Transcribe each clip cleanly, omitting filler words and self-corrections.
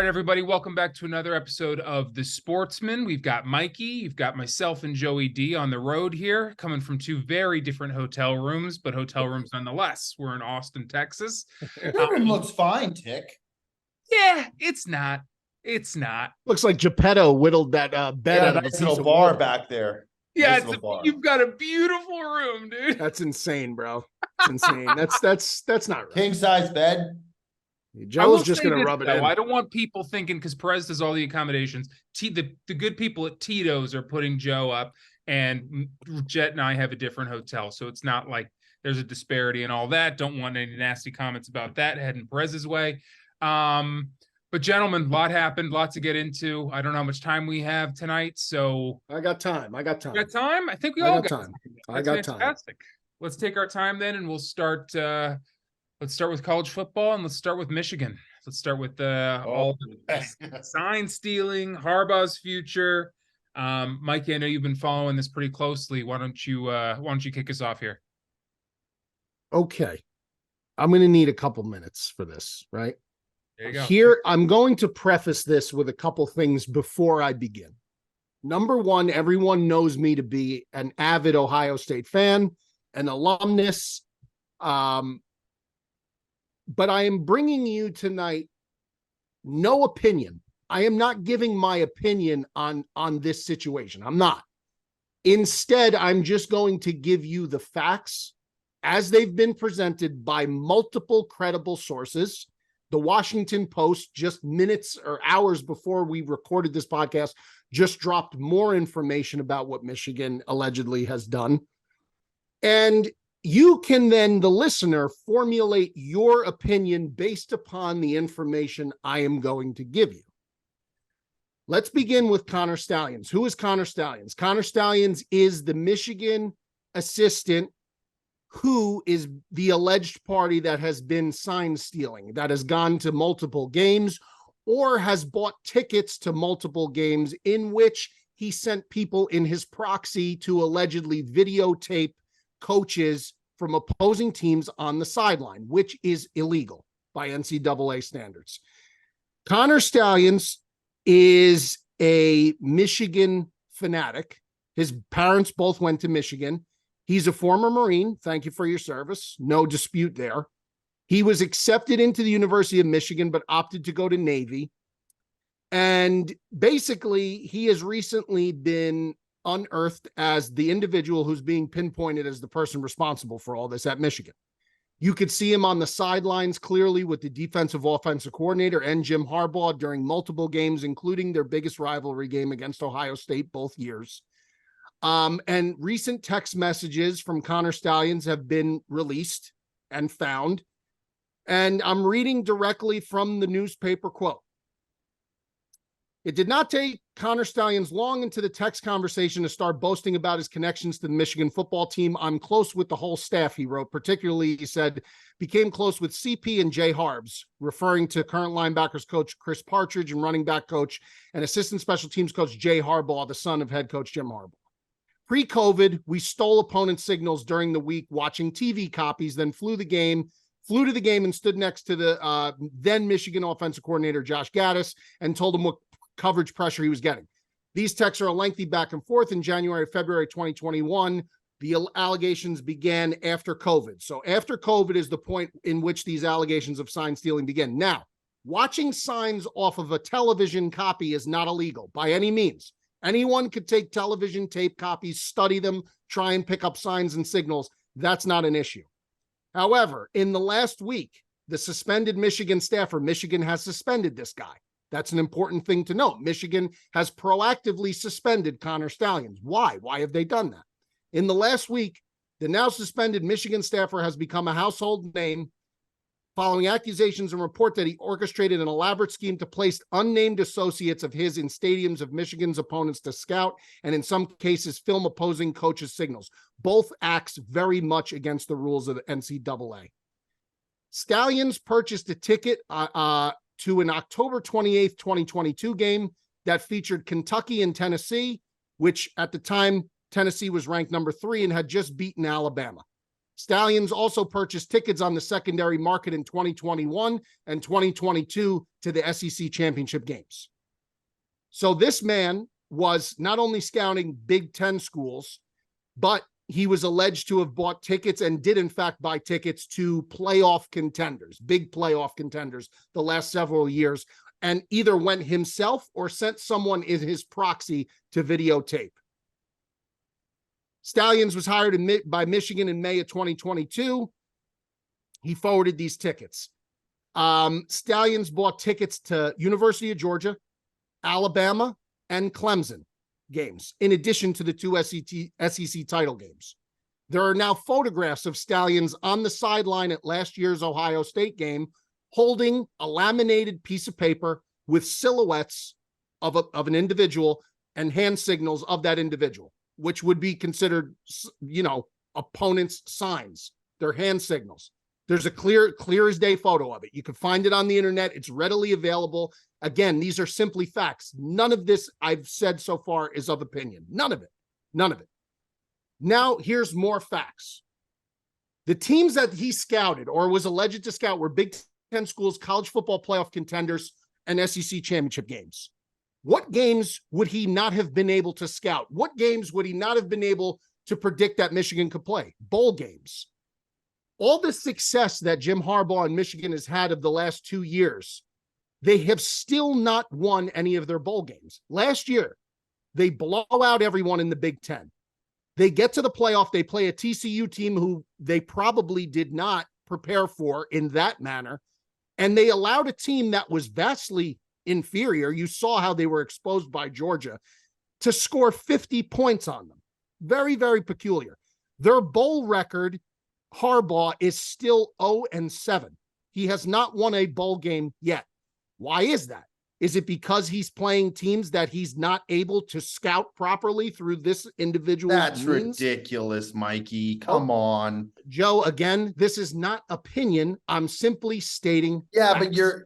everybody. Welcome back to another episode of The Sportsmen. We've got Mikey, you've got myself and Joey D on the road here, coming from two very different hotel rooms, but hotel rooms nonetheless. We're in Austin, Texas. Your room looks fine, Tick. Yeah, it's not. It's not. Looks like Geppetto whittled that bed out of a nice piece little of bar wood. back there. Yeah, Nice you've got a beautiful room, dude. That's insane, bro. It's insane. That's not right. King size bed. Joe's just gonna rub it in. I don't want people thinking, because Perez does all the accommodations. The good people at Tito's are putting Joe up, and Jet and I have a different hotel, so it's not like there's a disparity and all that. Don't want any nasty comments about that heading Perez's way. But gentlemen, a lot happened, lots to get into. I don't know how much time we have tonight, so I got time. got time. I think we all got time. I got fantastic. Let's take our time then, and we'll start. Let's start with college football, and let's start with Michigan. Let's start with all the sign stealing, Harbaugh's future. Mikey, I know you've been following this pretty closely. Why don't you kick us off here? Okay, I'm going to need a couple minutes for this, right? There you go. Here, I'm going to preface this with a couple things before I begin. Number one, everyone knows me to be an avid Ohio State fan, an alumnus. But I am bringing you tonight no opinion. I am not giving my opinion on this situation. I'm not. Instead, I'm just going to give you the facts as they've been presented by multiple credible sources. The Washington Post, just minutes or hours before we recorded this podcast, just dropped more information about what Michigan allegedly has done. And you can then, the listener, formulate your opinion based upon the information I am going to give you. Let's begin with Connor Stalions. Who is Connor Stalions? Connor Stalions is the Michigan assistant who is the alleged party that has been sign stealing, that has gone to multiple games or has bought tickets to multiple games in which he sent people in his proxy to allegedly videotape coaches from opposing teams on the sideline, which is illegal by NCAA standards. Connor Stalions is a Michigan fanatic. His parents both went to Michigan. He's a former Marine. Thank you for your service. No dispute there. He was accepted into the University of Michigan, but opted to go to Navy. And basically, he has recently been unearthed as the individual who's being pinpointed as the person responsible for all this at Michigan. You could see him on the sidelines clearly with the defensive offensive coordinator and Jim Harbaugh during multiple games, including their biggest rivalry game against Ohio State both years. And recent text messages from Connor Stalions have been released and found. And I'm reading directly from the newspaper quote. It did not take Connor Stalions long into the text conversation to start boasting about his connections to the Michigan football team. I'm close with the whole staff, he wrote. Particularly, he said, became close with CP and Jay Harbs, referring to current linebackers coach Chris Partridge and running back coach and assistant special teams coach Jay Harbaugh, the son of head coach Jim Harbaugh. Pre-COVID, we stole opponent signals during the week watching TV copies, then flew to the game and stood next to the then Michigan offensive coordinator Josh Gaddis and told him what coverage pressure he was getting. These texts are a lengthy back and forth. In January, February 2021, the allegations began after COVID. So after COVID is the point in which these allegations of sign stealing begin. Now, watching signs off of a television copy is not illegal by any means. Anyone could take television tape copies, study them, try and pick up signs and signals. That's not an issue. However, in the last week, the suspended Michigan staffer, Michigan has suspended this guy. That's an important thing to note. Michigan has proactively suspended Connor Stalions. Why? Why have they done that? In the last week, the now suspended Michigan staffer has become a household name following accusations and report that he orchestrated an elaborate scheme to place unnamed associates of his in stadiums of Michigan's opponents to scout and in some cases film opposing coaches' signals. Both acts very much against the rules of the NCAA. Stalions purchased a ticket to an October 28th, 2022 game that featured Kentucky and Tennessee, which at the time Tennessee was ranked number 3 and had just beaten Alabama. Stallions also purchased tickets on the secondary market in 2021 and 2022 to the SEC championship games. So this man was not only scouting Big Ten schools, but he was alleged to have bought tickets and did in fact buy tickets to playoff contenders, big playoff contenders the last several years, and either went himself or sent someone in his proxy to videotape. Stallions was hired by Michigan in May of 2022. He forwarded these tickets. Stallions bought tickets to University of Georgia, Alabama, and Clemson games, in addition to the two SEC title games. There are now photographs of Stallions on the sideline at last year's Ohio State game, holding a laminated piece of paper with silhouettes of an individual and hand signals of that individual, which would be considered, opponents' signs. They're hand signals. There's a clear as day photo of it. You can find it on the internet. It's readily available. Again, these are simply facts. None of this I've said so far is of opinion. None of it. None of it. Now, here's more facts. The teams that he scouted or was alleged to scout were Big Ten schools, college football playoff contenders, and SEC championship games. What games would he not have been able to scout? What games would he not have been able to predict that Michigan could play? Bowl games. All the success that Jim Harbaugh and Michigan has had of the last 2 years, they have still not won any of their bowl games. Last year, they blow out everyone in the Big Ten. They get to the playoff. They play a TCU team who they probably did not prepare for in that manner. And they allowed a team that was vastly inferior. You saw how they were exposed by Georgia to score 50 points on them. Very, very peculiar. Their bowl record, Harbaugh, is still 0-7. He has not won a bowl game yet. Why is that? Is it because he's playing teams that he's not able to scout properly through this individual? That's ridiculous, Mikey. Come on. Joe, again, this is not opinion. I'm simply stating facts. But you're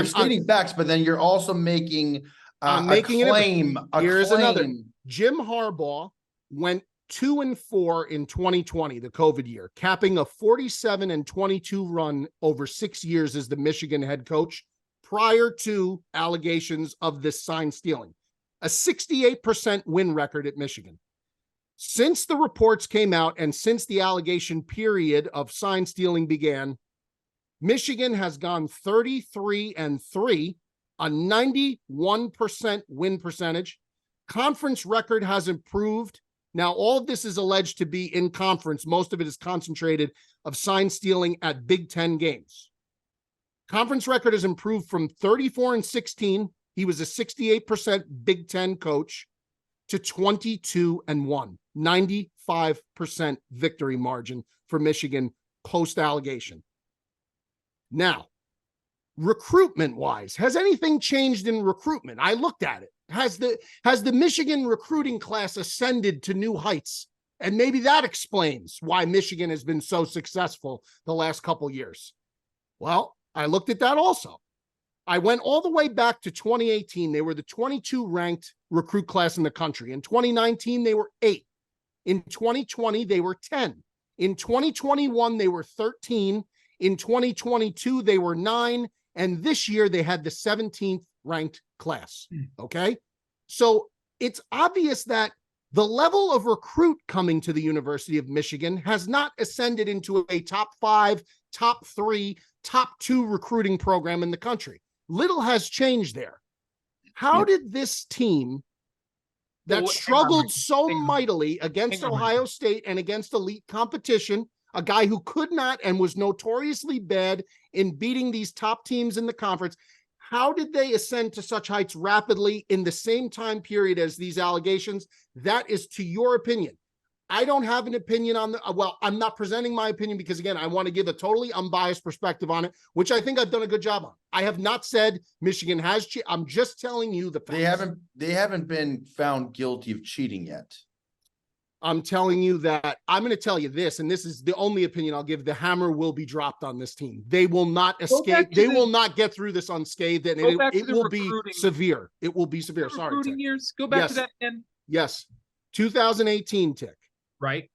stating facts, but then you're also making a claim. Here's another. Jim Harbaugh went 2-4 in 2020, the COVID year, capping a 47-22 run over 6 years as the Michigan head coach, prior to allegations of this sign stealing, a 68% win record at Michigan. Since the reports came out and since the allegation period of sign stealing began, Michigan has gone 33-3, a 91% win percentage. Conference record has improved. Now, all of this is alleged to be in conference. Most of it is concentrated of sign stealing at Big Ten games. Conference record has improved from 34-16. He was a 68% Big Ten coach to 22-1, 95% victory margin for Michigan post-allegation. Now, recruitment-wise, has anything changed in recruitment? I looked at it. Has the Michigan recruiting class ascended to new heights? And maybe that explains why Michigan has been so successful the last couple years. Well, I looked at that also. I went all the way back to 2018. They were the 22 ranked recruit class in the country. In 2019, they were 8. In 2020, they were 10. In 2021, they were 13. In 2022, they were 9. And this year, they had the 17th ranked class. Okay. So it's obvious that the level of recruit coming to the University of Michigan has not ascended into a top 5, top 3, top 2 recruiting program in the country. Little has changed there. How did this team that struggled so mightily against Ohio State and against elite competition, a guy who could not and was notoriously bad in beating these top teams in the conference, how did they ascend to such heights rapidly in the same time period as these allegations? That is to your opinion. I don't have an opinion on I'm not presenting my opinion because, again, I want to give a totally unbiased perspective on it, which I think I've done a good job on. I have not said Michigan has I'm just telling you the facts. They haven't been found guilty of cheating yet. I'm telling you that I'm going to tell you this, and this is the only opinion I'll give. The hammer will be dropped on this team. They will not escape. They will not get through this unscathed, and it will be severe. It will be severe. Sorry. Recruiting years. Go back to that again. Yes. 2018, Tick. Right.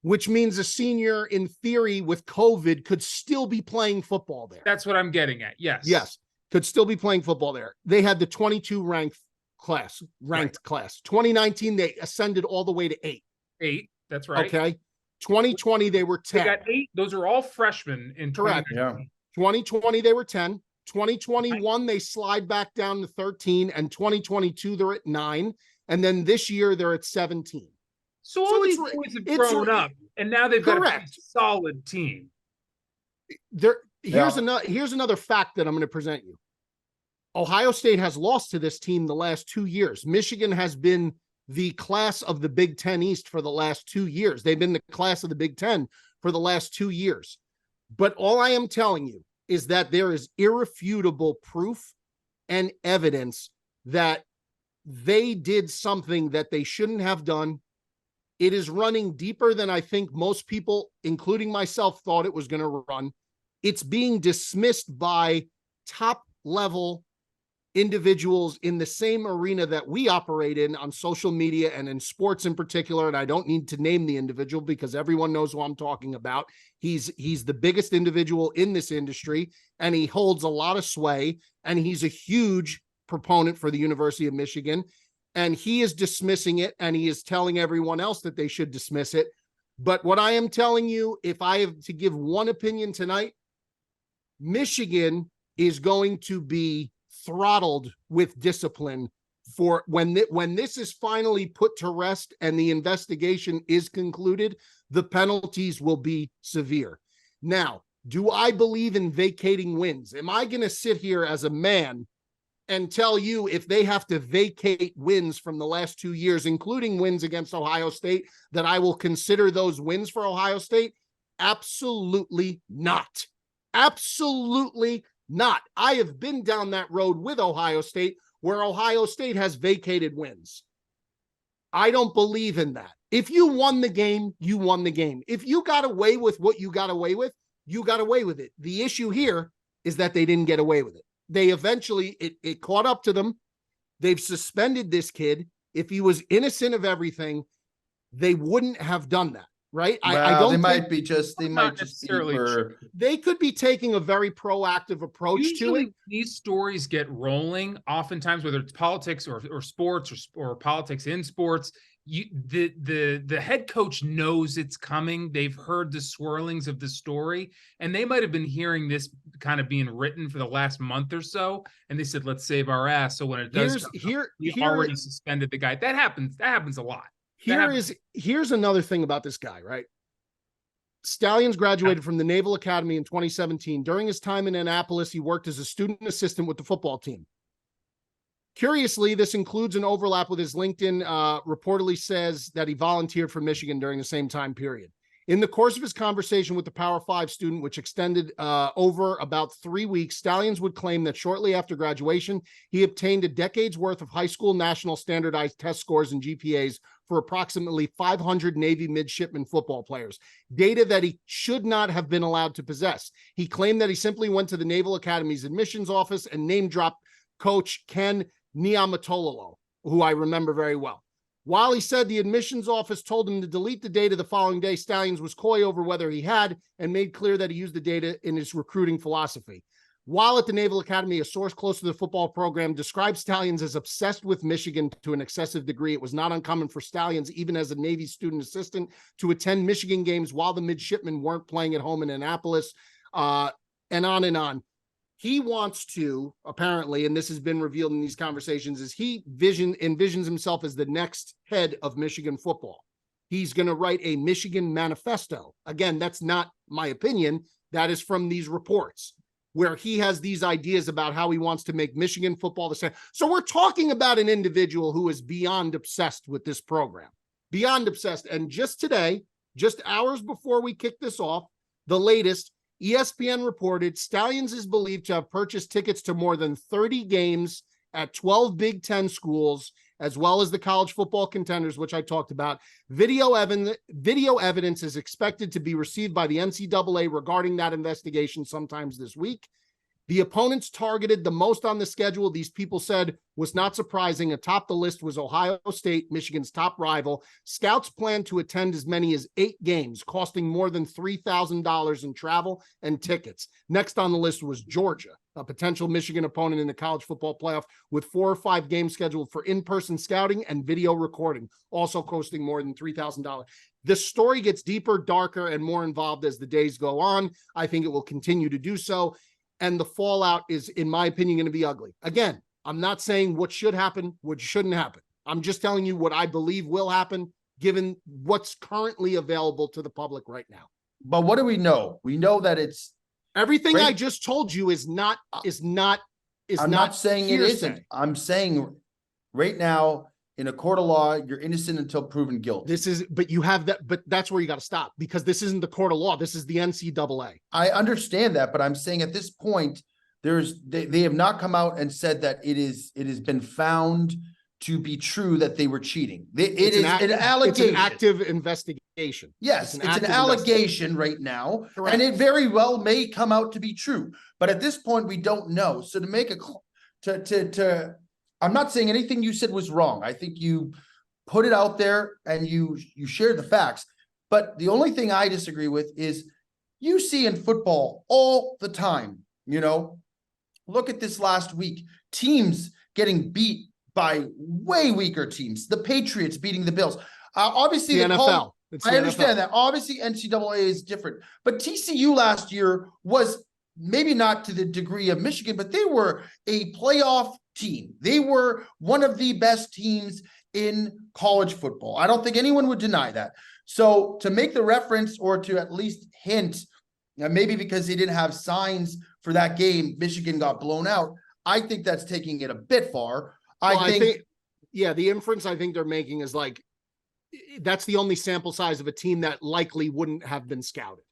which means a senior in theory with COVID could still be playing football there. That's what I'm getting at. Yes. Yes. Could still be playing football there. They had the 22 ranked class. 2019, they ascended all the way to 8. 8. That's right. Okay. 2020, they were 10. They got 8. Those are all freshmen in Correct. 2020, they were 10. 2021, they slide back down to 13. And 2022, they're at 9. And then this year, they're at 17. So all these boys have grown up, and now they've got a solid team. Here's another fact that I'm going to present you. Ohio State has lost to this team the last 2 years. Michigan has been the class of the Big Ten East for the last 2 years. They've been the class of the Big Ten for the last 2 years. But all I am telling you is that there is irrefutable proof and evidence that they did something that they shouldn't have done. It is running deeper than I think most people, including myself, thought it was going to run. It's being dismissed by top-level individuals in the same arena that we operate in on social media and in sports in particular. And I don't need to name the individual because everyone knows who I'm talking about. He's the biggest individual in this industry, and he holds a lot of sway, and he's a huge proponent for the University of Michigan. And he is dismissing it, and he is telling everyone else that they should dismiss it. But what I am telling you, if I have to give one opinion tonight, Michigan is going to be throttled with discipline for when this is finally put to rest and the investigation is concluded. The penalties will be severe. Now, do I believe in vacating wins? Am I going to sit here as a man and tell you if they have to vacate wins from the last 2 years, including wins against Ohio State, that I will consider those wins for Ohio State? Absolutely not. Absolutely not. I have been down that road with Ohio State where Ohio State has vacated wins. I don't believe in that. If you won the game, you won the game. If you got away with what you got away with, you got away with it. The issue here is that they didn't get away with it. They eventually, it caught up to them. They've suspended this kid. If he was innocent of everything, they wouldn't have done that, right? Well, I don't they think might be just, they might just be for... They could be taking a very proactive approach to it. These stories get rolling, oftentimes, whether it's politics or sports or politics in sports. The head coach knows it's coming. They've heard the swirlings of the story, and they might have been hearing this kind of being written for the last month or so. And they said, "Let's save our ass." So when it does, he already suspended the guy. That happens a lot. Here's another thing about this guy, right? Stalions graduated from the Naval Academy in 2017. During his time in Annapolis, he worked as a student assistant with the football team. Curiously, this includes an overlap with his LinkedIn, reportedly says that he volunteered for Michigan during the same time period. In the course of his conversation with the Power 5 student, which extended over about 3 weeks, Stalions would claim that shortly after graduation, he obtained a decade's worth of high school national standardized test scores and GPAs for approximately 500 Navy midshipman football players, data that he should not have been allowed to possess. He claimed that he simply went to the Naval Academy's admissions office and name-dropped Coach Ken Niamatololo, who I remember very well. While he said the admissions office told him to delete the data the following day, Stalions was coy over whether he had and made clear that he used the data in his recruiting philosophy. While at the Naval Academy, a source close to the football program described Stalions as obsessed with Michigan to an excessive degree. It was not uncommon for Stalions, even as a Navy student assistant, to attend Michigan games while the midshipmen weren't playing at home in Annapolis, and on and on. He wants to, apparently, and this has been revealed in these conversations, is he envisions himself as the next head of Michigan football. He's going to write a Michigan manifesto. Again, that's not my opinion. That is from these reports, where he has these ideas about how he wants to make Michigan football the same. So we're talking about an individual who is beyond obsessed with this program. Beyond obsessed. And just today, just hours before we kick this off, the latest, ESPN reported Stalions is believed to have purchased tickets to more than 30 games at 12 Big Ten schools, as well as the college football contenders, which I talked about. Video evidence is expected to be received by the NCAA regarding that investigation sometimes this week. The opponents targeted the most on the schedule, these people said, was not surprising. Atop the list was Ohio State, Michigan's top rival. Scouts plan to attend as many as 8 games, costing more than $3,000 in travel and tickets. Next on the list was Georgia, a potential Michigan opponent in the college football playoff, with 4 or 5 games scheduled for in-person scouting and video recording, also costing more than $3,000. The story gets deeper, darker, and more involved as the days go on. I think it will continue to do so. And the fallout is, in my opinion, going to be ugly. Again, I'm not saying what should happen, what shouldn't happen. I'm just telling you what I believe will happen, given what's currently available to the public right now. But what do we know? We know that it's everything I just told you is not. I'm not saying it isn't. I'm saying right now, in a court of law, you're innocent until proven guilty. But you have that, but that's where you got to stop, because this isn't the court of law. This is the NCAA. I understand that, but I'm saying at this point, they have not come out and said that it has been found to be true that they were cheating. It's an allegation. It's an active investigation. Yes, it's an allegation right now. Correct. And it very well may come out to be true. But at this point, we don't know. So to make I'm not saying anything you said was wrong. I think you put it out there and you shared the facts. But the only thing I disagree with is you see in football all the time, look at this last week, teams getting beat by way weaker teams. The Patriots beating the Bills. Obviously, the NFL. I understand that. Obviously, NCAA is different. But TCU last year was maybe not to the degree of Michigan, but they were a playoff team. They were one of the best teams in college football. I don't think anyone would deny that. So to make the reference, or to at least hint, maybe because they didn't have signs for that game, Michigan got blown out, I think that's taking it a bit far. I think the inference I think they're making is like, that's the only sample size of a team that likely wouldn't have been scouted.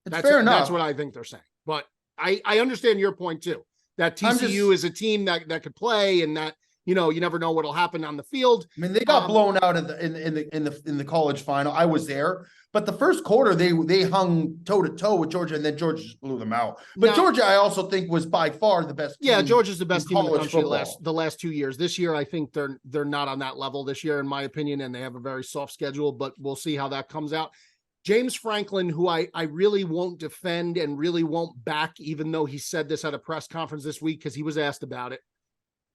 That's fair enough. That's what I think they're saying. But I understand your point too, that TCU is a team that could play, and that, you never know what'll happen on the field. I mean, they got blown out in the college final. I was there, but the first quarter they hung toe to toe with Georgia, and then Georgia just blew them out. But Georgia, I also think, was by far the best team. Yeah, Georgia's the best team in the country the last 2 years. This year, I think they're not on that level this year, in my opinion, and they have a very soft schedule. But we'll see how that comes out. James Franklin, who I really won't defend and really won't back, even though he said this at a press conference this week because he was asked about it.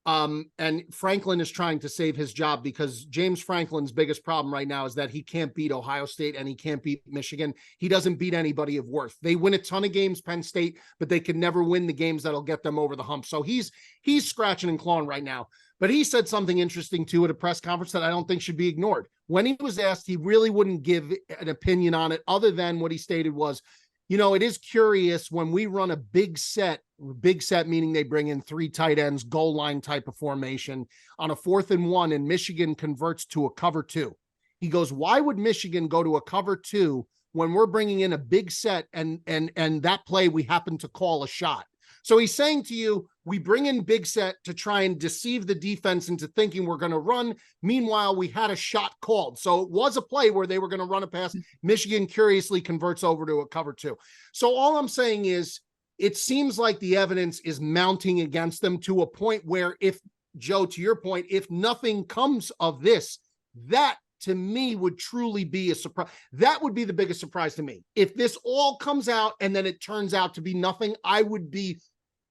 And Franklin is trying to save his job, because James Franklin's biggest problem right now is that he can't beat Ohio State and he can't beat Michigan. He doesn't beat anybody of worth. They win a ton of games, Penn State, but they can never win the games that'll get them over the hump. So he's scratching and clawing right now. But he said something interesting too at a press conference that I don't think should be ignored. When he was asked, he really wouldn't give an opinion on it, other than what he stated was, it is curious when we run a big set meaning they bring in 3 tight ends, goal line type of formation on a 4th and 1, and Michigan converts to a cover 2. He goes, why would Michigan go to a cover 2 when we're bringing in a big set and that play we happen to call a shot? So he's saying to you, we bring in big set to try and deceive the defense into thinking we're going to run. Meanwhile, we had a shot called. So it was a play where they were going to run a pass. Michigan curiously converts over to a cover 2. So all I'm saying is, it seems like the evidence is mounting against them to a point where, if, Joe, to your point, if nothing comes of this, that to me would truly be a surprise. That would be the biggest surprise to me. If this all comes out and then it turns out to be nothing, I would be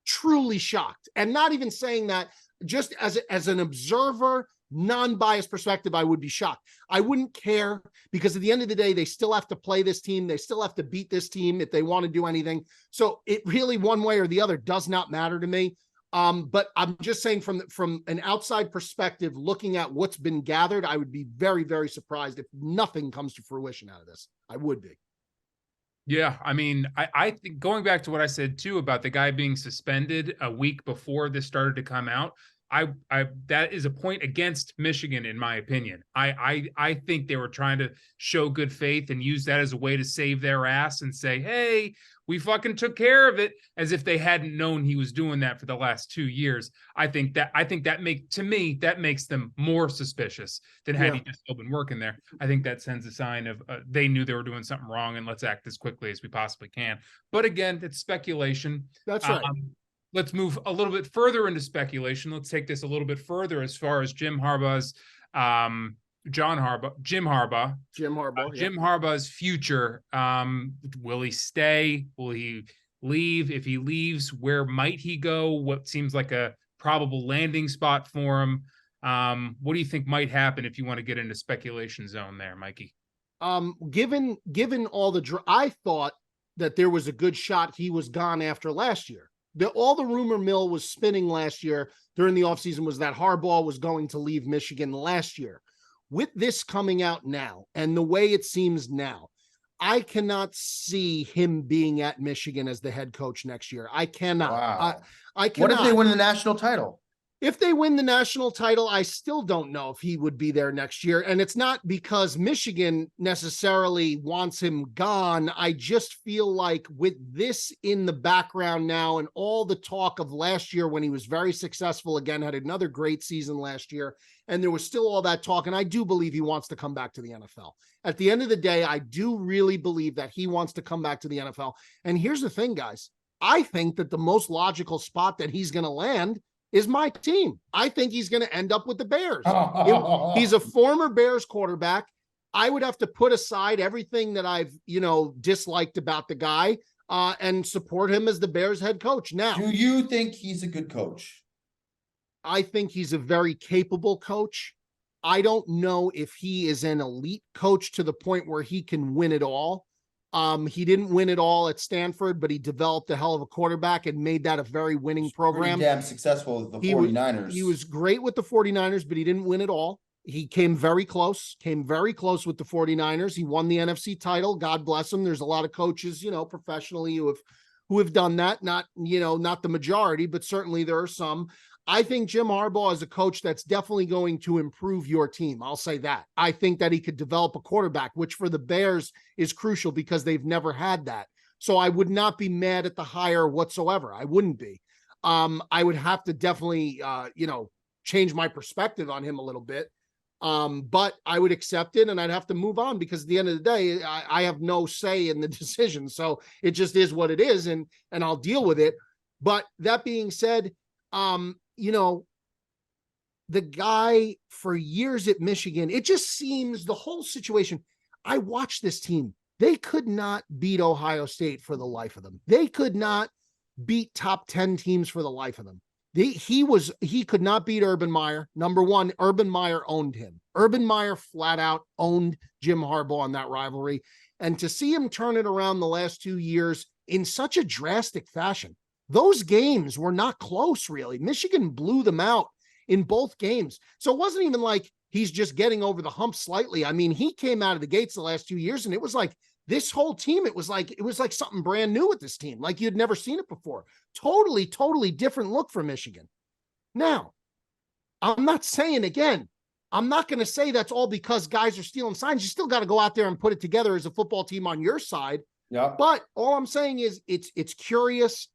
truly shocked. And not even saying that, just as an observer, non-biased perspective, I would be shocked. I wouldn't care, because at the end of the day, they still have to play this team. They still have to beat this team if they want to do anything. So it really, one way or the other, does not matter to me. But I'm just saying, from an outside perspective, looking at what's been gathered, I would be very, very surprised if nothing comes to fruition out of this. I would be. Yeah, I mean, I think, going back to what I said too about the guy being suspended a week before this started to come out, that is a point against Michigan, in my opinion. I think they were trying to show good faith and use that as a way to save their ass and say, hey, we fucking took care of it, as if they hadn't known he was doing that for the last 2 years. I think that makes them more suspicious than had he just still been working there. I think that sends a sign of they knew they were doing something wrong, and let's act as quickly as we possibly can. But again, it's speculation. That's right. let's move a little bit further into speculation. Let's take this a little bit further as far as Jim Harbaugh's Jim Harbaugh's future. Will he stay? Will he leave? If he leaves, where might he go? What seems like a probable landing spot for him? What do you think might happen if you want to get into speculation zone there, Mikey? Given all I thought that there was a good shot he was gone after last year. All the rumor mill was spinning last year during the offseason was that Harbaugh was going to leave Michigan last year. With this coming out now and the way it seems now, I cannot see him being at Michigan as the head coach next year. I cannot. Wow. I cannot. What if they win the national title? If they win the national title, I still don't know if he would be there next year. And it's not because Michigan necessarily wants him gone. I just feel like with this in the background now and all the talk of last year when he was very successful again, had another great season last year, and there was still all that talk. And I do believe he wants to come back to the NFL. At the end of the day, I do really believe that he wants to come back to the NFL. And here's the thing, guys. I think that the most logical spot that he's going to land is my team. I think he's going to end up with the Bears. He's a former Bears quarterback. I would have to put aside everything that I've, disliked about the guy and support him as the Bears head coach. Now, do you think he's a good coach? I think he's a very capable coach. I don't know if he is an elite coach to the point where he can win it all. He didn't win it all at Stanford, but he developed a hell of a quarterback and made that a very winning program. Pretty damn successful with the 49ers. He was great with the 49ers, but he didn't win it all. He came very close with the 49ers. He won the NFC title. God bless him. There's a lot of coaches, professionally who have done that. Not the majority, but certainly there are some. I think Jim Harbaugh is a coach that's definitely going to improve your team. I'll say that. I think that he could develop a quarterback, which for the Bears is crucial because they've never had that. So I would not be mad at the hire whatsoever. I wouldn't be. I would have to definitely, change my perspective on him a little bit. But I would accept it and I'd have to move on because at the end of the day, I have no say in the decision. So it just is what it is and I'll deal with it. But that being said, the guy for years at Michigan, it just seems the whole situation. I watched this team. They could not beat Ohio State for the life of them. They could not beat top 10 teams for the life of them. He could not beat Urban Meyer. Number one, Urban Meyer owned him. Urban Meyer flat out owned Jim Harbaugh in that rivalry. And to see him turn it around the last 2 years in such a drastic fashion, those games were not close, really. Michigan blew them out in both games. So it wasn't even like he's just getting over the hump slightly. I mean, he came out of the gates the last 2 years, and it was like this whole team, it was like something brand new with this team, like you'd never seen it before. Totally different look for Michigan. Now, I'm not saying, again, I'm not going to say that's all because guys are stealing signs. You still got to go out there and put it together as a football team on your side. Yeah. But all I'm saying is it's curious.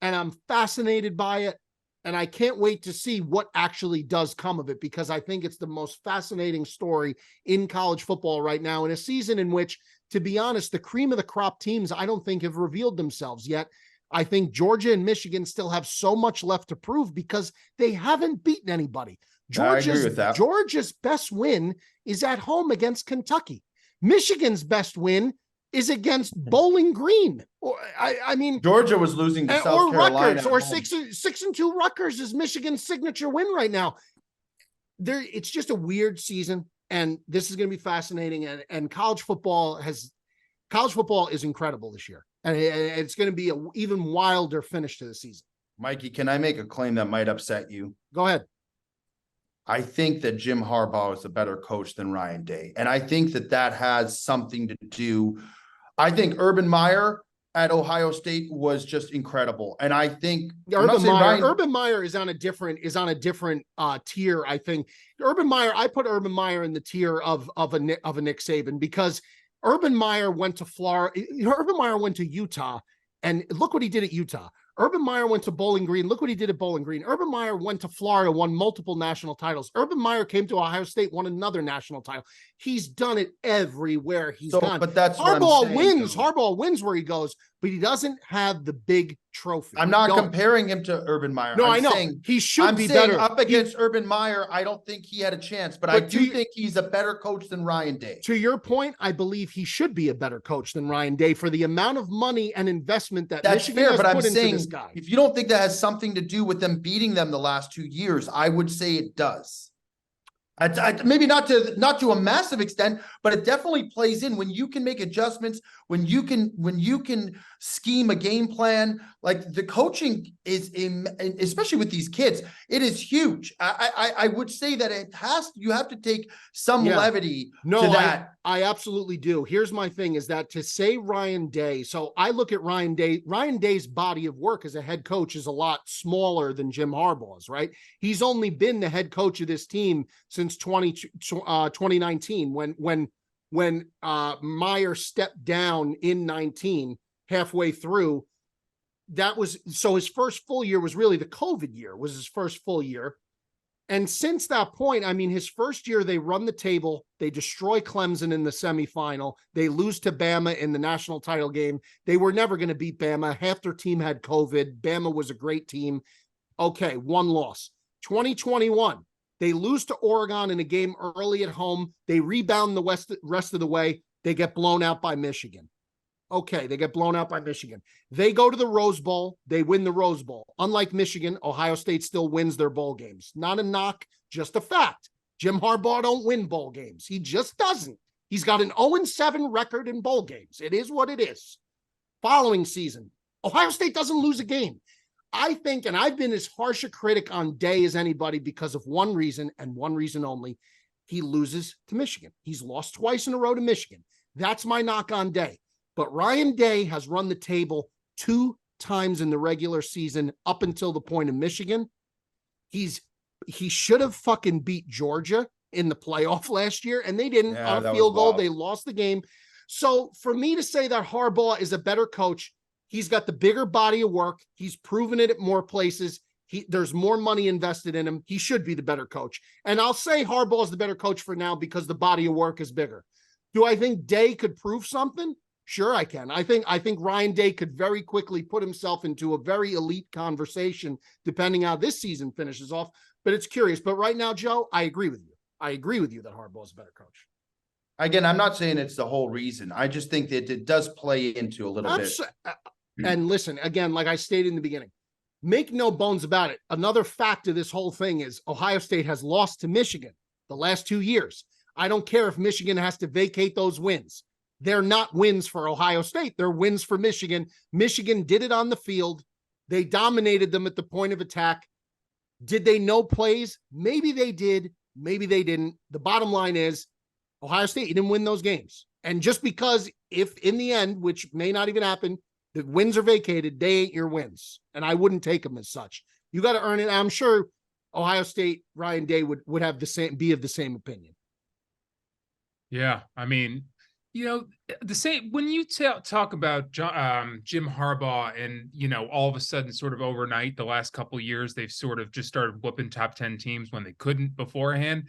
And I'm fascinated by it. And I can't wait to see what actually does come of it because I think it's the most fascinating story in college football right now in a season in which, to be honest, the cream of the crop teams I don't think have revealed themselves yet. I think Georgia and Michigan still have so much left to prove because they haven't beaten anybody. I agree with that. Georgia's best win is at home against Kentucky. Michigan's best win is against Bowling Green. Or I mean, Georgia was losing to South Carolina. Rutgers, or 6-2 Rutgers is Michigan's signature win right now. It's just a weird season, and this is going to be fascinating. And college football is incredible this year, and it's going to be an even wilder finish to the season. Mikey, can I make a claim that might upset you? Go ahead. I think that Jim Harbaugh is a better coach than Ryan Day, and I think that has something to do. I think Urban Meyer at Ohio State was just incredible. And I think Urban Meyer is on a different tier. I think I put Urban Meyer in the tier of a Nick Saban because Urban Meyer went to Florida. Urban Meyer went to Utah, and look what he did at Utah. Urban Meyer went to Bowling Green. Look what he did at Bowling Green. Urban Meyer went to Florida, won multiple national titles. Urban Meyer came to Ohio State, won another national title. He's done it everywhere he's gone. But that's Harbaugh wins. Harbaugh wins where he goes, but he doesn't have the big trophy. I'm not comparing him to Urban Meyer. No, I'm I know saying, he should I'm be saying better. up against Urban Meyer. I don't think he had a chance, but I do think he's a better coach than Ryan Day. To your point, I believe he should be a better coach than Ryan Day for the amount of money and investment that That's Michigan fair, has but I'm put into saying this guy. if you don't think that has something to do with them beating them the last 2 years, I would say it does. Maybe not to a massive extent, but it definitely plays in when you can make adjustments, when you can scheme a game plan. Like the coaching is especially with these kids, it is huge. I would say that you have to take some levity to that. I absolutely do. Here's my thing is that to say Ryan Day, so I look at Ryan Day's body of work as a head coach is a lot smaller than Jim Harbaugh's, right? He's only been the head coach of this team since 2019 when Meyer stepped down in 19 halfway through. That was, so his first full year was really the COVID year, was his first full year. And since that point, I mean, his first year, they run the table. They destroy Clemson in the semifinal. They lose to Bama in the national title game. They were never going to beat Bama. Half their team had COVID. Bama was a great team. Okay, one loss. 2021, they lose to Oregon in a game early at home. They rebound the rest of the way. They get blown out by Michigan. Okay, they get blown out by Michigan. They go to the Rose Bowl. They win the Rose Bowl. Unlike Michigan, Ohio State still wins their bowl games. Not a knock, just a fact. Jim Harbaugh don't win bowl games. He just doesn't. He's got an 0-7 record in bowl games. It is what it is. Following season, Ohio State doesn't lose a game. I think, and I've been as harsh a critic on Day as anybody because of one reason and one reason only. He loses to Michigan. He's lost twice in a row to Michigan. That's my knock on Day. But Ryan Day has run the table 2 times in the regular season up until the point of Michigan. He should have fucking beat Georgia in the playoff last year, and they didn't. On a field goal. They lost the game. So for me to say that Harbaugh is a better coach, he's got the bigger body of work. He's proven it at more places. There's more money invested in him. He should be the better coach. And I'll say Harbaugh is the better coach for now because the body of work is bigger. Do I think Day could prove something? Sure, I can. I think Ryan Day could very quickly put himself into a very elite conversation, depending how this season finishes off. But it's curious. But right now, Joe, I agree with you. I agree with you that Harbaugh is a better coach. Again, I'm not saying it's the whole reason. I just think that it does play into a little bit. And listen, again, like I stated in the beginning, make no bones about it. Another fact of this whole thing is Ohio State has lost to Michigan the last 2 years. I don't care if Michigan has to vacate those wins. They're not wins for Ohio State. They're wins for Michigan. Michigan did it on the field. They dominated them at the point of attack. Did they know plays? Maybe they did. Maybe they didn't. The bottom line is Ohio State, you didn't win those games. And just because if in the end, which may not even happen, the wins are vacated, they ain't your wins. And I wouldn't take them as such. You got to earn it. I'm sure Ohio State, Ryan Day would have be of the same opinion. Yeah. I mean, the same when you talk about Jim Harbaugh and, all of a sudden sort of overnight, the last couple of years, they've sort of just started whooping top 10 teams when they couldn't beforehand.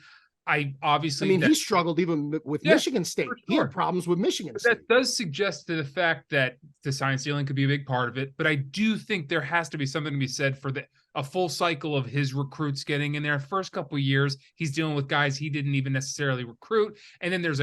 He struggled even with Michigan State. Sure. He had problems with Michigan State. That does suggest to the fact that the sign stealing could be a big part of it. But I do think there has to be something to be said for a full cycle of his recruits getting in there. First couple of years, he's dealing with guys he didn't even necessarily recruit. And then there was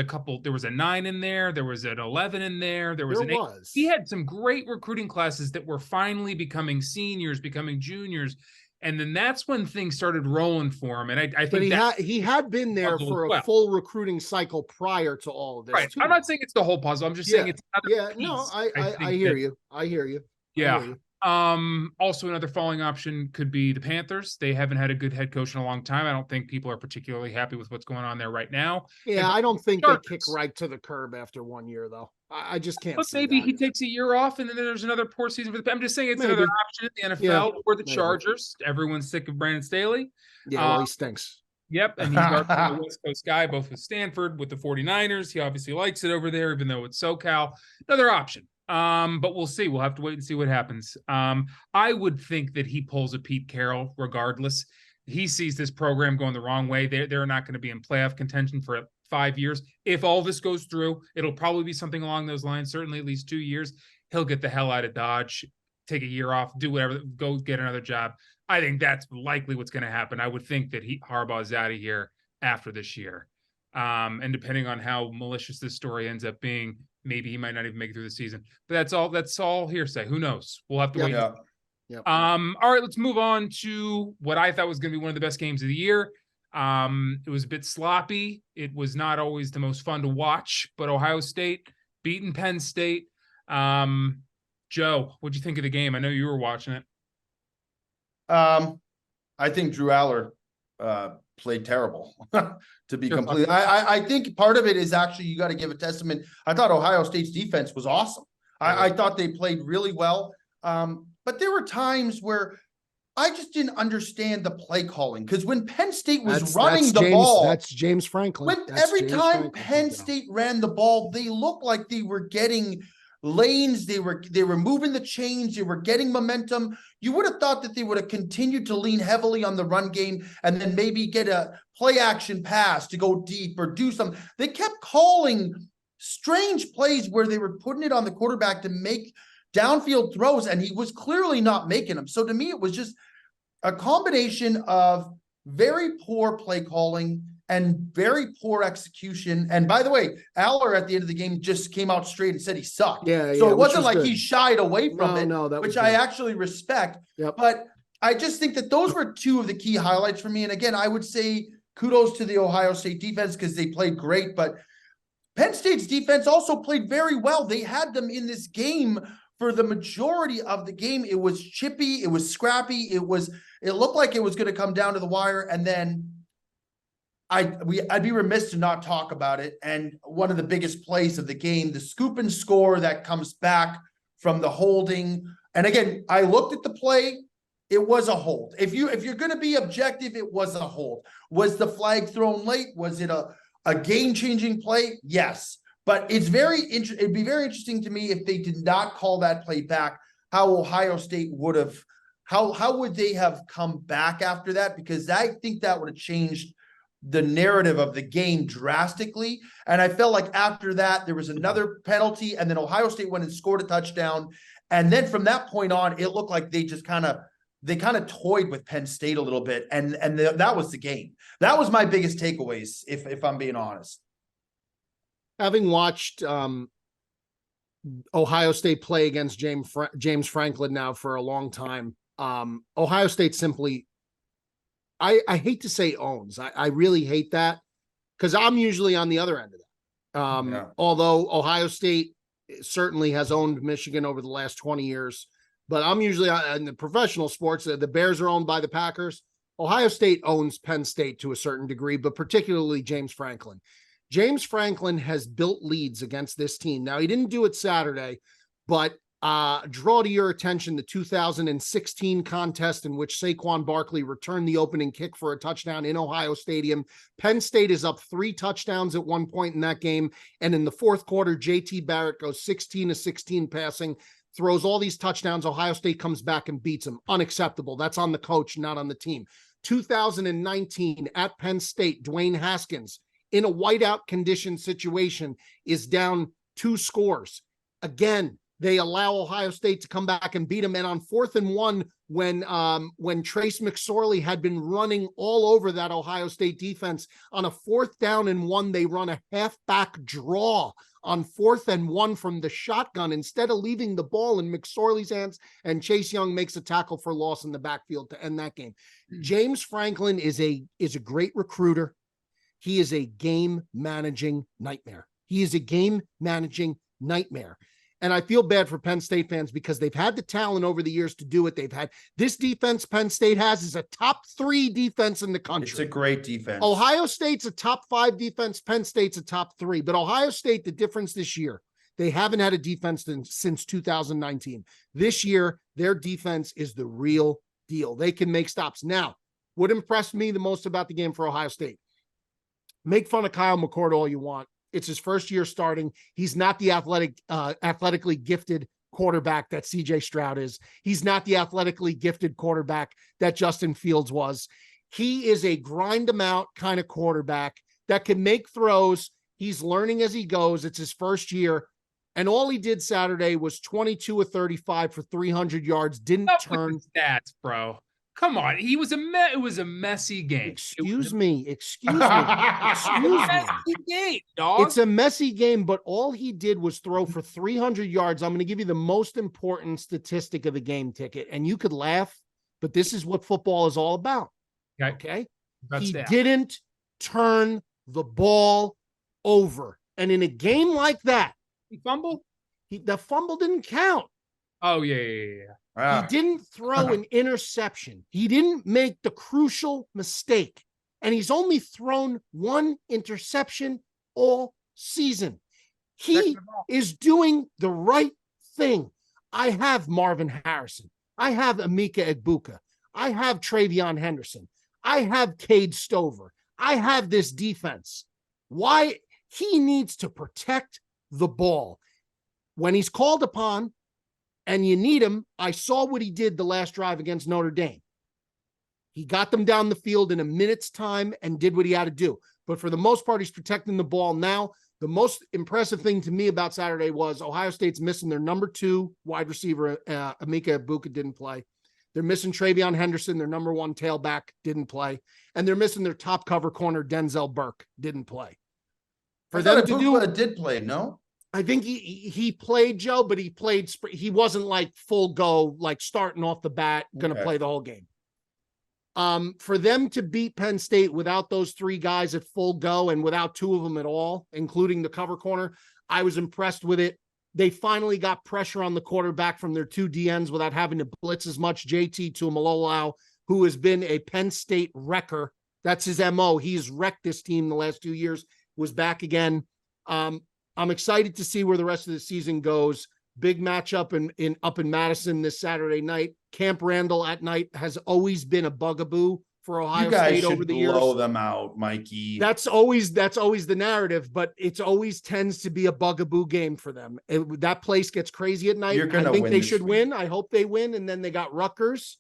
a 9 in there. There was an 11 in there. There was an 8. He had some great recruiting classes that were finally becoming seniors, becoming juniors. And then that's when things started rolling for him. And I think he had been there for a full recruiting cycle prior to all of this. Right. Too. I'm not saying it's the whole puzzle. I'm just saying it's another piece. No, I hear you. I hear you. Yeah. Also another falling option could be the Panthers. They haven't had a good head coach in a long time. I don't think people are particularly happy with what's going on there right now. Yeah, I don't think they kick right to the curb after 1 year, though. I just can't. But maybe he takes a year off, and then there's another poor season for the. I'm just saying it's another option in the NFL or the Chargers. Everyone's sick of Brandon Staley. Yeah, he stinks. Yep, and he's a West Coast guy, both with Stanford, with the 49ers. He obviously likes it over there, even though it's SoCal. Another option. But we'll see. We'll have to wait and see what happens. I would think that he pulls a Pete Carroll regardless. He sees this program going the wrong way. They're not going to be in playoff contention for 5 years. If all this goes through, it'll probably be something along those lines, certainly at least 2 years. He'll get the hell out of Dodge. take a year off, do whatever, go get another job. I think that's likely what's going to happen. I would think that Harbaugh is out of here after this year. And depending on how malicious this story ends up being, maybe he might not even make it through the season. But that's all hearsay. Who knows? We'll have to wait. Yeah. All right, let's move on to what I thought was going to be one of the best games of the year. It was a bit sloppy. It was not always the most fun to watch, but Ohio State beating Penn State. Joe, what'd you think of the game? I know you were watching it. I think Drew Aller played terrible. To be complete, I think part of it is actually you got to give a testament. I thought Ohio State's defense was awesome. I thought they played really well. But there were times where I just didn't understand the play calling, because when Penn State was running the ball, that's James Franklin. Every time Penn State ran the ball, they looked like they were getting lanes. They were moving the chains. They were getting momentum. You would have thought that they would have continued to lean heavily on the run game and then maybe get a play action pass to go deep or do something. They kept calling strange plays where they were putting it on the quarterback to make downfield throws, and he was clearly not making them. So to me, it was just a combination of very poor play calling and very poor execution. And by the way, Aller at the end of the game just came out straight and said he sucked. So it wasn't like he shied away from it, which I actually respect. But I just think that those were two of the key highlights for me. And again, I would say kudos to the Ohio State defense because they played great, but Penn State's defense also played very well. They had them in this game for the majority of the game. It was chippy, it was scrappy, it looked like it was going to come down to the wire. And then I'd be remiss to not talk about it. And one of the biggest plays of the game, the scoop and score that comes back from the holding. And again, I looked at the play. It was a hold. If you're going to be objective, it was a hold. Was the flag thrown late? Was it a game-changing play? Yes. But it'd be very interesting to me if they did not call that play back, how Ohio State would have, how would they have come back after that? Because I think that would have changed the narrative of the game drastically. And I felt like after that, there was another penalty, and then Ohio State went and scored a touchdown. And then from that point on, it looked like they just kind of toyed with Penn State a little bit. And that was the game. That was my biggest takeaways, if I'm being honest. Having watched Ohio State play against James Franklin now for a long time, Ohio State simply, I hate to say owns. I really hate that because I'm usually on the other end of that. Although Ohio State certainly has owned Michigan over the last 20 years, but I'm usually in the professional sports. The Bears are owned by the Packers. Ohio State owns Penn State to a certain degree, but particularly James Franklin. James Franklin has built leads against this team. Now, he didn't do it Saturday, but draw to your attention the 2016 contest in which Saquon Barkley returned the opening kick for a touchdown in Ohio Stadium. Penn State is up 3 touchdowns at one point in that game. And in the fourth quarter, J.T. Barrett goes 16-16 passing, throws all these touchdowns. Ohio State comes back and beats them. Unacceptable. That's on the coach, not on the team. 2019 at Penn State, Dwayne Haskins, in a whiteout condition situation, is down 2 scores. Again, they allow Ohio State to come back and beat them. And on 4th and 1, when Trace McSorley had been running all over that Ohio State defense, on a 4th down and 1, they run a halfback draw on 4th and 1 from the shotgun instead of leaving the ball in McSorley's hands, and Chase Young makes a tackle for loss in the backfield to end that game. James Franklin is a great recruiter. He is a game managing nightmare. And I feel bad for Penn State fans because they've had the talent over the years to do it. They've had this defense Penn State has is a top 3 defense in the country. It's a great defense. Ohio State's a top 5 defense. Penn State's a top 3. But Ohio State, the difference this year, they haven't had a defense since 2019. This year, their defense is the real deal. They can make stops. Now, what impressed me the most about the game for Ohio State? Make fun of Kyle McCord all you want. It's his first year starting. He's not the athletically gifted quarterback that CJ Stroud is. He's not the athletically gifted quarterback that Justin Fields was. He is a grind them out kind of quarterback that can make throws. He's learning as he goes. It's his first year. And all he did Saturday was 22 of 35 for 300 yards, didn't Up with turn. the stats, bro. Come on. It was a messy game. Excuse me. Excuse It me. was a Excuse me. messy game, dog. It's a messy game, but all he did was throw for 300 yards. I'm going to give you the most important statistic of the game, Ticket, and you could laugh, but this is what football is all about. Okay? He didn't turn the ball over. And in a game like that, He fumbled? the fumble didn't count. Oh, yeah. He didn't throw an interception. He didn't make the crucial mistake. And he's only thrown one interception all season. He is doing the right thing. I have Marvin Harrison. I have Emeka Egbuka. I have Travion Henderson. I have Cade Stover. I have this defense. Why? He needs to protect the ball. When he's called upon and you need him, I saw what he did the last drive against Notre Dame. He got them down the field in a minute's time and did what he had to do. But for the most part, he's protecting the ball now. The most impressive thing to me about Saturday was Ohio State's missing their number 2 wide receiver, Emeka Egbuka, didn't play. They're missing Travion Henderson, their number 1 tailback, didn't play. And they're missing their top cover corner, Denzel Burke, didn't play. For them to do it, did play, no? I think he played, Joe, but he wasn't like full go, like starting off the bat, going to play the whole game. For them to beat Penn State without those 3 guys at full go and without 2 of them at all, including the cover corner, I was impressed with it. They finally got pressure on the quarterback from their 2 DNs without having to blitz as much. JT Tuimoloau, who has been a Penn State wrecker. That's his MO. He's wrecked this team the last 2 years, was back again. I'm excited to see where the rest of the season goes. Big matchup up in Madison this Saturday night. Camp Randall at night has always been a bugaboo for Ohio State over the years. Blow them out, Mikey. That's always the narrative, but it's always tends to be a bugaboo game for them. That place gets crazy at night. I think they should win. I hope they win. And then they got Rutgers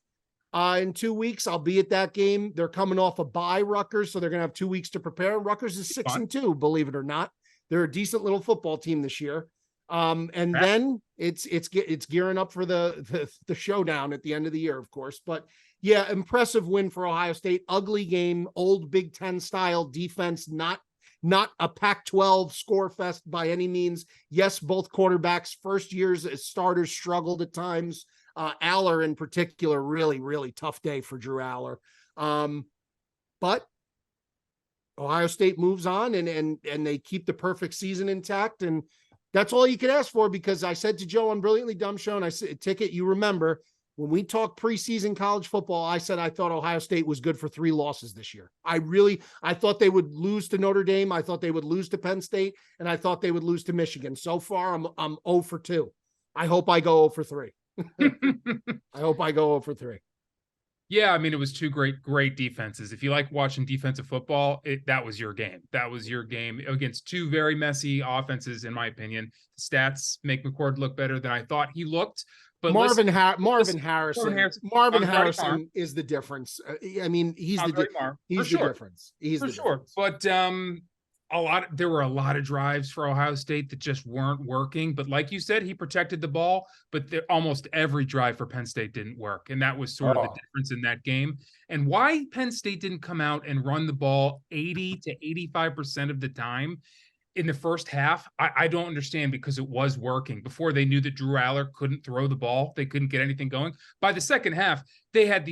in 2 weeks. I'll be at that game. They're coming off a bye, Rutgers, so they're going to have 2 weeks to prepare. Rutgers is 6-2, believe it or not. They're a decent little football team this year. And then it's gearing up for the showdown at the end of the year, of course. But yeah, impressive win for Ohio State. Ugly game, old Big Ten style defense, not a Pac-12 score fest by any means. Yes, both quarterbacks, first years as starters, struggled at times. Aller in particular, really, really tough day for Drew Aller. But Ohio State moves on and they keep the perfect season intact. And that's all you could ask for, because I said to Joe on Brilliantly Dumb Show, and I said, Ticket, you remember when we talked preseason college football, I said I thought Ohio State was good for 3 losses this year. I thought they would lose to Notre Dame. I thought they would lose to Penn State, and I thought they would lose to Michigan. So far, I'm 0 for 2. I hope I go 0 for 3. I hope I go 0 for 3. Yeah, I mean, it was 2 great defenses. If you like watching defensive football, that was your game. That was your game against 2 very messy offenses, in my opinion. The stats make McCord look better than I thought he looked. But Marvin Harrison is the difference. I mean, he's the difference. He's for sure. But there were a lot of drives for Ohio State that just weren't working. But like you said, he protected the ball, but almost every drive for Penn State didn't work. And that was sort of the difference in that game. And why Penn State didn't come out and run the ball 80 to 85% of the time in the first half, I don't understand, because it was working. Before they knew that Drew Aller couldn't throw the ball, they couldn't get anything going. By the second half, they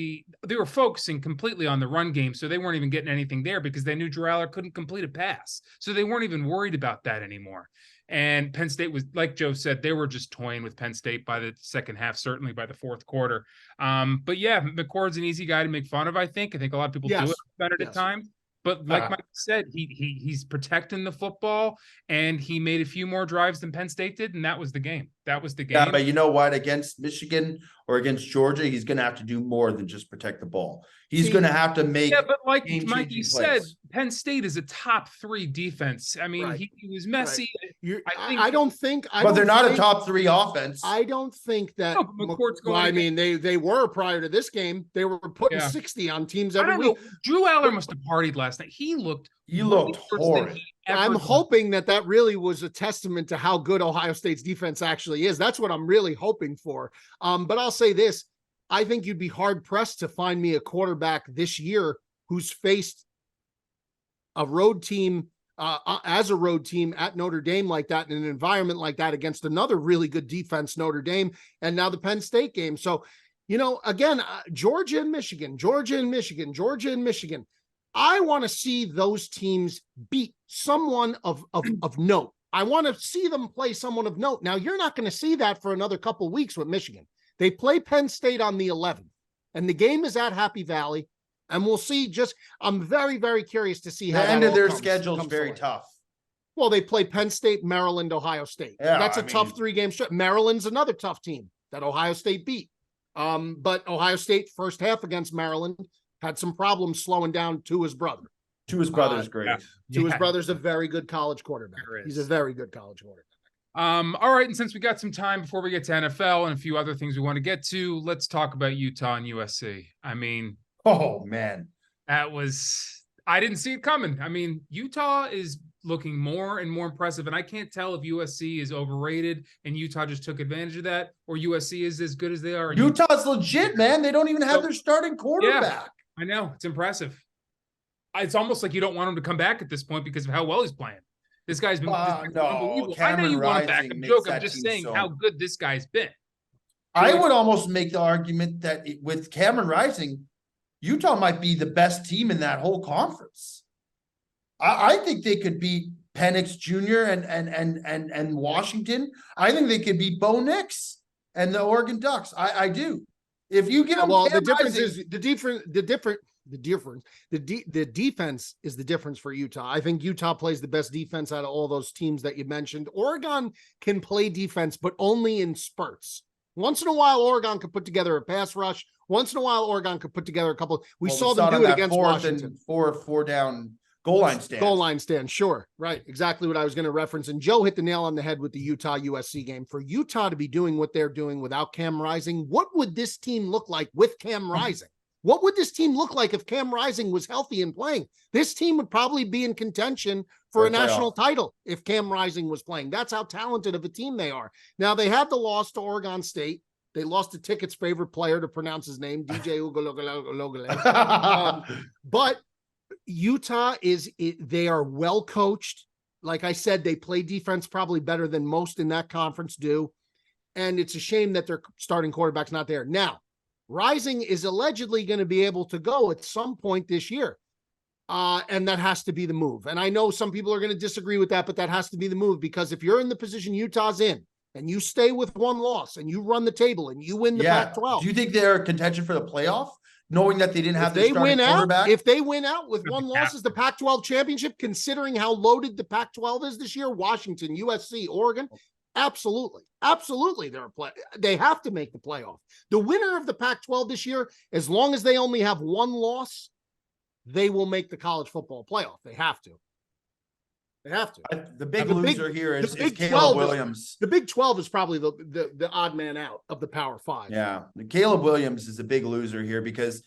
were focusing completely on the run game, so they weren't even getting anything there because they knew Drew Aller couldn't complete a pass. So they weren't even worried about that anymore. And Penn State was, like Joe said, they were just toying with Penn State by the second half, certainly by the fourth quarter. But yeah, McCord's an easy guy to make fun of, I think. I think a lot of people do it better at times. But like Mike said, he's protecting the football, and he made a few more drives than Penn State did, and that was the game. That was the game. Yeah, but you know what? Against Michigan or against Georgia, he's going to have to do more than just protect the ball. He's going to have to make. Yeah, but like Mike, you said, Penn State is a top 3 defense. I mean, he was messy. Right. But they're not a top 3 offense. I don't think that. No, McCord's going. I mean, they were prior to this game. They were putting 60 on teams every week. Drew Aller must have partied last night. He looked horrid. I'm effort. hoping that really was a testament to how good Ohio State's defense actually is. That's what I'm really hoping for. But I'll say this. I think you'd be hard pressed to find me a quarterback this year who's faced a road team as a road team at Notre Dame like that, in an environment like that, against another really good defense, Notre Dame, and now the Penn State game. So, again, Georgia and Michigan. I want to see those teams beat someone of note. I want to see them play someone of note. Now, you're not going to see that for another couple of weeks with Michigan. They play Penn State on the 11th, and the game is at Happy Valley. And we'll see. I'm very, very curious to see how the end of their schedule is very tough. Well, they play Penn State, Maryland, Ohio State. Yeah, that's a tough 3-game stretch. Maryland's another tough team that Ohio State beat. But Ohio State first half against Maryland had some problems slowing down Tua's brother. Tua's brother's great. Tua's brother's a very good college quarterback. He's a very good college quarterback. All right, and since we got some time before we get to NFL and a few other things we want to get to, let's talk about Utah and USC. I mean, oh man, I didn't see it coming. I mean, Utah is looking more and more impressive, and I can't tell if USC is overrated and Utah just took advantage of that, or USC is as good as they are. Utah's legit, man. They don't even have their starting quarterback. Yeah, I know. It's impressive. It's almost like you don't want him to come back at this point because of how well he's playing. This guy's been unbelievable. I know you want him back. I'm joking. I'm just saying how good this guy's been. I would almost make the argument that with Cameron Rising, Utah might be the best team in that whole conference. I think they could beat Penix Jr. and Washington. I think they could beat Bo Nix and the Oregon Ducks. I do. If you give them, the difference is the defense is the difference for Utah. I think Utah plays the best defense out of all those teams that you mentioned. Oregon can play defense, but only in spurts. Once in a while, Oregon could put together a pass rush. Once in a while, Oregon could put together a couple. We saw them do it against Washington. Four down goal line stand. Goal line stand, sure. Right. Exactly what I was going to reference. And Joe hit the nail on the head with the Utah-USC game. For Utah to be doing what they're doing without Cam Rising, what would this team look like with Cam Rising? What would this team look like if Cam Rising was healthy and playing? This team would probably be in contention for a national title if Cam Rising was playing. That's how talented of a team they are. Now, they had the loss to Oregon State. They lost to Ticket's favorite player to pronounce his name, DJ Ugalogale. But Utah they are well coached. Like I said, they play defense probably better than most in that conference do. And it's a shame that their starting quarterback's not there. Now, Rising is allegedly going to be able to go at some point this year. And that has to be the move. And I know some people are going to disagree with that, but that has to be the move, because if you're in the position Utah's in and you stay with one loss and you run the table and you win the Pac-12. Do you think they're contention for the playoff, knowing that they didn't have their starting quarterback? If they win out with one loss as the Pac-12 championship, considering how loaded the Pac-12 is this year, Washington, USC, Oregon, absolutely. Absolutely. They have to make the playoff. The winner of the Pac-12 this year, as long as they only have one loss, they will make the college football playoff. They have to. They have to. The big loser here is Caleb Williams. The Big 12 is probably the odd man out of the Power 5. Yeah. Caleb Williams is a big loser here because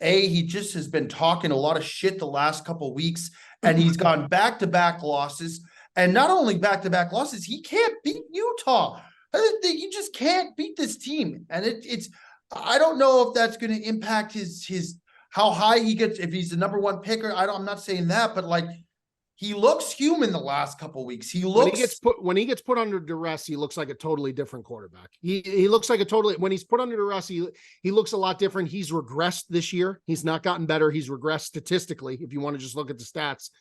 he just has been talking a lot of shit the last couple of weeks, and he's gone back-to-back losses. And not only back-to-back losses, he can't beat Utah. You just can't beat this team. And it's I don't know if that's going to impact his how high he gets, if he's the number one picker. I'm not saying that, but like, he looks human the last couple of weeks. When he gets put under duress, he looks like a totally different quarterback. He looks like when he's put under duress, he looks a lot different. He's regressed this year. He's not gotten better. He's regressed statistically, if you want to just look at the stats.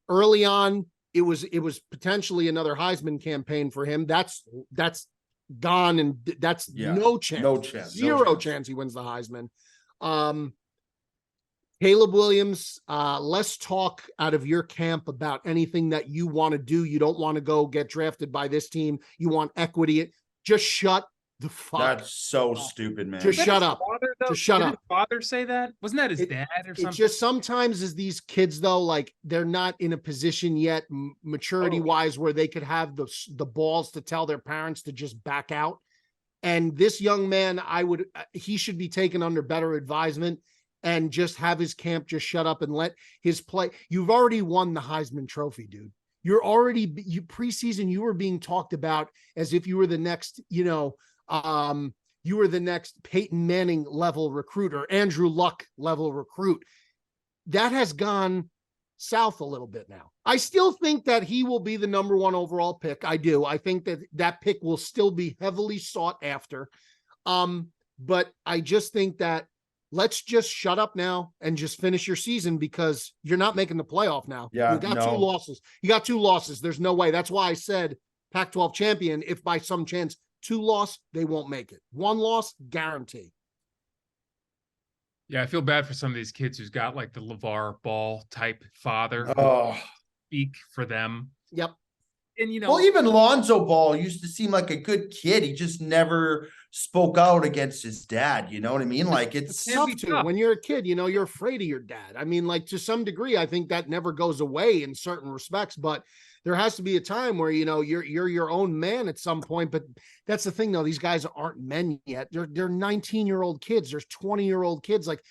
Early on, it was potentially another Heisman campaign for him. That's gone, and that's no chance. Zero chance he wins the Heisman. Caleb Williams, let's talk out of your camp about anything that you want to do. You don't want to go get drafted by this team. You want equity. Just shut the fuck up. That's so stupid, man. Just shut up. Just shut up. Did his father say that? Wasn't that his dad or something? It's just sometimes as these kids, though, like, they're not in a position yet, maturity-wise, where they could have the balls to tell their parents to just back out. And this young man, he should be taken under better advisement. and just have his camp just shut up and let his play. You've already won the Heisman Trophy, dude. Preseason, you were being talked about as if you were the next, you were the next Peyton Manning level recruit or Andrew Luck level recruit. That has gone south a little bit now. I still think that he will be the number 1 overall pick. I do. I think that pick will still be heavily sought after. But I just think that let's just shut up now and just finish your season, because you're not making the playoff now. Yeah, You got 2 losses. You got 2 losses. There's no way. That's why I said Pac-12 champion. If by some chance 2 loss, they won't make it. 1 loss, guarantee. Yeah, I feel bad for some of these kids who's got like the LeVar Ball type father. Oh, Speak for them. Yep. And well, even Lonzo Ball used to seem like a good kid. He just never spoke out against his dad. You know what I mean? Like it's tough to when you're a kid, you're afraid of your dad. I mean, like to some degree, I think that never goes away in certain respects, but there has to be a time where, you're your own man at some point. But that's the thing though. These guys aren't men yet. They're 19-year-old kids. There's 20-year-old kids. Like,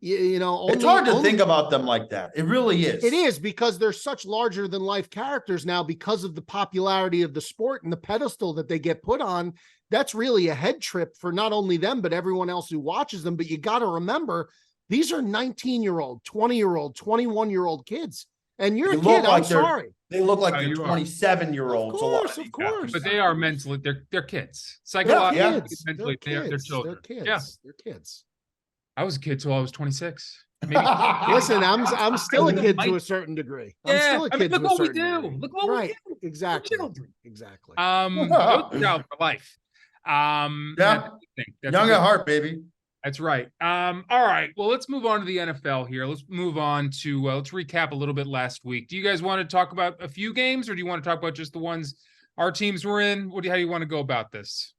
it's hard to think about them like that. It really is. It is, because they're such larger than life characters now because of the popularity of the sport and the pedestal that they get put on. That's really a head trip for not only them, but everyone else who watches them. But you got to remember, these are 19-year-old, 20-year-old, 21-year-old kids. And you're a kid, I'm sorry. They look like they're 27-year-olds. Of course. But they are mentally, they're kids. Psychologically, mentally, they're children. They're kids. Yeah. They're kids. I was a kid till I was 26. Maybe. Listen, I'm still a kid to a certain degree. I'm still a kid look to a what we certain do. degree. Look what we do. Exactly. Exactly. For life. Yeah. Young at heart, baby. That's right. All right. Well, let's move on to the NFL here. Let's move on to let's recap a little bit last week. Do you guys want to talk about a few games, or do you want to talk about just the ones our teams were in? How do you want to go about this?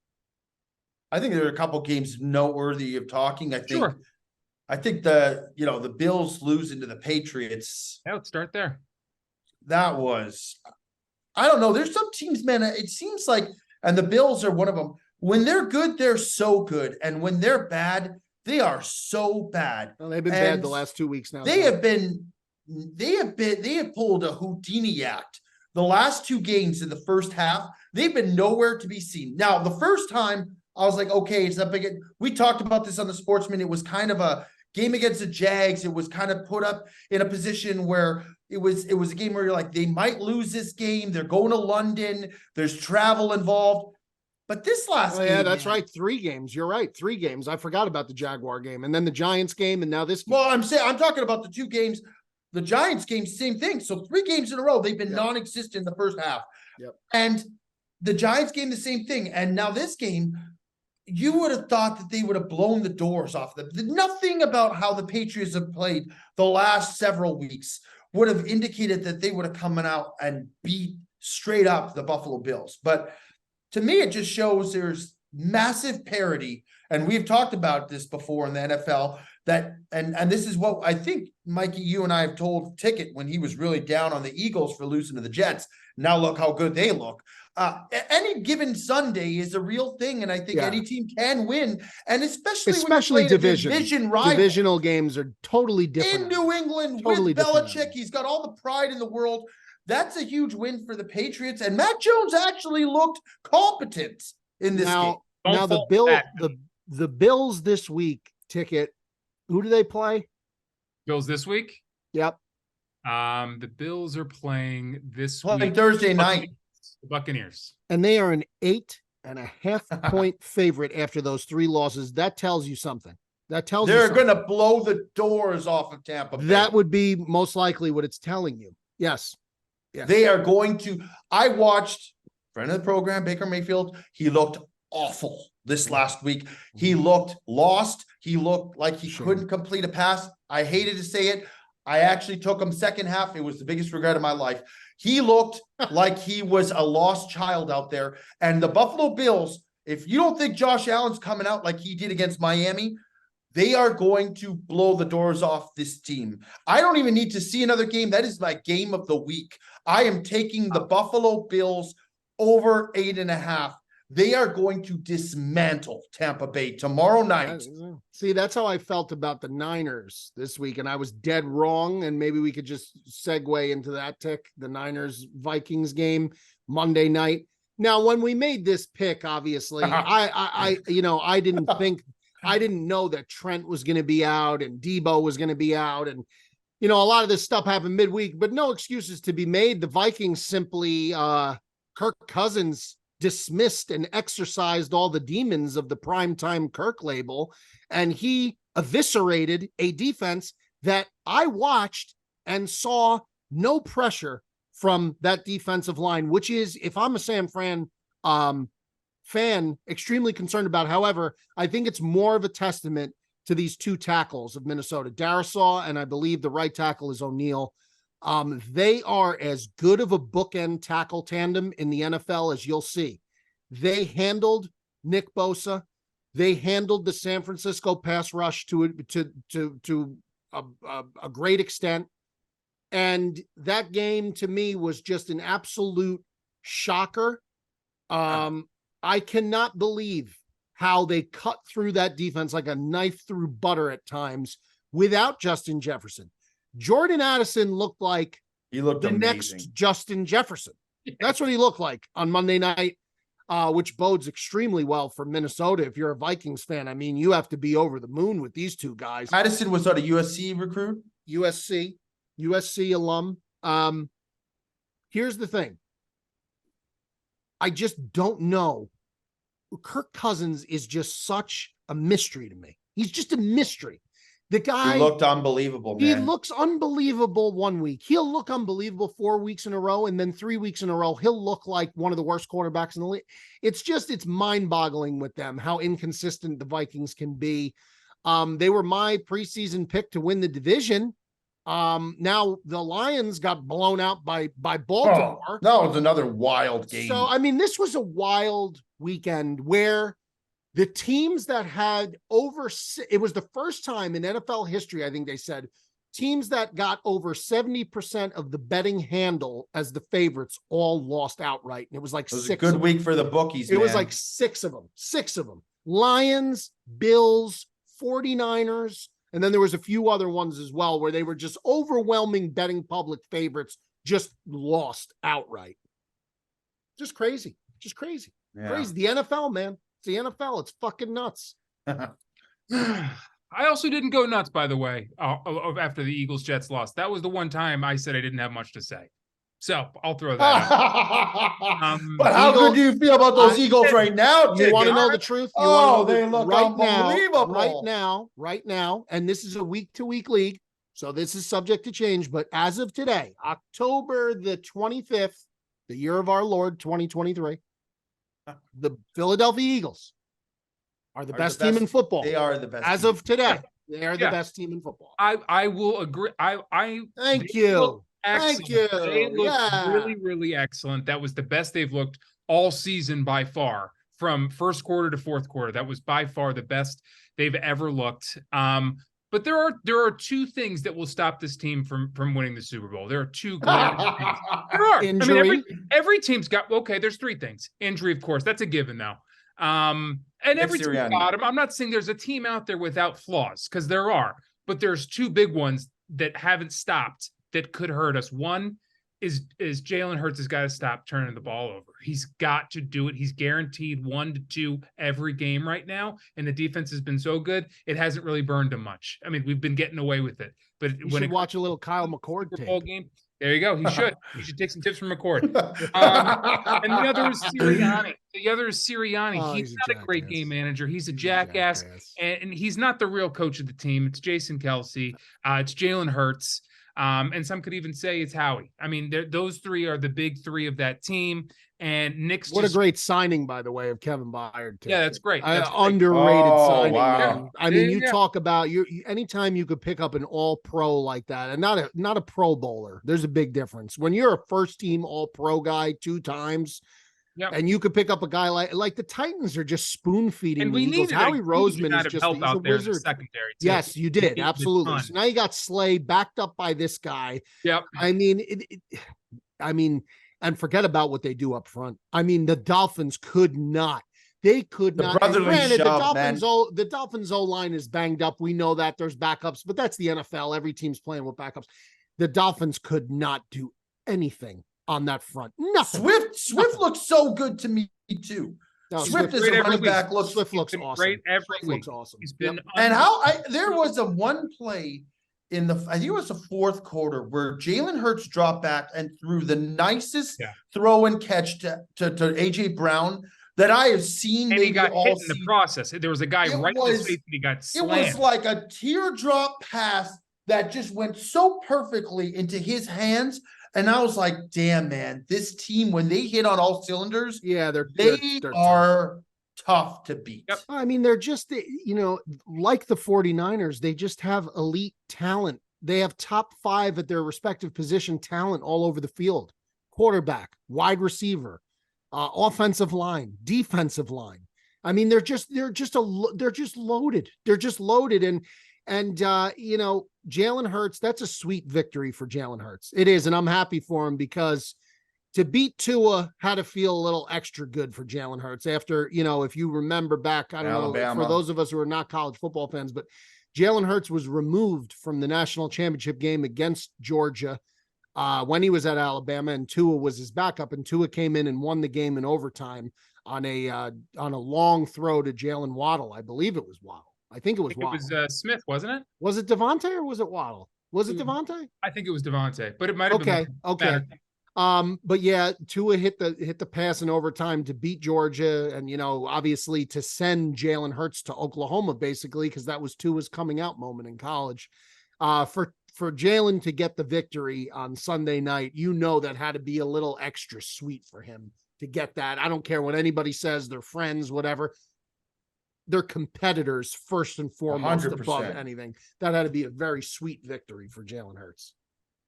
I think there are a couple games noteworthy of talking. I think the Bills losing to the Patriots. Yeah, let's start there. That was, I don't know. There's some teams, man, it seems like, and the Bills are one of them. When they're good, they're so good. And when they're bad, they are so bad. Well, they've been bad the last 2 weeks now. They have pulled a Houdini act. The last 2 games in the first half, they've been nowhere to be seen. Now, the first time I was like, okay, it's not big. We talked about this on the Sportsmen. It was kind of a game against the Jags. It was kind of put up in a position where it was a game where you're like, they might lose this game. They're going to London. There's travel involved. But this last game, yeah, that's right. 3 games. You're right. 3 games. I forgot about the Jaguar game, and then the Giants game, and now this game. Well, I'm talking about the 2 games. The Giants game, same thing. So 3 games in a row, they've been non-existent in the first half. Yep. And the Giants game, the same thing. And now this game, you would have thought that they would have blown the doors off them. Nothing about how the Patriots have played the last several weeks would have indicated that they would have come out and beat straight up the Buffalo Bills. But to me, it just shows there's massive parity. And we've talked about this before in the NFL, that and this is what I think, Mikey, you and I have told Ticket when he was really down on the Eagles for losing to the Jets. Now look how good they look. Any given Sunday is a real thing, and I think any team can win, and especially division rival. Divisional games are totally different in New England with Belichick. He's got all the pride in the world. That's a huge win for the Patriots, and Matt Jones actually looked competent in this game. Now the Bills this week, Ticket. Who do they play? Bills this week? Yep. The Bills are playing this week. Thursday night. The Buccaneers. And they are an 8.5 point favorite after those 3 losses. That tells you something. They're going to blow the doors off of Tampa Bay. That would be most likely what it's telling you. Yes. They are going to. I watched friend of the program, Baker Mayfield. He looked awful this last week. He looked lost. He looked like he couldn't complete a pass. I hated to say it. I actually took him second half. It was the biggest regret of my life. He looked like he was a lost child out there. And the Buffalo Bills, if you don't think Josh Allen's coming out like he did against Miami, they are going to blow the doors off this team. I don't even need to see another game. That is my game of the week. I am taking the Buffalo Bills over 8.5. They are going to dismantle Tampa Bay tomorrow night. See, that's how I felt about the Niners this week, and I was dead wrong. And maybe we could just segue into that tick, the Niners-Vikings game Monday night. Now, when we made this pick, obviously, I didn't know that Trent was going to be out and Debo was going to be out, and a lot of this stuff happened midweek, but no excuses to be made. The Vikings simply, Kirk Cousins dismissed and exorcised all the demons of the primetime Kirk label, and he eviscerated a defense that I watched and saw no pressure from that defensive line, which is, if I'm a San Fran fan, extremely concerned about. However, I think it's more of a testament to these two tackles of Minnesota, Darisaw, and I believe the right tackle is O'Neal. They are as good of a bookend tackle tandem in the NFL as you'll see. They handled Nick Bosa. They handled the San Francisco pass rush to a great extent. And that game to me was just an absolute shocker. I cannot believe how they cut through that defense like a knife through butter at times without Justin Jefferson. Jordan Addison looked like the amazing next Justin Jefferson. That's what he looked like on Monday night, which bodes extremely well for Minnesota. If you're a Vikings fan, I mean, you have to be over the moon with these two guys. Addison was not a USC recruit? USC alum. Here's the thing. I just don't know. Kirk Cousins is just such a mystery to me. He's just a mystery. The guy, he looked unbelievable, man. He looks unbelievable 1 week. He'll look unbelievable 4 weeks in a row, and then 3 weeks in a row, he'll look like one of the worst quarterbacks in the league. It's mind-boggling with them how inconsistent the Vikings can be. They were my preseason pick to win the division. Now the Lions got blown out by Baltimore. Oh, that was another wild game. So, I mean, this was a wild weekend where the teams that had it was the first time in NFL history, I think they said, teams that got over 70% of the betting handle as the favorites all lost outright. And it was like it was a good week for the bookies, It was like six of them. Lions, Bills, 49ers, and then there was a few other ones as well where they were just overwhelming betting public favorites, just lost outright. Just crazy. Yeah. Crazy. The NFL, man. It's the NFL. It's fucking nuts. I also didn't go nuts, by the way, after the Eagles-Jets lost. That was the one time I said I didn't have much to say. So I'll throw that out. But how good do you feel about those Eagles right now? You want to know the truth? They look unbelievable. Right now, and this is a week-to-week league, so this is subject to change, but as of today, October the 25th, the year of our Lord, 2023, the Philadelphia Eagles are the best team in football. They are the best. As of today, they are the best team in football. I will agree. Thank you. Excellent. Thank you. They look really, really excellent. That was the best they've looked all season by far, from first quarter to fourth quarter. That was by far the best they've ever looked. But there are two things that will stop this team from winning the Super Bowl. There are two glaring things. There are. Injury. I mean, every team's got, there's three things. Injury, of course, that's a given now. And every team's got them. I'm not saying there's a team out there without flaws, because there are, but there's two big ones that haven't stopped that could hurt us. One is Jalen Hurts has got to stop turning the ball over. He's got to do it. He's guaranteed 1 to 2 every game right now. And the defense has been so good, it hasn't really burned him much. I mean, we've been getting away with it. But you should watch a little Kyle McCord tape. Game, there you go. He should. He should take some tips from McCord. And the other is Sirianni. He's not a great game manager. He's a jackass. And he's not the real coach of the team. It's Jason Kelsey. It's Jalen Hurts. And some could even say it's Howie. I mean, those three are the big three of that team. And Nick's a great signing, by the way, of Kevin Byard. Yeah, that's great. Underrated signing. Wow. I mean, talk about anytime you could pick up an all-pro like that, and not a pro bowler. There's a big difference. When you're a first-team all-pro guy 2 times, and you could pick up a guy like the Titans are just spoon-feeding the Eagles. Howie Roseman is just he's a wizard. Secondary too. Yes, you did. Absolutely. So now you got Slay backed up by this guy. Yep. I mean, and forget about what they do up front. I mean, the Dolphins could not. They could The not. brotherly Granted, shove, man. the Dolphins O-line is banged up. We know that there's backups, but that's the NFL. Every team's playing with backups. The Dolphins could not do anything on that front. Nothing. Swift looks so good to me too. No, Swift as great a every running week. back looks. Swift looks been awesome. great every Swift week. looks awesome. He's been Yep. And there was a one play in I think it was the fourth quarter where Jalen Hurts dropped back and threw the nicest throw and catch to AJ Brown that I have seen. And maybe he got all hit in the season. process. There was a guy right in his face and he got It slammed. was like a teardrop pass that just went so perfectly into his hands. And I was like, damn, man, this team, when they hit on all cylinders, they're are tough to beat. Yep. I mean, they're just, like the 49ers, they just have elite talent. They have top 5 at their respective position talent all over the field. Quarterback, wide receiver, offensive line, defensive line. I mean, they're just loaded. They're just loaded. And Jalen Hurts, that's a sweet victory for Jalen Hurts. It is. And I'm happy for him because to beat Tua had to feel a little extra good for Jalen Hurts after, if you remember back, I don't know, for those of us who are not college football fans, but Jalen Hurts was removed from the national championship game against Georgia when he was at Alabama, and Tua was his backup, and Tua came in and won the game in overtime on a long throw to Jalen Waddle. I believe it was Waddle. I think it was Waddle. It was Smith, wasn't it? Was it Devontae or was it Waddle? Was it Devontae? I think it was Devontae, but it might have been. Okay. But yeah, Tua hit the pass in overtime to beat Georgia, and obviously to send Jalen Hurts to Oklahoma, basically, because that was Tua's coming out moment in college. For Jalen to get the victory on Sunday night, that had to be a little extra sweet for him to get that. I don't care what anybody says, they're friends, whatever. They're competitors first and foremost 100%. above anything. That had to be a very sweet victory for Jalen Hurts.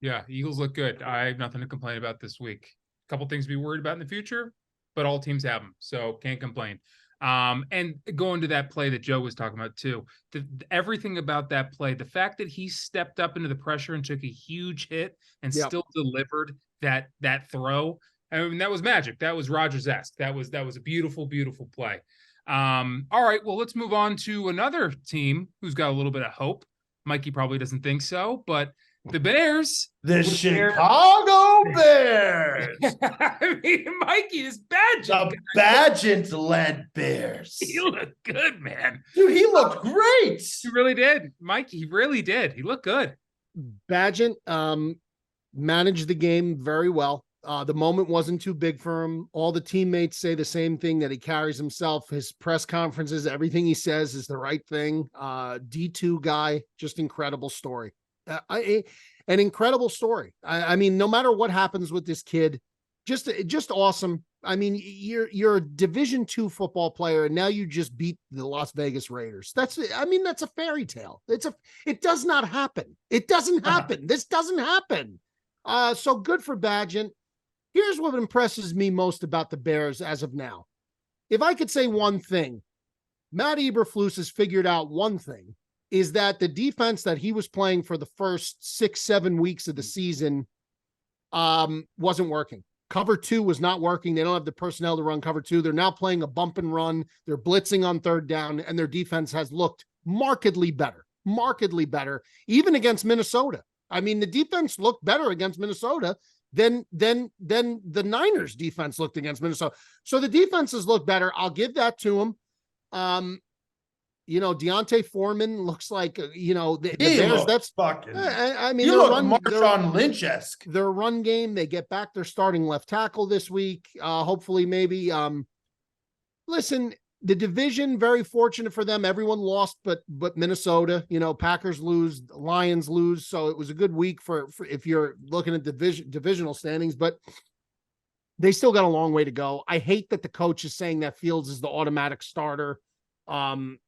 Yeah, Eagles look good. I have nothing to complain about this week. A couple things to be worried about in the future, but all teams have them, so can't complain. And going to that play that Joe was talking about too, everything about that play, the fact that he stepped up into the pressure and took a huge hit and still delivered that throw. I mean, that was magic. That was Rodgers-esque. That was a beautiful, beautiful play. All right, well, let's move on to another team who's got a little bit of hope. Mikey probably doesn't think so, but the Bears. The Chicago Bears. I mean, Mikey is Badgett. The Badgett-led Bears. He looked good, man. Dude, he looked great. He really did. Mikey, he really did. He looked good. Badgett managed the game very well. The moment wasn't too big for him. All the teammates say the same thing, that he carries himself. His press conferences, everything he says is the right thing. D2 guy, just incredible story. An incredible story. I mean, no matter what happens with this kid, just awesome. I mean, you're a Division II football player, and now you just beat the Las Vegas Raiders. That's a fairy tale. It does not happen. It doesn't happen. This doesn't happen. So good for Badgett. Here's what impresses me most about the Bears as of now. If I could say one thing, Matt Eberflus has figured out one thing, is that the defense that he was playing for the first 6-7 weeks of the season wasn't working. Cover 2 was not working. They don't have the personnel to run cover 2. They're now playing a bump and run. They're blitzing on third down, and their defense has looked markedly better, even against Minnesota. I mean, the defense looked better against Minnesota than the Niners defense looked against Minnesota. So the defenses look better. I'll give that to them. Deontay Foreman looks like, the Bears, that's fucking, I mean, you look Marshawn Lynch-esque. Their run game, they get back their starting left tackle this week. Hopefully, maybe. Listen, the division, very fortunate for them. Everyone lost, but Minnesota, Packers lose, Lions lose. So it was a good week for if you're looking at divisional standings, but they still got a long way to go. I hate that the coach is saying that Fields is the automatic starter. When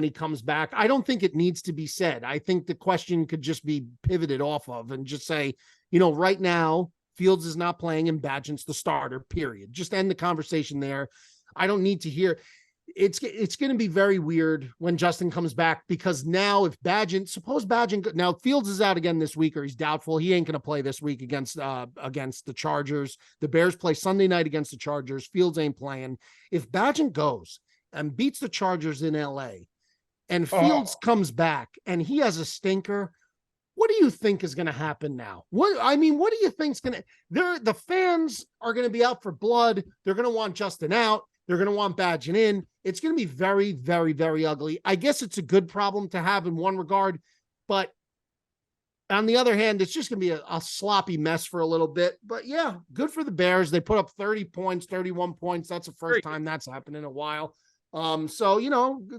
he comes back. I don't think it needs to be said. I think the question could just be pivoted off of and just say, right now, Fields is not playing and Badgett's the starter, period. Just end the conversation there. I don't need to hear. it's going to be very weird when Justin comes back, because now if suppose Badgett, now Fields is out again this week, or he's doubtful. He ain't going to play this week against the Chargers. The Bears play Sunday night against the Chargers. Fields ain't playing. If Badgett goes and beats the Chargers in LA and Fields comes back and he has a stinker, what do you think is going to happen now? What do you think is going to, the fans are going to be out for blood. They're going to want Justin out. They're going to want Badgett in. It's going to be very, very, very ugly. I guess it's a good problem to have in one regard, but on the other hand, it's just going to be a sloppy mess for a little bit. But yeah, good for the Bears. They put up 30 points, 31 points. That's the first time that's happened in a while. So,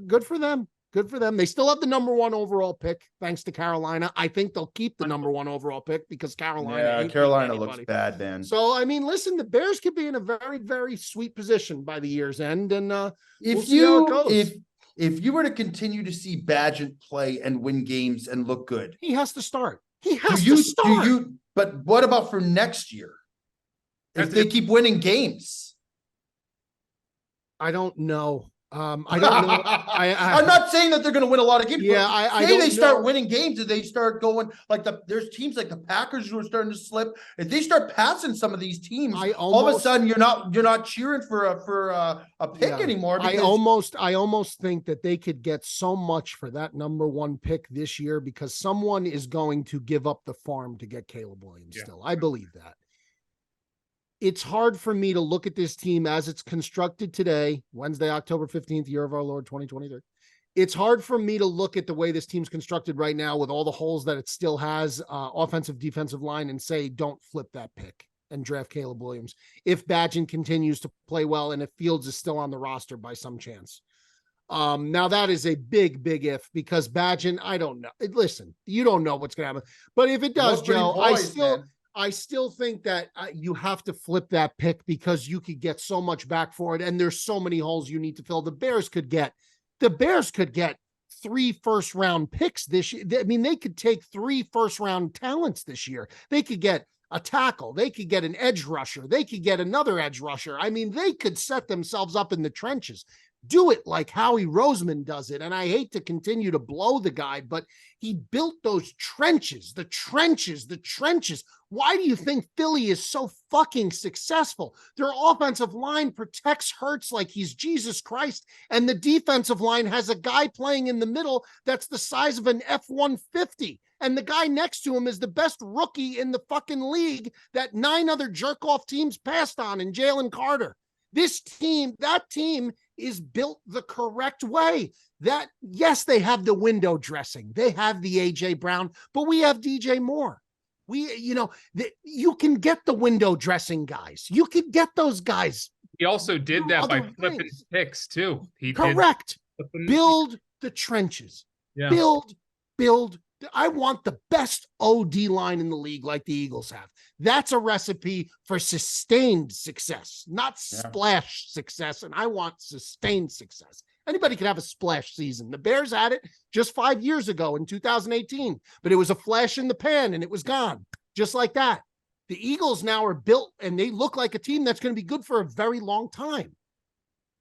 good for them. Good for them. They still have the number 1 overall pick, thanks to Carolina. I think they'll keep the number 1 overall pick because Carolina looks bad, man. So, listen, the Bears could be in a very, very sweet position by the year's end. And if you were to continue to see Badgett play and win games and look good, he has to start. He has to start. But what about for next year? If they keep winning games? I don't know. I don't know. I'm not saying that they're going to win a lot of games. Yeah, I don't they start winning games and they start going like there's teams like the Packers who are starting to slip. If they start passing some of these teams, all of a sudden you're not cheering for a pick anymore. I almost think that they could get so much for that number 1 pick this year because someone is going to give up the farm to get Caleb Williams. Yeah. Still, I believe that. It's hard for me to look at this team as it's constructed today, Wednesday, October 15th, year of our Lord, 2023. It's hard for me to look at the way this team's constructed right now with all the holes that it still has, offensive, defensive line, and say, don't flip that pick and draft Caleb Williams if Badgett continues to play well and if Fields is still on the roster by some chance. Now that is a big, big if because Badgett, I don't know. Listen, you don't know what's going to happen. But if it does, Joe, I still think that you have to flip that pick because you could get so much back for it. And there's so many holes you need to fill. The Bears could get 3 first-round picks this year. They could take 3 first-round talents this year. They could get a tackle. They could get an edge rusher. They could get another edge rusher. They could set themselves up in the trenches. Do it like Howie Roseman does it. And I hate to continue to blow the guy, but he built those trenches, the trenches. Why do you think Philly is so fucking successful? Their offensive line protects Hurts like he's Jesus Christ. And the defensive line has a guy playing in the middle that's the size of an F-150. And the guy next to him is the best rookie in the fucking league that 9 other jerk-off teams passed on in Jalen Carter. That team is built the correct way. Yes, they have the window dressing. They have the A.J. Brown, but we have DJ Moore. You can get the window dressing guys. You can get those guys. He also did that by flipping picks too. Correct. Build the trenches. Yeah. Build. I want the best OD line in the league like the Eagles have. That's a recipe for sustained success, not splash success. And I want sustained success. Anybody can have a splash season. The Bears had it just 5 years ago in 2018, but it was a flash in the pan and it was gone just like that. The Eagles now are built and they look like a team that's going to be good for a very long time.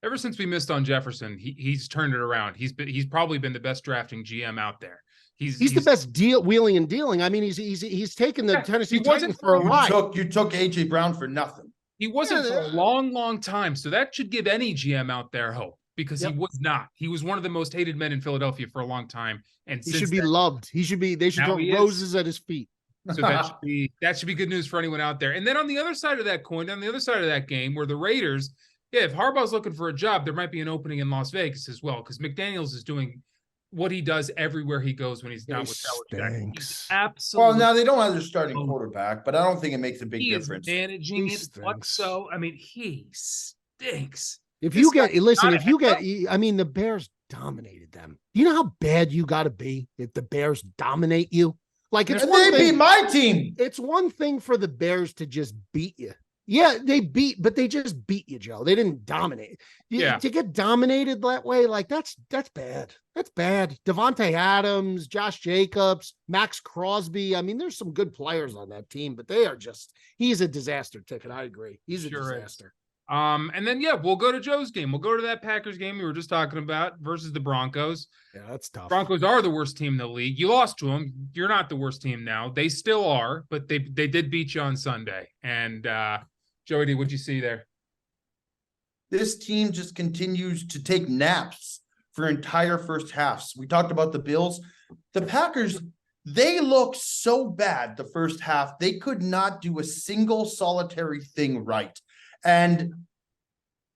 Ever since we missed on Jefferson, he's turned it around. He's probably been the best drafting GM out there. He's the best wheeling and dealing. He's taken the Tennessee Titans for a ride. You took A.J. Brown for nothing. He wasn't for a long, long time. So that should give any GM out there hope because he was not. He was one of the most hated men in Philadelphia for a long time. And he should be loved. They should throw roses at his feet. So that should be good news for anyone out there. And then on the other side of that coin, on the other side of that game, where the Raiders, if Harbaugh's looking for a job, there might be an opening in Las Vegas as well because McDaniels is doing what he does everywhere he goes when he's not with Belichick. Absolutely. Well, now they don't have their starting quarterback, but I don't think it makes a big difference. He is managing it. He stinks. The Bears dominated them. You know how bad you got to be if the Bears dominate you? Like they beat my team. It's one thing for the Bears to just beat you. Yeah, but they just beat you, Joe. They didn't dominate. To get dominated that way, like that's bad. That's bad. Devontae Adams, Josh Jacobs, Max Crosby. There's some good players on that team, but he's a disaster ticket. I agree. He's a disaster. And then we'll go to Joe's game. We'll go to that Packers game we were just talking about versus the Broncos. Yeah, that's tough. Broncos are the worst team in the league. You lost to them. You're not the worst team now. They still are, but they did beat you on Sunday. And Joey, what'd you see there? This team just continues to take naps for entire first halves. We talked about the Bills. The Packers, they look so bad the first half. They could not do a single solitary thing right. And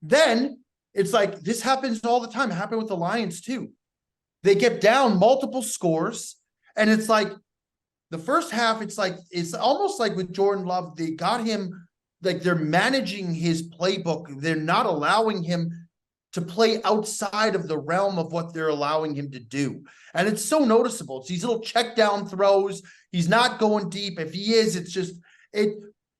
then it's like this happens all the time. It happened with the Lions too. They get down multiple scores, and it's like the first half, it's almost like with Jordan Love, they got him, like they're managing his playbook. They're not allowing him to play outside of the realm of what they're allowing him to do. And it's so noticeable. It's these little check down throws. He's not going deep. If he is, it's just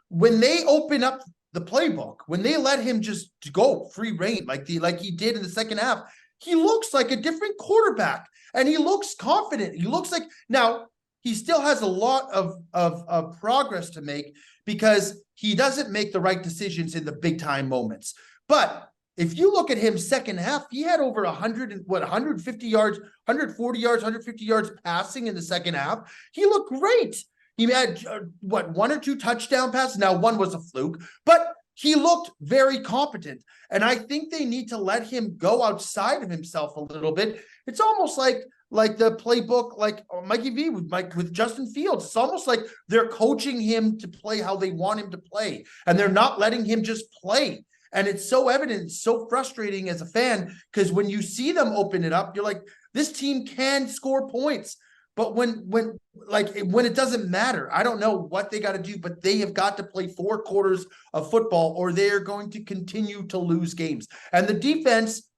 when they open up the playbook, when they let him just go free reign like he did in the second half, he looks like a different quarterback, and he looks confident. He looks like, now he still has a lot of progress to make because he doesn't make the right decisions in the big time moments. But if you look at him second half, he had over 150 yards, 140 yards, 150 yards passing in the second half. He looked great. He had one or two touchdown passes. Now one was a fluke, but he looked very competent. And I think they need to let him go outside of himself a little bit. It's almost like the playbook, like Mikey V with Justin Fields. It's almost like they're coaching him to play how they want him to play, and they're not letting him just play. And it's so evident, it's so frustrating as a fan, because when you see them open it up, you're like, this team can score points. But when it doesn't matter, I don't know what they got to do, but they have got to play 4 quarters of football, or they're going to continue to lose games. And the defense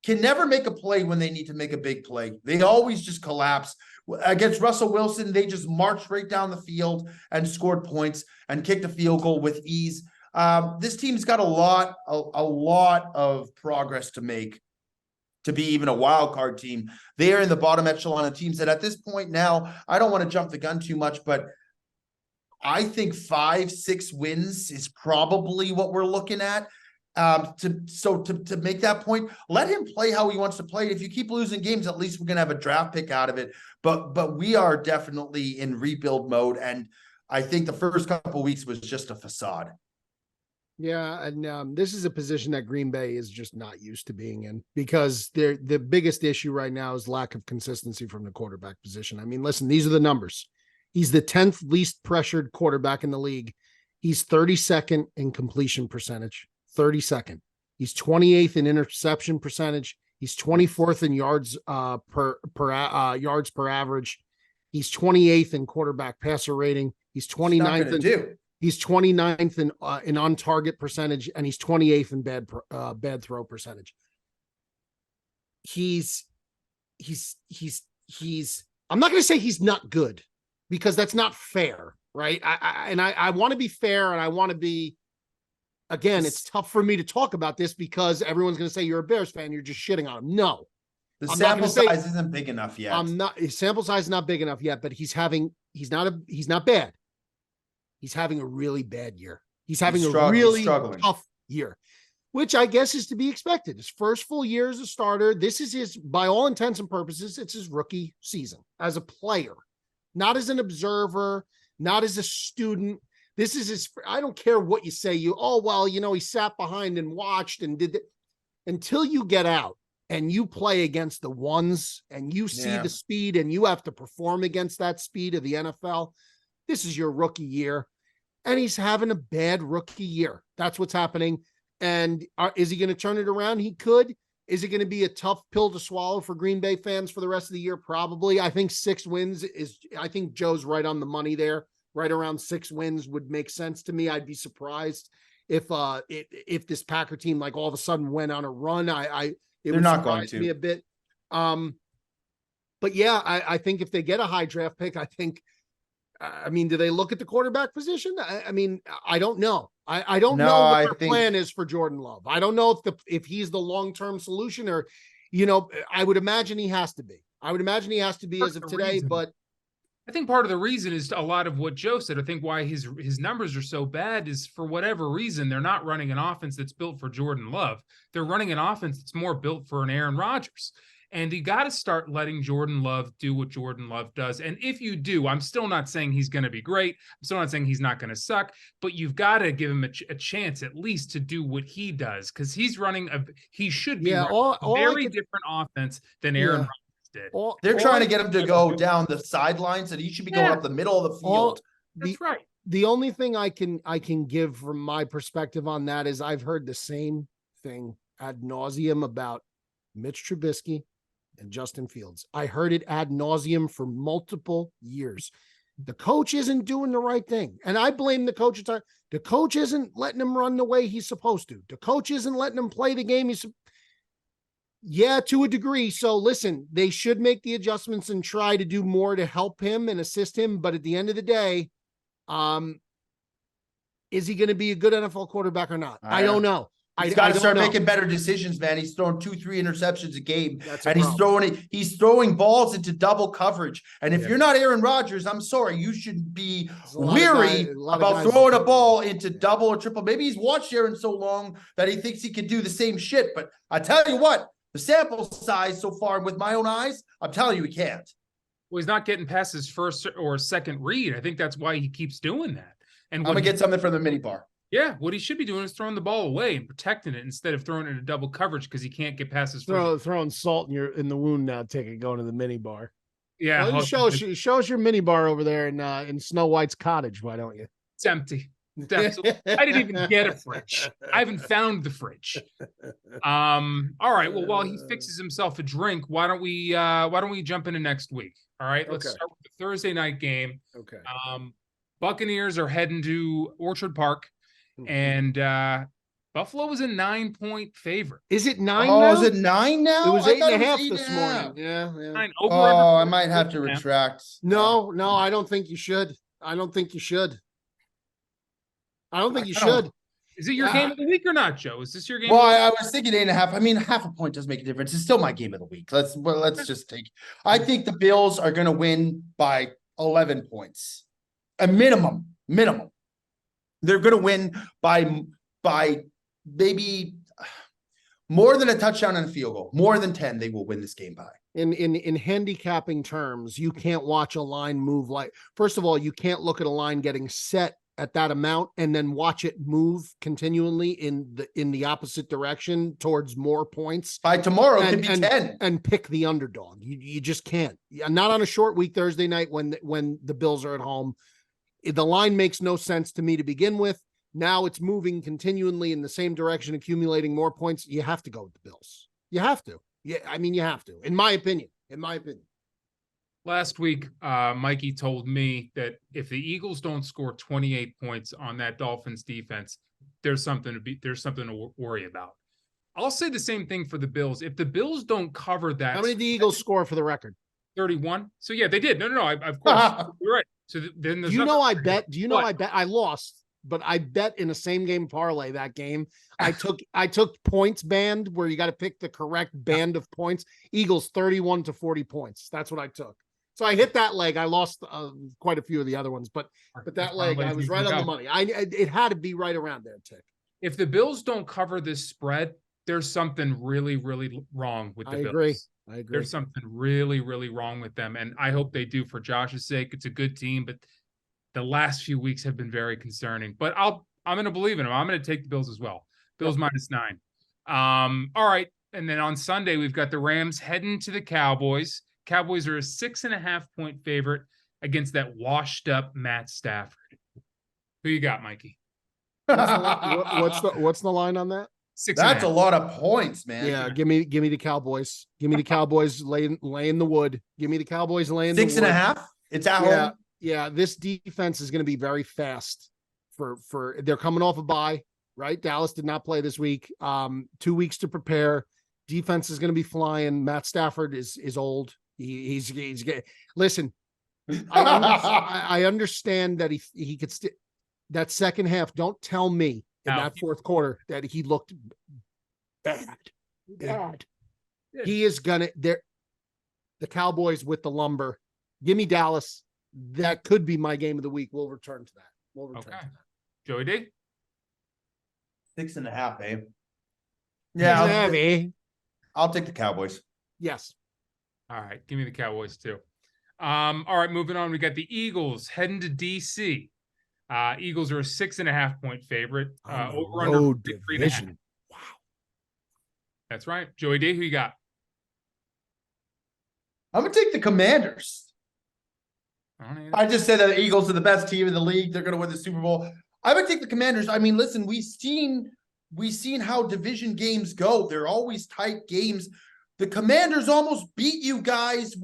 can never make a play when they need to make a big play. They always just collapse. Against Russell Wilson, they just marched right down the field and scored points and kicked a field goal with ease. This team's got a lot of progress to make to be even a wild card team. They are in the bottom echelon of teams that at this point now, I don't want to jump the gun too much, but I think 5-6 wins is probably what we're looking at. To make that point, let him play how he wants to play. If you keep losing games, at least we're gonna have a draft pick out of it. But we are definitely in rebuild mode, and I think the first couple of weeks was just a facade. Yeah, and this is a position that Green Bay is just not used to being in, because the biggest issue right now is lack of consistency from the quarterback position. I mean, listen, these are the numbers. He's the 10th least pressured quarterback in the league. He's 32nd in completion percentage, 32nd. He's 28th in interception percentage. He's 24th in yards per average. He's 28th in quarterback passer rating. He's 29th He's 29th in on target percentage, and he's 28th in bad throw percentage. He's I'm not going to say he's not good, because that's not fair, right? I want to be fair, and I want to be, again, it's tough for me to talk about this because everyone's going to say you're a Bears fan, you're just shitting on him. No. The sample size isn't big enough yet. His sample size is not big enough yet, but he's not bad. He's having a really bad year. He's having a really tough year, which I guess is to be expected. His first full year as a starter. This is his, by all intents and purposes, it's his rookie season as a player, not as an observer, not as a student. This is his, I don't care what you say. He sat behind and watched and did that. Until you get out and you play against the ones and you see the speed and you have to perform against that speed of the NFL. This is your rookie year, and he's having a bad rookie year. That's what's happening. And is he going to turn it around? He could. Is it going to be a tough pill to swallow for Green Bay fans for the rest of the year? Probably. I think 6 wins I think Joe's right on the money there. Right around 6 wins would make sense to me. I'd be surprised if this Packer team, like, all of a sudden went on a run. They're would not going to me a bit. But yeah, I think if they get a high draft pick, do they look at the quarterback position? I don't know. I don't know what their plan is for Jordan Love. I don't know if he's the long-term solution, or, I would imagine he has to be. I would imagine he has to be as of today, but I think part of the reason is a lot of what Joe said. I think why his numbers are so bad is for whatever reason, they're not running an offense that's built for Jordan Love. They're running an offense that's more built for an Aaron Rodgers. And you got to start letting Jordan Love do what Jordan Love does. And if you do, I'm still not saying he's going to be great. I'm still not saying he's not going to suck, but you've got to give him a chance at least to do what he does, because he should be running a very different offense than Aaron Rodgers did. They're trying to get him to go down the sidelines, and he should be going up the middle of the field. That's right. The only thing I can give from my perspective on that is I've heard the same thing ad nauseum about Mitch Trubisky and Justin Fields. I heard it ad nauseum for multiple years. The coach isn't doing the right thing. And I blame the coach. The coach isn't letting him run the way he's supposed to. The coach isn't letting him play the game yeah, to a degree. So listen, they should make the adjustments and try to do more to help him and assist him. But at the end of the day, is he going to be a good NFL quarterback or not? I don't know. He's got to start making better decisions, man. He's throwing 2-3 interceptions a game, and he's throwing balls into double coverage. And if you're not Aaron Rodgers, I'm sorry, you should be weary about throwing a ball into double or triple. Maybe he's watched Aaron so long that he thinks he can do the same shit. But I tell you what, the sample size so far with my own eyes, I'm telling you, he can't. Well, he's not getting past his first or second read. I think that's why he keeps doing that. And I'm gonna get something from the mini bar. Yeah, what he should be doing is throwing the ball away and protecting it instead of throwing it into double coverage because he can't get past his first. Throwing salt in the wound now. Take it going to the mini bar. Yeah, well, show us your mini bar over there in Snow White's cottage. Why don't you? It's empty. I didn't even get a fridge. I haven't found the fridge. All right. Well, while he fixes himself a drink, why don't we jump into next week? All right. Let's start with the Thursday night game. Okay. Buccaneers are heading to Orchard Park, and Buffalo was a 9-point favorite. Is it 9? Oh, now? is it 9 now? It was 8.5 this morning. Yeah. 9 over. I might have to retract. No, I don't think you should. I don't think you should. Is it your game of the week or not, Joe? Is this your game? Well, I was thinking 8.5. I mean, half a point does make a difference. It's still my game of the week. Let's just take. I think the Bills are going to win by 11 points, a minimum. They're going to win by maybe more than a touchdown and a field goal. More than 10, they will win this game by. In handicapping terms, you can't watch a line move first of all, you can't look at a line getting set at that amount and then watch it move continually in the opposite direction towards more points. By tomorrow, it could be 10. And pick the underdog. You just can't. Not on a short week Thursday night when the Bills are at home. The line makes no sense to me to begin with. Now it's moving continually in the same direction, accumulating more points. You have to go with the Bills. You have to. Yeah, I mean, you have to, in my opinion. Last week, Mikey told me that if the Eagles don't score 28 points on that Dolphins defense, there's something to worry about. I'll say the same thing for the Bills. If the Bills don't cover that, how many did the Eagles score for the record? 31. So yeah, they did. No. Of course, you're right. So then there's. I bet. I lost, but I bet in a same game parlay that game. I took points band where you got to pick the correct band of points. Eagles 31 to 40 points. That's what I took. So I hit that leg. I lost quite a few of the other ones, but that leg, I was right on the money. It had to be right around there, Tick. If the Bills don't cover this spread, there's something really, really wrong with the Bills. I agree. There's something really, really wrong with them, and I hope they do for Josh's sake. It's a good team, but the last few weeks have been very concerning. But I'm going to believe in them. I'm going to take the Bills as well. Bills -9. All right, and then on Sunday we've got the Rams heading to the Cowboys. Cowboys are a 6.5-point favorite against that washed-up Matt Stafford. Who you got, Mikey? What's the line on that? 6.5. That's a lot of points, man. Yeah, give me the Cowboys. Give me the Cowboys laying the wood. Give me the Cowboys laying the wood. 6.5. It's at home. Yeah. This defense is going to be very fast. For they're coming off a bye, right? Dallas did not play this week. 2 weeks to prepare. Defense is going to be flying. Matt Stafford is old. He's listen. I understand that he could that second half. Don't tell me in that fourth quarter that he looked bad. He is gonna the Cowboys with the lumber. Give me Dallas. that could be my game of the week. We'll return to that. Okay. Joey D? 6.5, eh? Yeah, Yeah, I'll take the Cowboys. yes. All right, give me the Cowboys too. All right, moving on. We got the Eagles heading to DC. Eagles are a 6.5 point favorite. Over under 3.5. Wow. That's right. Joey D, who you got? I'm gonna take the Commanders. I just said that the Eagles are the best team in the league. They're gonna win the Super Bowl. I'm gonna take the Commanders. I mean, listen, we've seen how division games go. They're always tight games. The Commanders almost beat you guys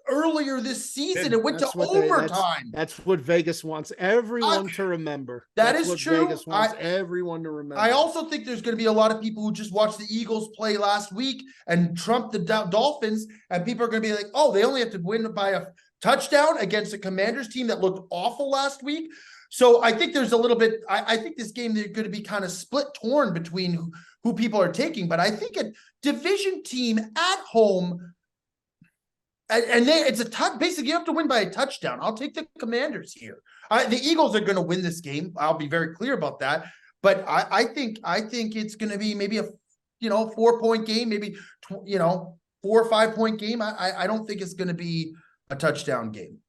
earlier this season. It went to overtime. That's what Vegas wants everyone to remember. That's what true. Vegas wants everyone to remember. I also think there's going to be a lot of people who just watched the Eagles play last week and trumped the Dolphins, and people are going to be like, oh, they only have to win by a touchdown against a Commanders team that looked awful last week. So I think there's a little bit, I think this game, they're going to be kind of torn between who people are taking, but I think a division team at home, and it's basically you have to win by a touchdown. I'll take the Commanders here. The Eagles are going to win this game. I'll be very clear about that. But I think it's going to be maybe a 4-point game, maybe 4 or 5 point game. I don't think it's going to be a touchdown game.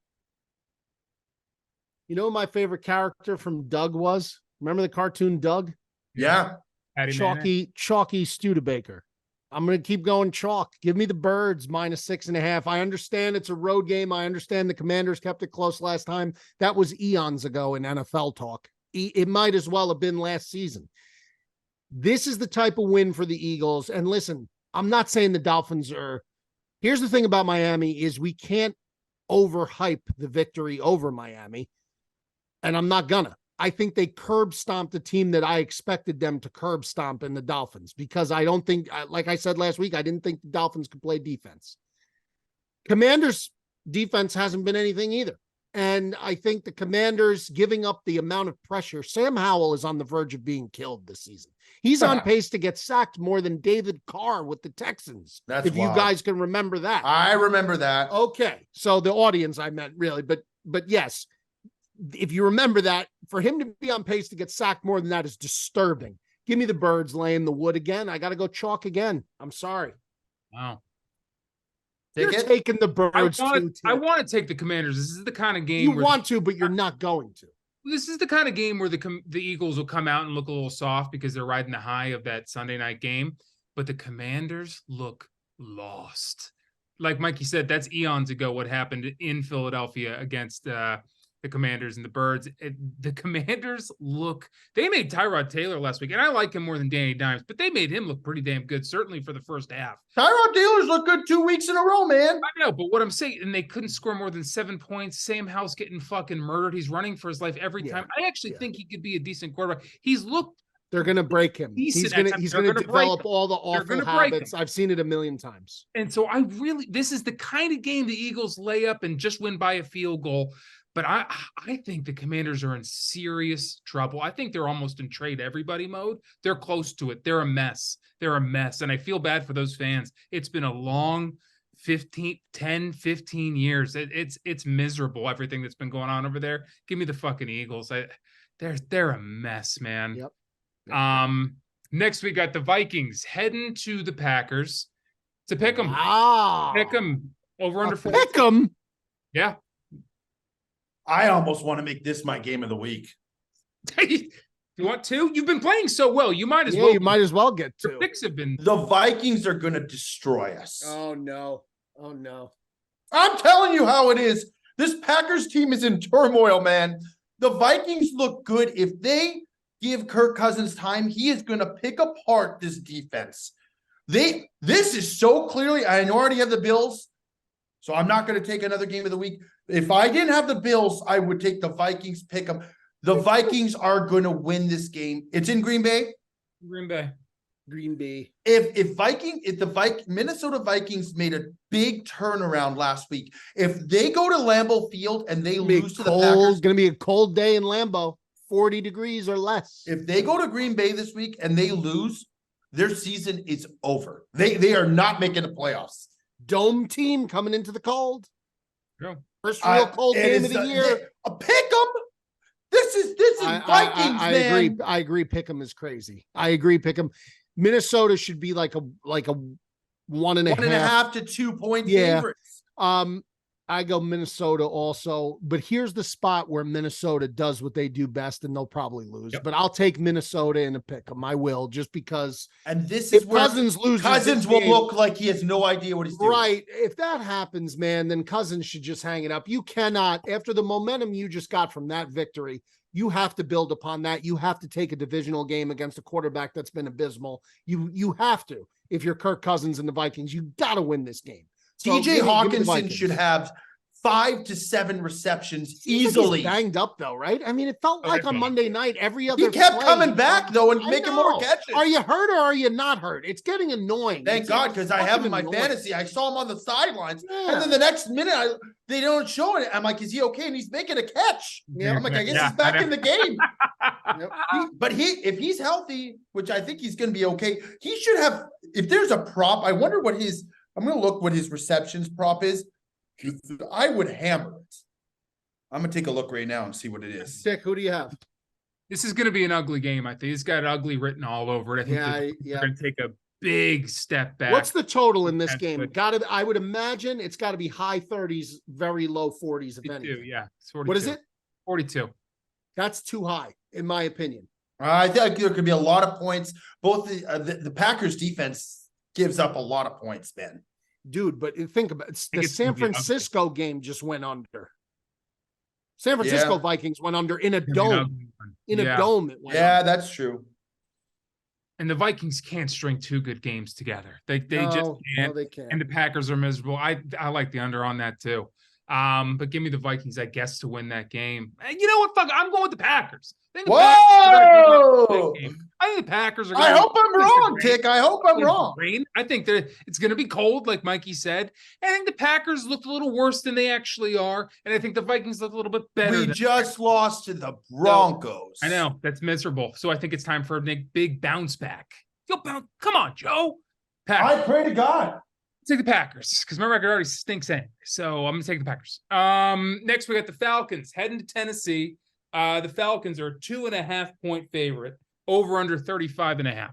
You know, my favorite character from Doug was? Remember the cartoon Doug? Yeah. Chalky Studebaker. I'm going to keep going chalk. Give me the Birds -6.5. I understand it's a road game. I understand the Commanders kept it close last time. That was eons ago in NFL talk. It might as well have been last season. This is the type of win for the Eagles. And listen, I'm not saying the Dolphins are. Here's the thing about Miami is we can't overhype the victory over Miami. And I'm not gonna. I think they curb stomped the team that I expected them to curb stomp in the Dolphins, because I don't think, like I said last week, I didn't think the Dolphins could play defense. Commanders defense hasn't been anything either. And I think the Commanders giving up the amount of pressure. Sam Howell is on the verge of being killed this season. He's on pace to get sacked more than David Carr with the Texans. That's if wild. You guys can remember that. I remember that. Okay. So the audience I meant really, but yes, if you remember that, for him to be on pace to get sacked more than that is disturbing. Give me the Birds laying the wood again. I got to go chalk again. I'm sorry. Wow. You're taking the Birds. I want to take the Commanders. This is the kind of game you want to, but you're not going to. This is the kind of game where the Eagles will come out and look a little soft because they're riding the high of that Sunday night game. But the Commanders look lost. Like Mikey said, that's eons ago what happened in Philadelphia against the Commanders and the Birds. The Commanders they made Tyrod Taylor last week, and I like him more than Danny Dimes, but they made him look pretty damn good, certainly for the first half. Tyrod Taylor's looked good 2 weeks in a row, man. I know, but what I'm saying, and they couldn't score more than 7 points. Sam Howell's getting fucking murdered. He's running for his life every time. I actually think he could be a decent quarterback. They're going to break him. He's going to develop all the awful habits. I've seen it a million times. And so this is the kind of game the Eagles lay up and just win by a field goal. But I think the Commanders are in serious trouble. I think they're almost in trade everybody mode. They're close to it. They're a mess. And I feel bad for those fans. It's been a long 15 years. It's miserable, everything that's been going on over there. Give me the fucking Eagles. They're a mess, man. Yep. Next we got the Vikings heading to the Packers to pick them. Pick them over under 4. Pick them. Yeah. I almost want to make this my game of the week. You want to? You've been playing so well. You might as well. You might as well get 2. Your picks have been. The Vikings are going to destroy us. Oh no. I'm telling you how it is. This Packers team is in turmoil, man. The Vikings look good. If they give Kirk Cousins time, he is going to pick apart this defense. This is so clearly, I already have the Bills, so I'm not going to take another game of the week. If I didn't have the Bills, I would take the Vikings, pick them. The Vikings are going to win this game. It's in Green Bay. Green Bay. If the Minnesota Vikings made a big turnaround last week, if they go to Lambeau Field and they lose to the Packers, it's going to be a cold day in Lambeau, 40 degrees or less. If they go to Green Bay this week and they lose, their season is over. They are not making the playoffs. Dome team coming into the cold. Yeah. First real cold game of the year. A pick 'em. This is Vikings, I man. agree. I agree. Pick'em is crazy. I agree. Pick'em. Minnesota should be like a 1.5 to 2 point favorites. I go Minnesota also, but here's the spot where Minnesota does what they do best, and they'll probably lose. But I'll take Minnesota in a pick 'em. I will, just because. And this is where Cousins loses. Cousins will look like he has no idea what he's doing. Right. If that happens, man, then Cousins should just hang it up. You cannot, after the momentum you just got from that victory, you have to build upon that. You have to take a divisional game against a quarterback that's been abysmal. You have to. If you're Kirk Cousins and the Vikings, you got to win this game. So TJ Hawkinson should have 5 to 7 receptions easily. He's banged up though, right? I mean, it felt like on Monday night, every other he kept play, coming back though and making more catches. Are you hurt or are you not hurt? It's getting annoying. Thank God, because I have him in my fantasy. I saw him on the sidelines, and then the next minute they don't show it. I'm like, is he okay? And he's making a catch. I'm like, I guess he's back in the game. But if he's healthy, which I think he's going to be okay, he should have. If there's a prop, I wonder what his. I'm going to look what his receptions prop is. I would hammer it. I'm going to take a look right now and see what it is. Dick, who do you have? This is going to be an ugly game. I think it's got ugly written all over it. I think they're going to take a big step back. What's the total in this game? I would imagine it's got to be high 30s, very low 40s, if anything. Yeah. 42. What is it? 42. That's too high, in my opinion. I think there could be a lot of points. Both the Packers defense gives up a lot of points, Ben. Dude, but think about it. The San Francisco game just went under. San Francisco Vikings went under in a dome. In a dome. It went under. That's true. And the Vikings can't string 2 good games together. They just can't. No, they can't. And the Packers are miserable. I like the under on that too. But give me the Vikings, I guess, to win that game. And you know what? Fuck, I'm going with the Packers. Whoa! I think the Packers are. I hope I'm wrong, Tick. I hope I'm wrong. I think it's going to be cold, like Mikey said. I think the Packers looked a little worse than they actually are, and I think the Vikings look a little bit better. We just lost to the Broncos. I know that's miserable. So I think it's time for a big bounce back. Come on, Joe. Packers. I pray to God. Take the Packers because my record already stinks anyway. So I'm going to take the Packers. Next we got the Falcons heading to Tennessee. The Falcons are a 2.5 point favorite, over under 35.5.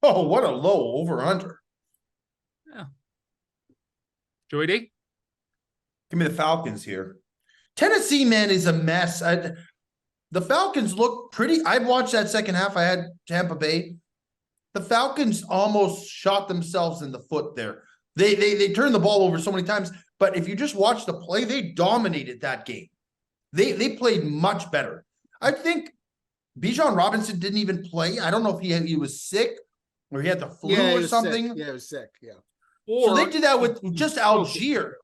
Oh, what a low over under. Yeah. Joey D? Give me the Falcons here. Tennessee, man, is a mess. The Falcons look pretty. I've watched that second half. I had Tampa Bay. The Falcons almost shot themselves in the foot there. They turned the ball over so many times, but if you just watch the play, they dominated that game. They played much better. I think Bijan Robinson didn't even play. I don't know if he was sick or he had the flu or something. Sick. Yeah, he was sick. Yeah. So they did that with just Algier.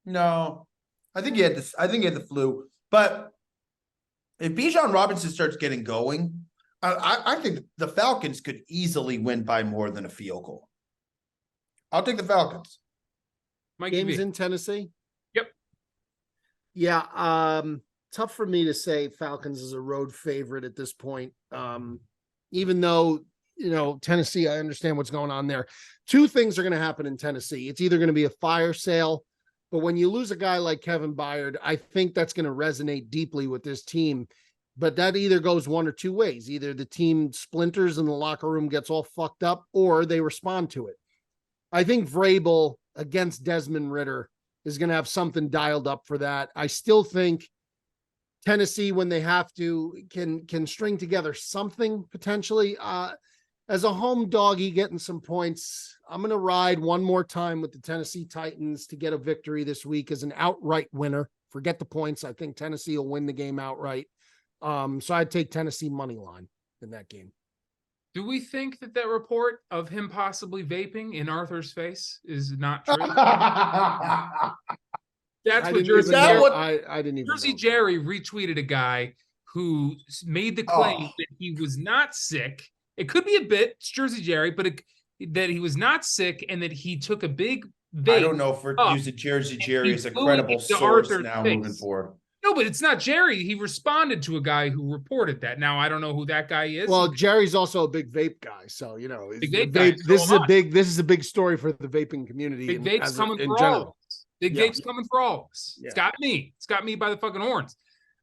No, I think he had this. I think he had the flu. But if Bijan Robinson starts getting going, I think the Falcons could easily win by more than a field goal. I'll take the Falcons. Games in Tennessee? Yep. Yeah. Tough for me to say Falcons is a road favorite at this point. Even though, Tennessee, I understand what's going on there. 2 things are going to happen in Tennessee. It's either going to be a fire sale, but when you lose a guy like Kevin Byard, I think that's going to resonate deeply with this team. But that either goes one or 2 ways. Either the team splinters and the locker room gets all fucked up, or they respond to it. I think Vrabel against Desmond Ridder is going to have something dialed up for that. I still think Tennessee, when they have to, can string together something potentially. As a home doggy getting some points, I'm going to ride one more time with the Tennessee Titans to get a victory this week as an outright winner. Forget the points. I think Tennessee will win the game outright. So I'd take Tennessee money line in that game. Do we think that report of him possibly vaping in Arthur's face is not true? That's what Jersey Jerry. I didn't even. Jersey Jerry retweeted a guy who made the claim that he was not sick. It could be a bit, it's Jersey Jerry, but that he was not sick and that he took a big vape. I don't know if we're using Jersey Jerry as a credible source now moving forward. No, but it's not Jerry. He responded to a guy who reported that. Now I don't know who that guy is. Well, Jerry's also a big vape guy, so big vape guy. This is a big story for the vaping community. Big vape's coming in for general. all. Big Gabe's coming for all of us. Yeah. It's got me. It's got me by the fucking horns.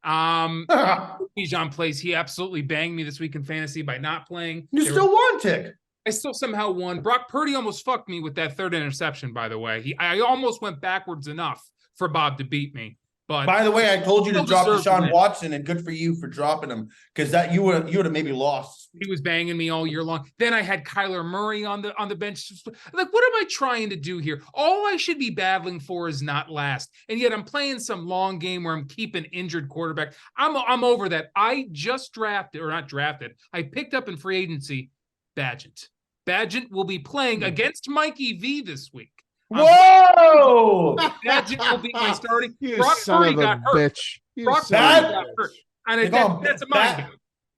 Bijan plays. He absolutely banged me this week in fantasy by not playing. You still won, Tick. I still somehow won. Brock Purdy almost fucked me with that third interception, by the way. I almost went backwards enough for Bob to beat me. But by the way, I told you to drop Deshaun it. Watson, and good for you for dropping him, because that you would have maybe lost. He was banging me all year long. Then I had Kyler Murray on the bench. Like, what am I trying to do here? All I should be battling for is not last, and yet I'm playing some long game where I'm keeping injured quarterback. I'm over that. I just drafted, or not drafted. I picked up in free agency Badgett. Badgett will be playing against Mikey V this week. Whoa! Badgett will be my starting. You Brock son Purdy of a got hurt. bitch. You Brock son Purdy of a got hurt. bitch. And that's a mind game.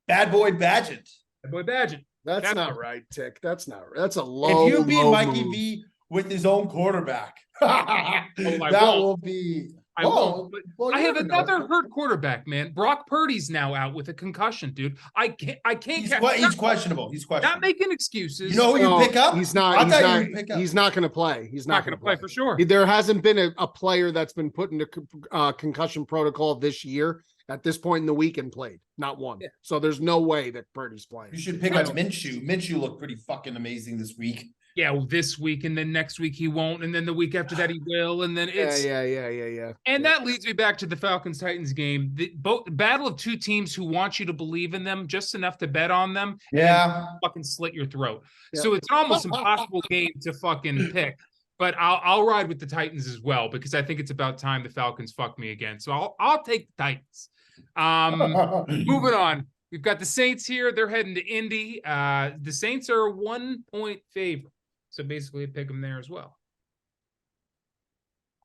Bad boy Badgett. Bad boy Badgett. That's not right, Tick. That's not right. That's a low. If you beat low Mikey move. V with his own quarterback, that won't. will be. I won't. But Well, I you have never another know. hurt quarterback, man. Brock Purdy's now out with a concussion, dude. I can't. He's Not questionable. He's questionable. making excuses. You know who you pick up? He's not. I He's thought not. you would pick up. He's not going to play. He's not going to play for sure. There hasn't been a player that's been put into concussion protocol this year at this point in the week and played. Not one. Yeah. So there's no way that Purdy's playing. You should pick up Minshew. Minshew looked pretty fucking amazing this week. Yeah, well, this week, and then next week he won't, and then the week after that he will, and then it's Yeah. And that leads me back to the Falcons-Titans game. The battle of two teams who want you to believe in them just enough to bet on them. And then fucking slit your throat. Yeah. So it's an almost impossible game to fucking pick. But I'll ride with the Titans as well, because I think it's about time the Falcons fuck me again. So I'll take the Titans. Moving on. We've got the Saints here. They're heading to Indy. The Saints are a 1-point favorite. So basically pick them there as well.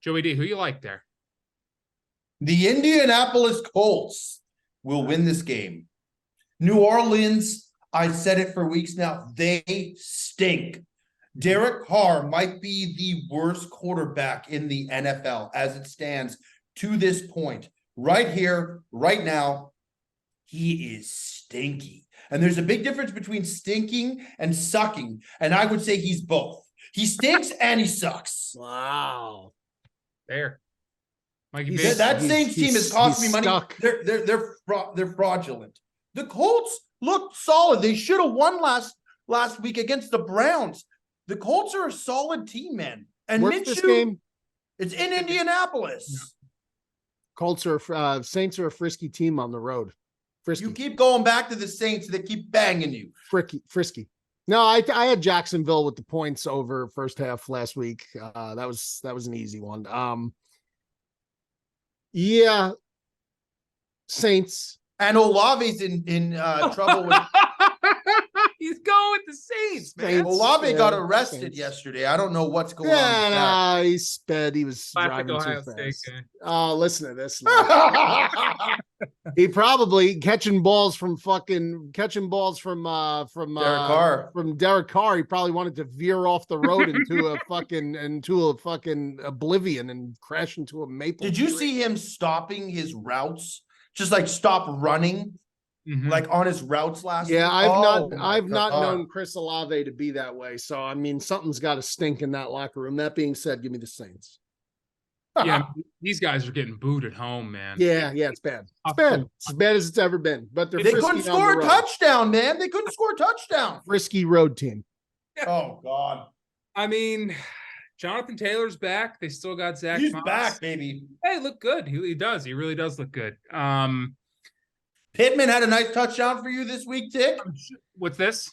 Joey D, who you like there? The Indianapolis Colts will win this game. New Orleans, I said it for weeks now, they stink. Derek Carr might be the worst quarterback in the NFL as it stands to this point. Right here, right now, he is stinky. And there's a big difference between stinking and sucking. And I would say he's both. He stinks and he sucks. Wow. There. Mikey He's- Bates. That Saints team has cost me he's money. stuck. They're fraudulent. The Colts looked solid. They should have won last week against the Browns. The Colts are a solid team, man. And What's this game? It's in Indianapolis. Colts are Saints are a frisky team on the road. Frisky. You keep going back to the Saints. They keep banging you. Frisky. No, I had Jacksonville with the points over first half last week. That was an easy one. Yeah, Saints. And Olave's in trouble with. He's going with the Saints, man. Saints. Olave got arrested Saints. yesterday. I don't know what's going on. With that. Yeah, he sped. He was Classic driving Ohio too State fast. guy. Oh, listen to this. He probably catching balls from Derek Carr. From Derek Carr. He probably wanted to veer off the road into a fucking oblivion and crash into a maple. Did you tree. see him stopping his routes? Just like stop running, Mhm. like on his routes last Yeah, week? I've not God. known Chris Olave to be that way. So I mean, something's got to stink in that locker room. That being said, give me the Saints. Yeah, these guys are getting booed at home, man. Yeah, it's bad. It's bad. It's as bad as it's ever been. But they're They frisky couldn't on score the a road. touchdown, man. They couldn't score a touchdown. Frisky road team. Oh God, I mean, Jonathan Taylor's back. They still got Zach. he's Moss. back, baby. Hey, look good. He does. He really does look good. Pittman had a nice touchdown for you this week, Tick. What's this?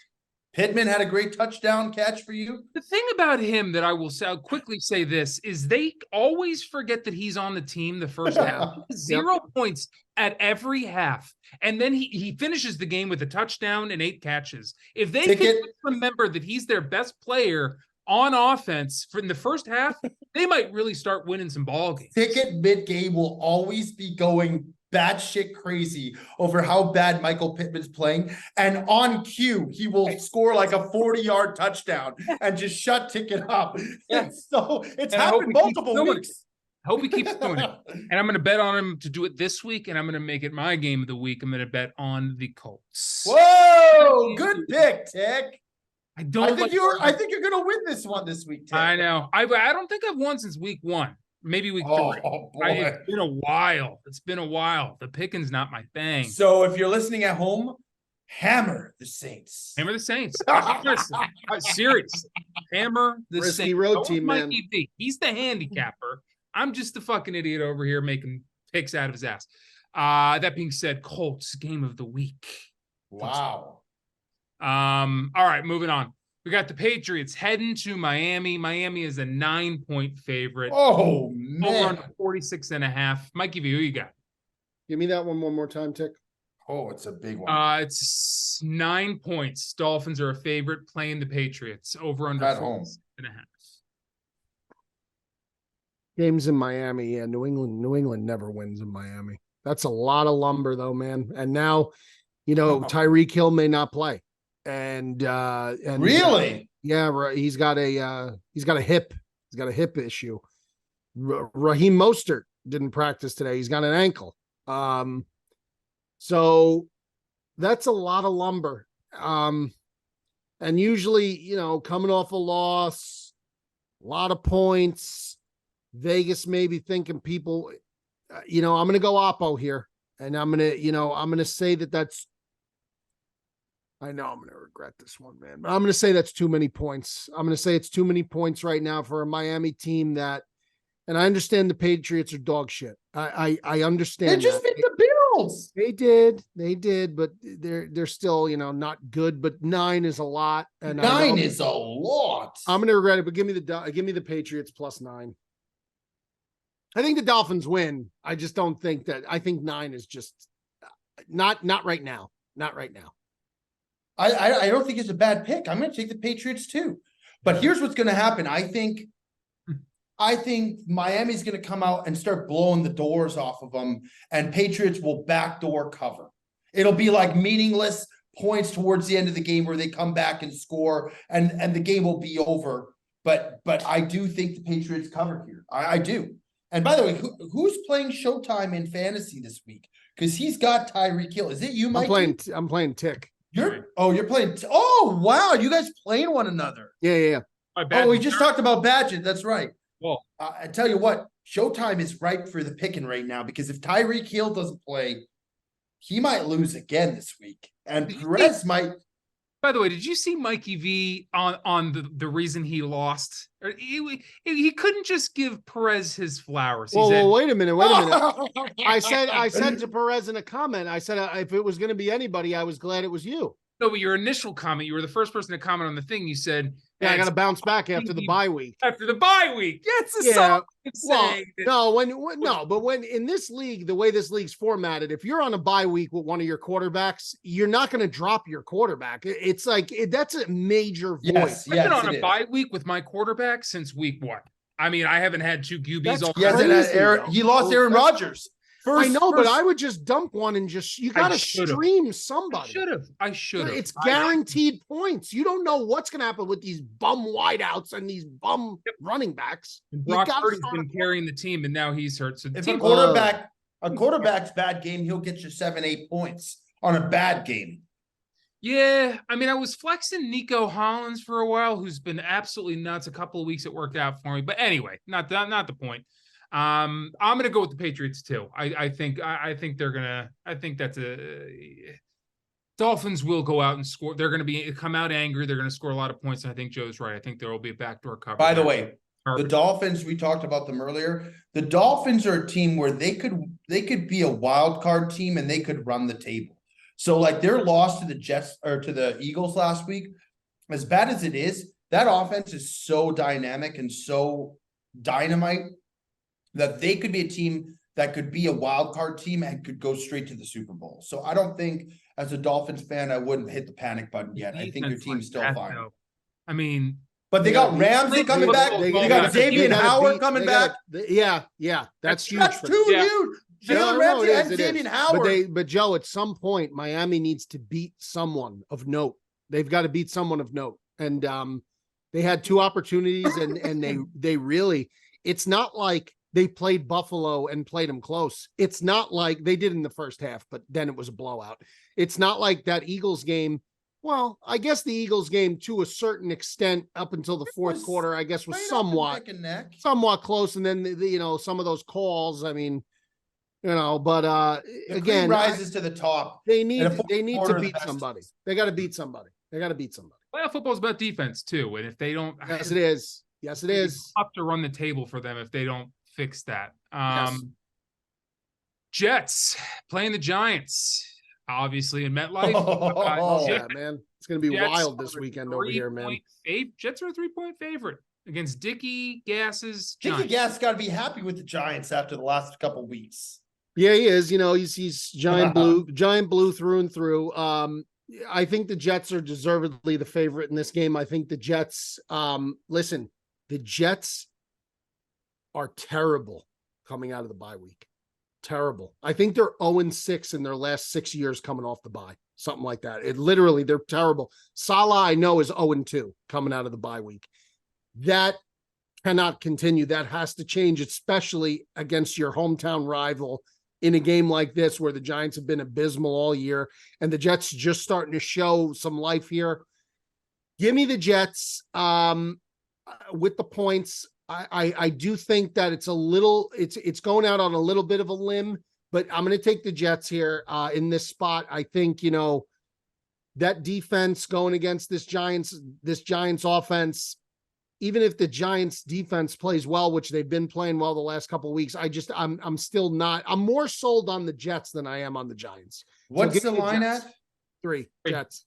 Pittman had a great touchdown catch for you. The thing about him that I'll quickly say this is they always forget that he's on the team the first half. 0 points at every half. And then he finishes the game with a touchdown and 8 catches. If they Ticket. could remember that he's their best player on offense in the first half, they might really start winning some ball games. Ticket mid-game will always be going batshit crazy over how bad Michael Pittman's playing. And on cue, he will score like a 40-yard touchdown and just shut Ticket up. Yeah. So it's And I hope happened he keeps multiple doing it. weeks. I hope he keeps doing it. And I'm going to bet on him to do it this week, and I'm going to make it my game of the week. I'm going to bet on the Colts. Whoa, good pick, Tick. I I think you're gonna win this one this week, Tick. I know. I don't think I've won since week 1. maybe week Oh, 3. boy. It's been a while. It's been a while. The picking's not my thing. So if you're listening at home, hammer the Saints. Hammer the Saints. Listen, serious. Hammer the Risky Saints. road Go with team, man. Mikey V. He's the handicapper. I'm just the fucking idiot over here making picks out of his ass. That being said, Colts game of the week. Wow. All right, moving on. We got the Patriots heading to Miami. Miami is a 9-point favorite. Oh, Over man. under 46.5. Mikey V, who you got? Give me that one more time, Tick. Oh, it's a big one. It's 9 points. Dolphins are a favorite playing the Patriots. Over under At home. 46.5. Games in Miami. Yeah, New England never wins in Miami. That's a lot of lumber, though, man. And now, Tyreek Hill may not play. And Really? Yeah, he's got a hip issue. Raheem Mostert didn't practice today. He's got an ankle. So that's a lot of lumber. And usually, coming off a loss, a lot of points, Vegas maybe thinking people, I'm going to go Oppo here. And I'm going to say that's, I know I'm going to regret this one, man, but I'm going to say that's too many points. I'm going to say it's too many points right now for a Miami team and I understand the Patriots are dog shit. I understand. They just beat the Bills. They did, but they're still, not good, but 9 is a lot. And 9 is a lot. I'm going to regret it, but give me the Patriots plus 9. I think the Dolphins win. I just don't think that. I think 9 is just not right now. Not right now. I don't think it's a bad pick. I'm going to take the Patriots too. But here's what's going to happen. I think Miami's going to come out and start blowing the doors off of them, and Patriots will backdoor cover. It'll be like meaningless points towards the end of the game where they come back and score, and the game will be over. But I do think the Patriots cover here. I do. And by the way, who's playing Showtime in fantasy this week? Because he's got Tyreek Hill. Is it you, Mike? I'm playing Tick. You're playing. Oh, wow. You guys playing one another. Yeah. Oh, we just talked about Badgett. That's right. Well, I tell you what, Showtime is ripe for the picking right now, because if Tyreek Hill doesn't play, he might lose again this week. And Perez might. By the way, did you see Mikey V on the reason he lost? He couldn't just give Perez his flowers. Well, wait a minute. I said to Perez in a comment, I said, if it was going to be anybody, I was glad it was you. No, but your initial comment, you were the first person to comment on the thing. You said, "Yeah, I got to bounce back after the bye week." After the bye week, that's the song. But when in this league, the way this league's formatted, if you're on a bye week with one of your quarterbacks, you're not going to drop your quarterback. It's like that's a major voice. I've been on a bye week with my quarterback since week 1. I mean, I haven't had 2 QBs all. He lost Aaron Rodgers. But I would just dump one and you got to stream somebody. I should have. It's guaranteed points. You don't know what's going to happen with these bum wideouts and these bum running backs. Brock Purdy's been carrying the team, and now he's hurt. So if a quarterback's bad game, he'll get you 7-8 points on a bad game. Yeah, I mean, I was flexing Nico Hollins for a while, who's been absolutely nuts. A couple of weeks it worked out for me, but anyway, not the point. I'm gonna go with the Patriots too. I think that's Dolphins will go out and score. They're gonna come out angry. They're gonna score a lot of points. And I think Joe's right. I think there will be a backdoor cover. By the way, the Dolphins, we talked about them earlier. The Dolphins are a team where they could be a wild card team and they could run the table. So like their loss to the Jets or to the Eagles last week, as bad as it is, that offense is so dynamic and so dynamite that they could be a team that could be a wild card team and could go straight to the Super Bowl. So I don't think, as a Dolphins fan, I wouldn't hit the panic button yet. I think your team's still fine. I mean, but they got Ramsey coming back. They got Xavier Howard coming back. Yeah, that's huge. That's too huge. Jalen Ramsey and Xavier Howard. But Joe, at some point, Miami needs to beat someone of note. They've got to beat someone of note, and they had 2 opportunities, and they really. It's not like they played Buffalo and played them close. It's not like they did in the first half, but then it was a blowout. It's not like that Eagles game. Well, I guess the Eagles game to a certain extent up until the fourth quarter, I guess was Right up somewhat, neck and neck. somewhat close. And then, some of those calls, I mean, but The again, cream rises to the top. they And need a fourth to quarter, the beat best. somebody. They got to beat somebody. They got to beat somebody. Playoff football is about defense too, and if they don't, Yes, it is. Yes, it it's is. tough to run the table for them if they don't fix that. Yes. Jets playing the Giants, obviously in MetLife. Oh, Yeah, man. It's going to be Jets wild are this a weekend over here, man. Jets are a 3-point favorite against Dickie Gass's Dickie Giants. Gas got to be happy with the Giants after the last couple weeks. Yeah, he is. He's giant blue through and through. I think the Jets are deservedly the favorite in this game. I think the Jets, listen, the Jets are terrible coming out of the bye week. Terrible. I think they're 0-6 in their last 6 years coming off the bye. Something like that. They're terrible. Salah, I know, is 0-2 coming out of the bye week. That cannot continue. That has to change, especially against your hometown rival in a game like this where the Giants have been abysmal all year and the Jets just starting to show some life here. Give me the Jets with the points. I do think that it's going out on a little bit of a limb, but I'm going to take the Jets here in this spot. I think, that defense going against this Giants offense, even if the Giants defense plays well, which they've been playing well the last couple of weeks, I'm still not, I'm more sold on the Jets than I am on the Giants. What's the line Jets. at? 3 Jets.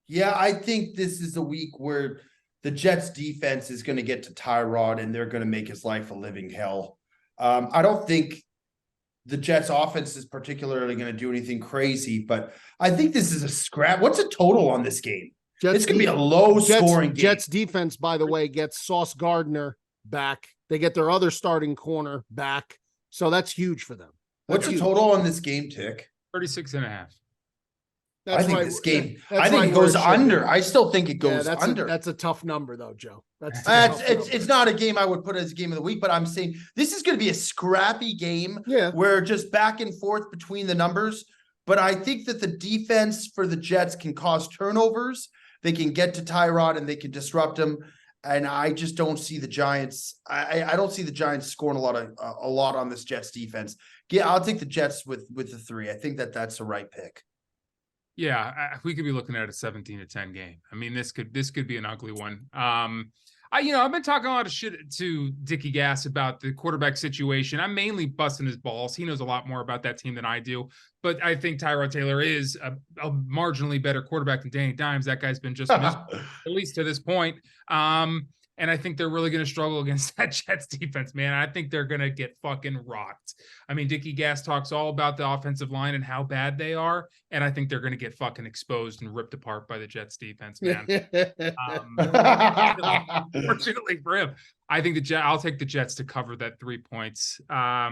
Yeah, I think this is a week where the Jets defense is going to get to Tyrod and they're going to make his life a living hell. I don't think the Jets offense is particularly going to do anything crazy, but I think this is a scrap. What's the total on this game? It's going to be a low scoring game. Jets defense, by the way, gets Sauce Gardner back. They get their other starting corner back. So that's huge for them. What's the total on this game, Tick? 36.5. I think this game, I think it goes under. I still think it goes under. That's a tough number though, Joe. It's not a game I would put as game of the week, but I'm saying this is going to be a scrappy game. Yeah. Where just back and forth between the numbers. But I think that the defense for the Jets can cause turnovers. They can get to Tyrod and they can disrupt him. And I just don't see the Giants. I don't see the Giants scoring a lot on this Jets defense. Yeah, I'll take the Jets with the 3. I think that's the right pick. Yeah, we could be looking at a 17-10 game. I mean, this could be an ugly one. I've been talking a lot of shit to Dickie Gass about the quarterback situation. I'm mainly busting his balls. He knows a lot more about that team than I do. But I think Tyrod Taylor is a marginally better quarterback than Danny Dimes. That guy's been just miserable, at least to this point. And I think they're really going to struggle against that Jets defense, man. I think they're going to get fucking rocked. I mean, Dickie Gass talks all about the offensive line and how bad they are. And I think they're going to get fucking exposed and ripped apart by the Jets defense, man. Fortunately for him, I think I'll take the Jets to cover that 3 points. All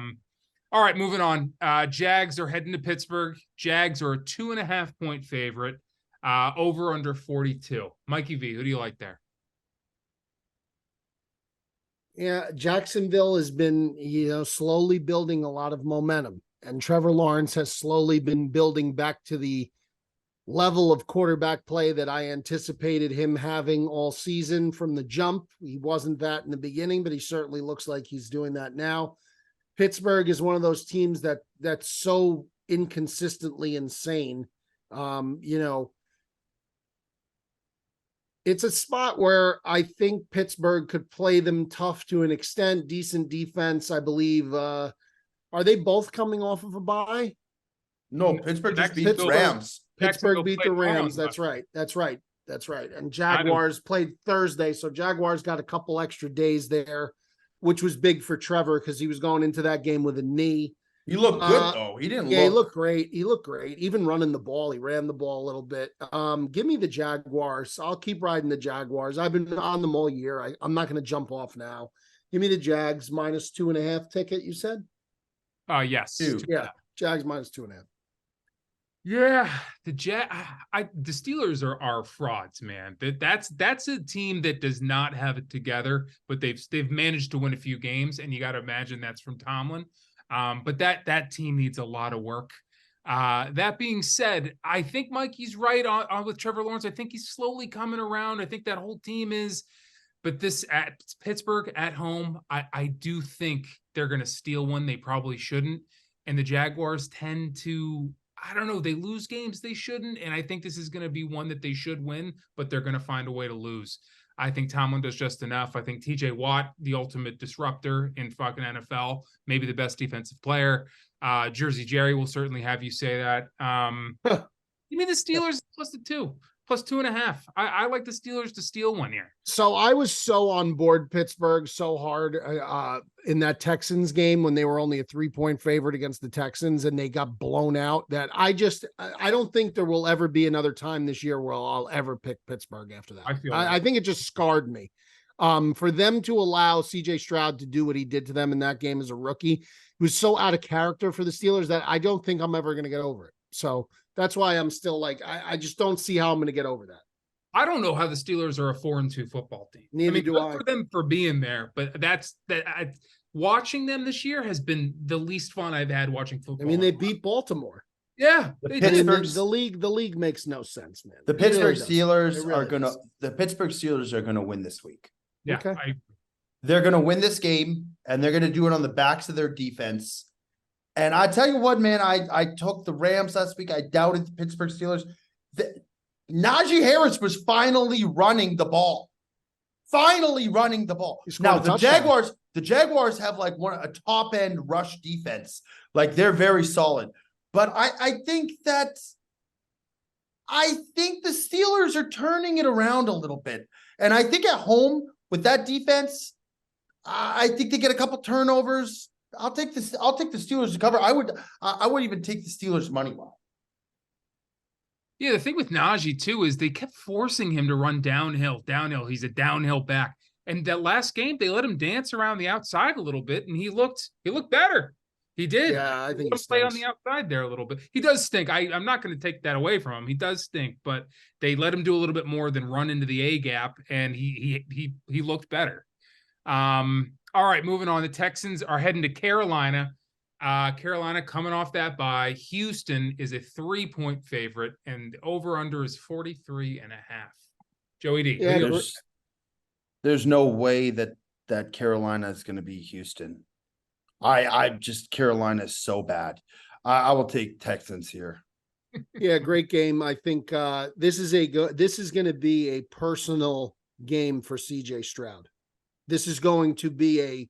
right, moving on. Jags are heading to Pittsburgh. Jags are a 2.5-point favorite, over under 42. Mikey V, who do you like there? Yeah, Jacksonville has been, slowly building a lot of momentum, and Trevor Lawrence has slowly been building back to the level of quarterback play that I anticipated him having all season from the jump. He wasn't that in the beginning, but he certainly looks like he's doing that now. Pittsburgh is one of those teams that's so inconsistently insane. It's a spot where I think Pittsburgh could play them tough to an extent. Decent defense, I believe. Are they both coming off of a bye? No, Pittsburgh just beat the Rams. Pittsburgh beat the Rams. That's right. And Jaguars played Thursday, so Jaguars got a couple extra days there, which was big for Trevor because he was going into that game with a knee. He looked good though. He didn't. Yeah, he looked great. Even running the ball, he ran the ball a little bit. Give me the Jaguars. I'll keep riding the Jaguars. I've been on them all year. I'm not going to jump off now. Give me the Jags minus 2.5 ticket. You said? Yes. Yeah, Jags minus 2.5. Yeah, the Steelers are frauds, man. That's a team that does not have it together, but they've managed to win a few games, and you got to imagine that's from Tomlin. But that team needs a lot of work. That being said, I think Mikey's right on with Trevor Lawrence. I think he's slowly coming around. I think that whole team is, but this at Pittsburgh at home, I do think they're going to steal one. They probably shouldn't. And the Jaguars tend to, I don't know, they lose games they shouldn't. And I think this is going to be one that they should win, but they're going to find a way to lose. I think Tomlin does just enough. I think TJ Watt, the ultimate disruptor in fucking NFL, maybe the best defensive player. Jersey Jerry will certainly have you say that. You mean the Steelers plus 2.5. I like the Steelers to steal one here. So I was so on board Pittsburgh so hard in that Texans game when they were only a 3-point favorite against the Texans and they got blown out that I don't think there will ever be another time this year where I'll ever pick Pittsburgh after that. I think it just scarred me. For them to allow CJ Stroud to do what he did to them in that game as a rookie, he was so out of character for the Steelers that I don't think I'm ever going to get over it. So that's why I'm still like, I just don't see how I'm going to get over that. I don't know how the Steelers are a 4-2 football team. Neither do I. For them for being there, but watching them this year has been the least fun I've had watching football. I mean, they beat Baltimore. Yeah, the league makes no sense, man. The Pittsburgh Steelers are gonna win this week. Yeah, okay. They're gonna win this game, and they're gonna do it on the backs of their defense. And I tell you what, man, I took the Rams last week. I doubted the Pittsburgh Steelers. Najee Harris was finally running the ball. Now the Jaguars have like a top end rush defense. Like they're very solid. But I think the Steelers are turning it around a little bit. And I think at home with that defense, I think they get a couple turnovers. I'll take the Steelers to cover. I would even take the Steelers money line. Yeah, the thing with Najee too is they kept forcing him to run downhill. He's a downhill back. And that last game, they let him dance around the outside a little bit, and he looked better. He did. Yeah, I think he play on the outside there a little bit. He does stink. I'm not going to take that away from him. He does stink, but they let him do a little bit more than run into the A gap, and he looked better. All right, moving on. The Texans are heading to Carolina. Carolina coming off that bye. Houston is a 3-point favorite, and over-under is 43.5. Joey D. Yeah, there's no way that Carolina is going to be Houston. Carolina is so bad. I will take Texans here. Yeah, great game. I think this is going to be a personal game for CJ Stroud. This is going to be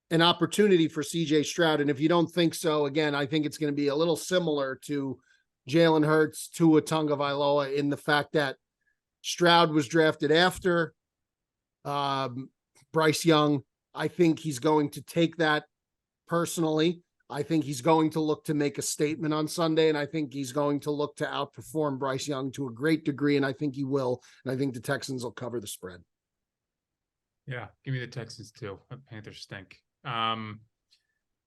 an opportunity for CJ Stroud. And if you don't think so, again, I think it's going to be a little similar to Jalen Hurts, Tua Tagovailoa, in the fact that Stroud was drafted after Bryce Young. I think he's going to take that personally. I think he's going to look to make a statement on Sunday, and I think he's going to look to outperform Bryce Young to a great degree, and I think he will. And I think the Texans will cover the spread. Yeah, give me the Texans too. Panthers stink.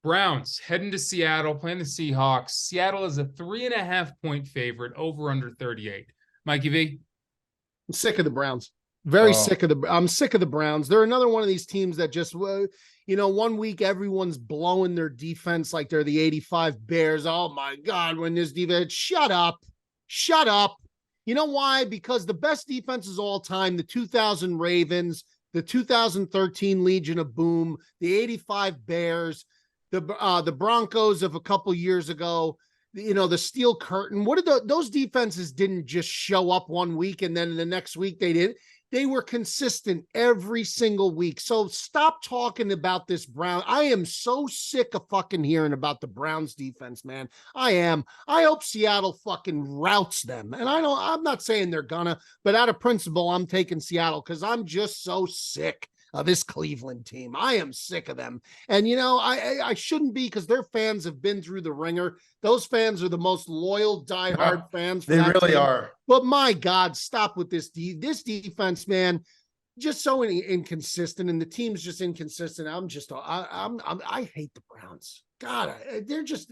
Browns heading to Seattle, playing the Seahawks. Seattle is a 3.5-point favorite, over under 38. Mikey V. I'm sick of the Browns. I'm sick of the Browns. They're another one of these teams that just, 1 week everyone's blowing their defense like they're the 85 Bears. Oh my God, when this defense, shut up. You know why? Because the best defenses all time, the 2000 Ravens, the 2013 Legion of Boom, the 85 Bears, the Broncos of a couple years ago, the Steel Curtain. What did those defenses didn't just show up 1 week and then the next week they did. They were consistent every single week. So stop talking about this Brown. I am so sick of fucking hearing about the Browns defense, man. I am. I hope Seattle fucking routs them. And I'm not saying they're gonna, but out of principle, I'm taking Seattle because I'm just so sick of this Cleveland team. I am sick of them. And, I shouldn't be, because their fans have been through the ringer. Those fans are the most loyal, diehard fans. They really are. But my God, stop with this. This defense, man, just so inconsistent, and the team's just inconsistent. I hate the Browns. God, they're just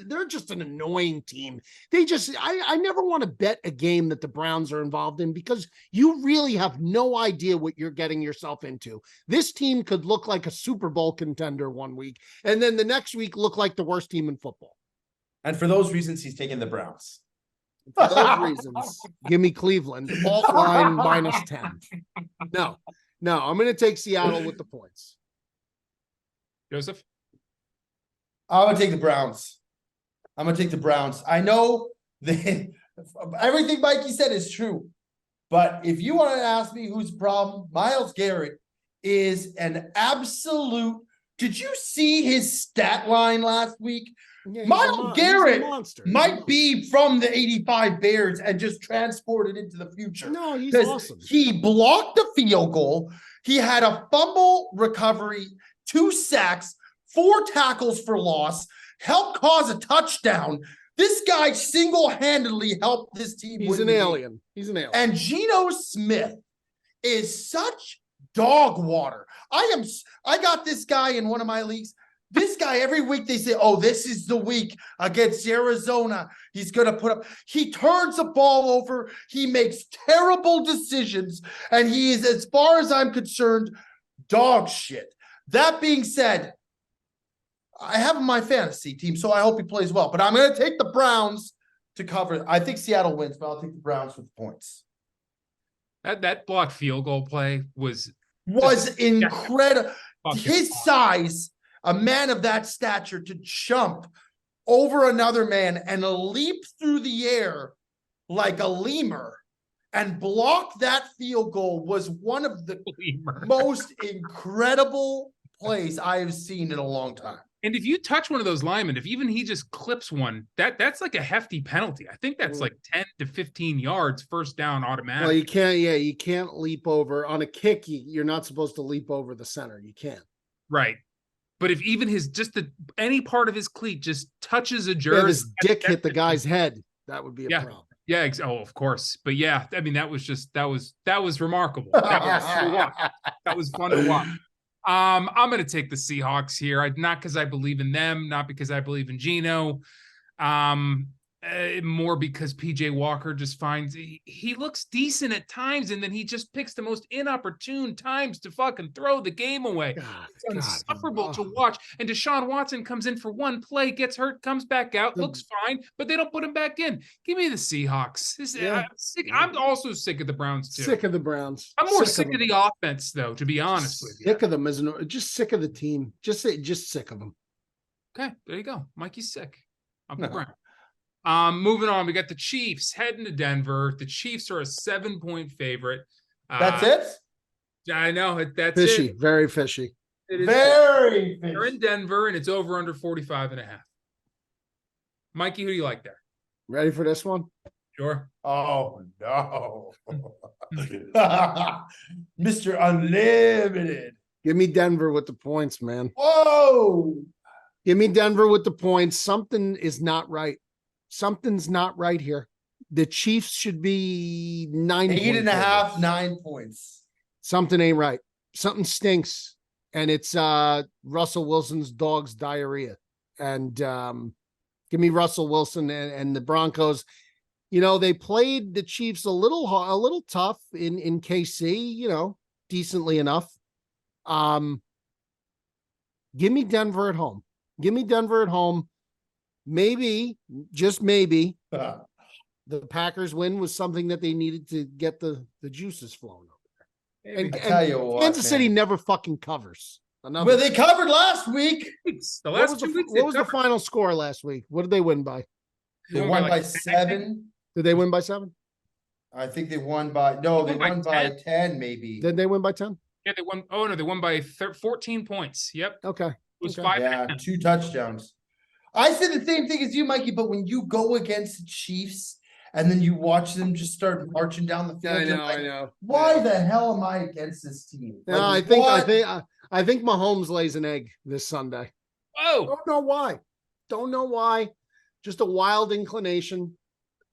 an annoying team. I never want to bet a game that the Browns are involved in, because you really have no idea what you're getting yourself into. This team could look like a Super Bowl contender 1 week, and then the next week look like the worst team in football. And for those reasons, he's taking the Browns. For those reasons, give me Cleveland. Alt line -10. No, I'm going to take Seattle with the points. Joseph? I'm gonna take the Browns. I know that everything Mikey said is true, but if you want to ask me who's the problem, Myles Garrett is an absolute. Did you see his stat line last week? Yeah, he's Myles Garrett monster. might be from the 85 Bears and just transported into the future. No, he's Because awesome. he blocked a field goal. He had a fumble recovery, 2 sacks, 4 tackles for loss, helped cause a touchdown. This guy single-handedly helped this team. He's an alien. He's an alien. And Geno Smith is such dog water. I got this guy in one of my leagues. This guy, every week they say, oh, this is the week against Arizona. He's going to put up. He turns the ball over. He makes terrible decisions. And he is, as far as I'm concerned, dog shit. That being said, I have him on my fantasy team, so I hope he plays well. But I'm going to take the Browns to cover. I think Seattle wins, but I'll take the Browns with the points. That blocked field goal play was incredible. His size, a man of that stature, to jump over another man and leap through the air like a lemur and block that field goal was one of the most incredible plays I have seen in a long time. And if you touch one of those linemen, if even he just clips one, that's like a hefty penalty. I think that's like 10 to 15 yards, first down automatic. Well, you can't leap over on a kick. You're not supposed to leap over the center. You can't. Right. But if even any part of his cleat just touches a jersey, his dick hit the guy's head, that would be a problem. Yeah. Oh, of course. But yeah, I mean, that was remarkable. That was fun to watch. I'm going to take the Seahawks here. Not because I believe in them, not because I believe in Geno. More because PJ Walker just finds he looks decent at times, and then he just picks the most inopportune times to fucking throw the game away. It's insufferable to watch. And Deshaun Watson comes in for one play, gets hurt, comes back out, looks fine, but they don't put him back in. Give me the Seahawks. I'm also sick of the Browns too. Sick of the Browns. I'm more sick of the offense, though, to be honest with you. Sick of them, just sick of the team. Just sick of them. Okay, there you go. Mikey's sick. I'm the Browns. Moving on, we got the Chiefs heading to Denver. The Chiefs are a 7-point favorite. That's it? I know. That's fishy, it. Very fishy. It is very fishy. They're in Denver, and it's over under 45.5. Mikey, who do you like there? Ready for this one? Sure. Oh, no. Mr. Unlimited. Give me Denver with the points, man. Whoa. Give me Denver with the points. Something is not right. Something's not right here. The Chiefs should be 8.5, 9 points. Something ain't right. Something stinks. And it's Russell Wilson's dog's diarrhea. And give me Russell Wilson and the Broncos. You know, they played the Chiefs a little tough in KC, you know, decently enough. Give me Denver at home. Give me Denver at home. Maybe, just maybe, the Packers win was something that they needed to get the juices flowing over there. And Kansas City never fucking covers. Well, they covered last week. The last 2 weeks. What was the final score last week? What did they win by? They won by 7. Did they win by 7? I think they won by they won by 10 maybe. Did they win by 10? Yeah, they won. Oh no, they won by 14 points. Yep. Okay. It was 5. Yeah, 2 touchdowns. I said the same thing as you, Mikey, but when you go against the Chiefs and then you watch them just start marching down the field, I know. Why the hell am I against this team? No, I think Mahomes lays an egg this Sunday. Oh, Don't know why. Just a wild inclination.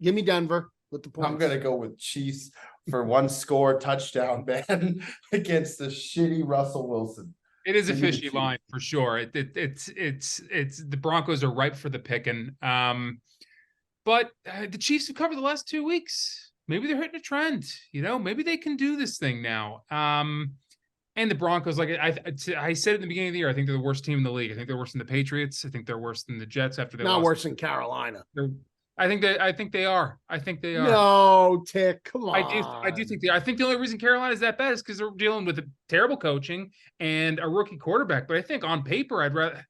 Give me Denver with the points. I'm gonna go with Chiefs for 1 score touchdown, man, against the shitty Russell Wilson. it is a fishy line for sure. It's the Broncos are ripe for the picking. But the Chiefs have covered the last 2 weeks. Maybe they're hitting a trend. You know, maybe they can do this thing now. And the Broncos, like I said at the beginning of the year, I think they're the worst team in the league. I think they're worse than the Patriots. I think they're worse than the Jets after they Not lost. worse than Carolina. I think they are. I think they are. No, Tick, come on. I do think I think the only reason Carolina is that bad is because they're dealing with terrible coaching and a rookie quarterback. But I think on paper, I'd rather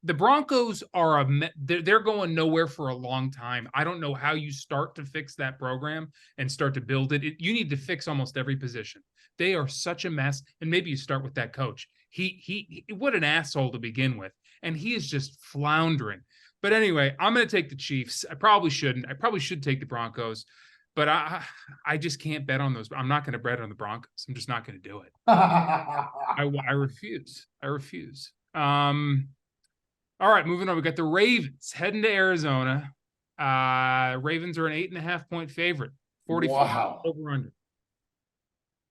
the Broncos are they're going nowhere for a long time. I don't know how you start to fix that program and start to build it. You need to fix almost every position. They are such a mess. And maybe you start with that coach. He what an asshole to begin with. And he is just floundering. But anyway, I'm going to take the Chiefs. I probably shouldn't. I probably should take the Broncos, but I just can't bet on those. I'm not going to bet on the Broncos. I'm just not going to do it. I refuse. I refuse. All right, moving on. We got the Ravens heading to Arizona. Ravens are an 8.5-point favorite. 45 over under.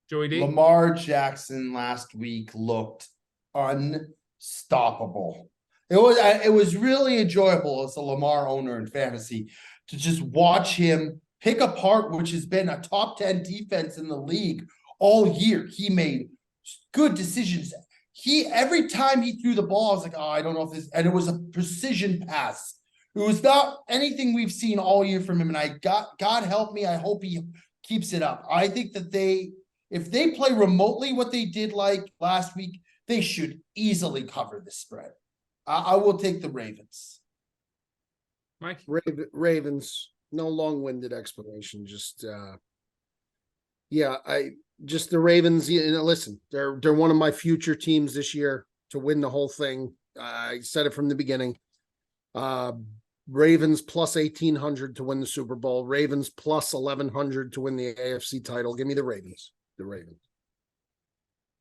Joey D. Lamar Jackson last week looked unstoppable. It was really enjoyable as a Lamar owner in fantasy to just watch him pick apart, which has been a top 10 defense in the league all year. He made good decisions. Every time he threw the ball, I was like, oh, I don't know if this, and it was a precision pass. It was not anything we've seen all year from him. And God help me, I hope he keeps it up. I think that if they play remotely what they did like last week, they should easily cover the spread. I will take the Ravens. Mike? Ravens, no long-winded explanation. Just, the Ravens, listen, they're one of my future teams this year to win the whole thing. I said it from the beginning. Ravens plus 1,800 to win the Super Bowl. Ravens plus 1,100 to win the AFC title. Give me the Ravens. The Ravens.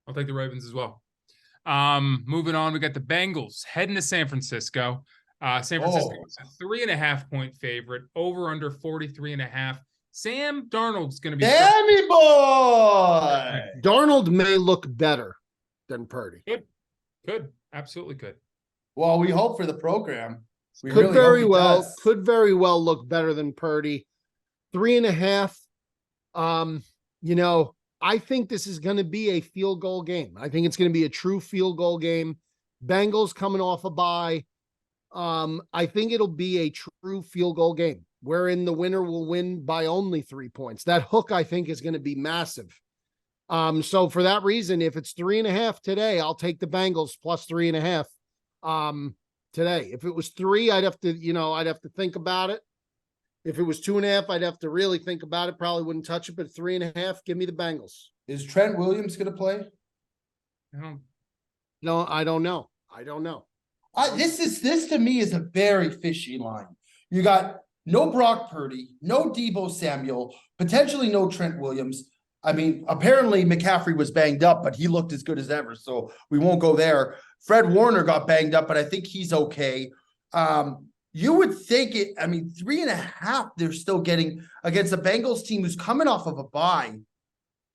I'll take the Ravens as well. Moving on, we got the Bengals heading to San Francisco. San Francisco is a 3.5-point favorite, over under 43.5. Sam Darnold's going to be Dammy boy. Darnold may look better than Purdy. Could absolutely could. Well, we hope for the program. Could very well look better than Purdy. 3.5. I think this is going to be a field goal game. I think it's going to be a true field goal game. Bengals coming off a bye. I think it'll be a true field goal game wherein the winner will win by only 3 points. That hook, I think, is going to be massive. So for that reason, if it's 3.5 today, I'll take the Bengals plus 3.5 today. If it was 3, I'd have to think about it. If it was 2.5, I'd have to really think about it. Probably wouldn't touch it, but 3.5, give me the Bengals. Is Trent Williams going to play? No, I don't know. This to me is a very fishy line. You got no Brock Purdy, no Deebo Samuel, potentially no Trent Williams. I mean, apparently McCaffrey was banged up, but he looked as good as ever, so we won't go there. Fred Warner got banged up, but I think he's okay. You would think 3.5, they're still getting against the Bengals team who's coming off of a bye.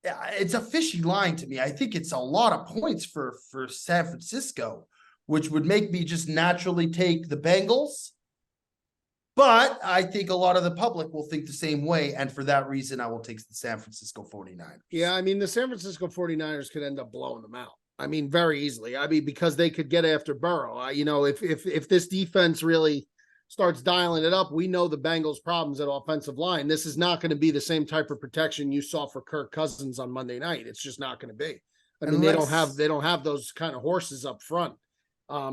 It's a fishy line to me. I think it's a lot of points for San Francisco, which would make me just naturally take the Bengals. But I think a lot of the public will think the same way. And for that reason, I will take the San Francisco 49ers. Yeah, I mean, the San Francisco 49ers could end up blowing them out. I mean, very easily. I mean, because they could get after Burrow. If this defense really starts dialing it up, we know the Bengals' problems at offensive line. This is not going to be the same type of protection you saw for Kirk Cousins on Monday night. It's just not going to be. I mean, they don't have those kind of horses up front.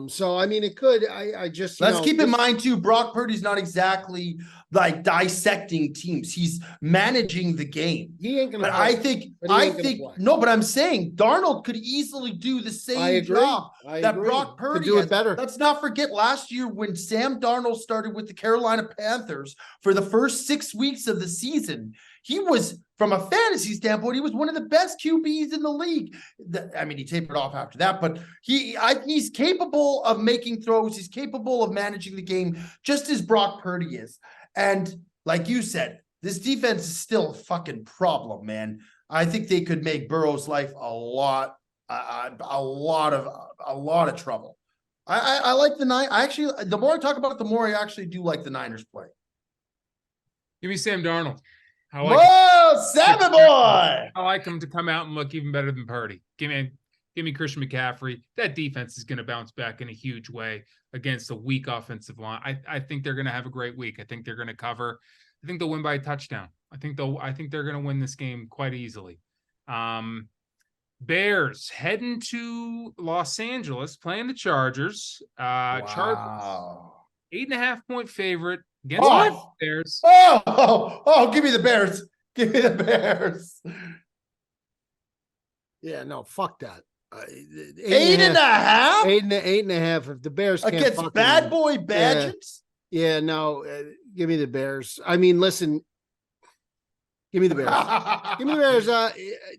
So I mean, it could. Let's keep in mind too, Brock Purdy's not exactly like dissecting teams. He's managing the game. He ain't gonna. But I think no. But I'm saying Darnold could easily do the same job that Brock Purdy could do it better. Let's not forget last year when Sam Darnold started with the Carolina Panthers for the first 6 weeks of the season. He was, from a fantasy standpoint, he was one of the best QBs in the league. I mean, he tapered off after that, but he's capable of making throws. He's capable of managing the game just as Brock Purdy is. And like you said, this defense is still a fucking problem, man. I think they could make Burrow's life a lot of trouble. I like the Niners. The more I talk about it, the more I actually do like the Niners play. Give me Sam Darnold. Whoa, Sammy boy! I like him to come out and look even better than Purdy. Give me Give me Christian McCaffrey. That defense is going to bounce back in a huge way against a weak offensive line. I think they're going to have a great week. I think they're going to cover. I think they'll win by a touchdown. I think they're going to win this game quite easily. Bears heading to Los Angeles, playing the Chargers. Chargers 8.5-point favorite against the Bears. Give me the Bears. Give me the Bears. Yeah, no, fuck that. 8.5? 8.5. If the Bears can't against bad boy Badgets? Yeah, no, give me the Bears. I mean, listen, give me the Bears. Give me the Bears. The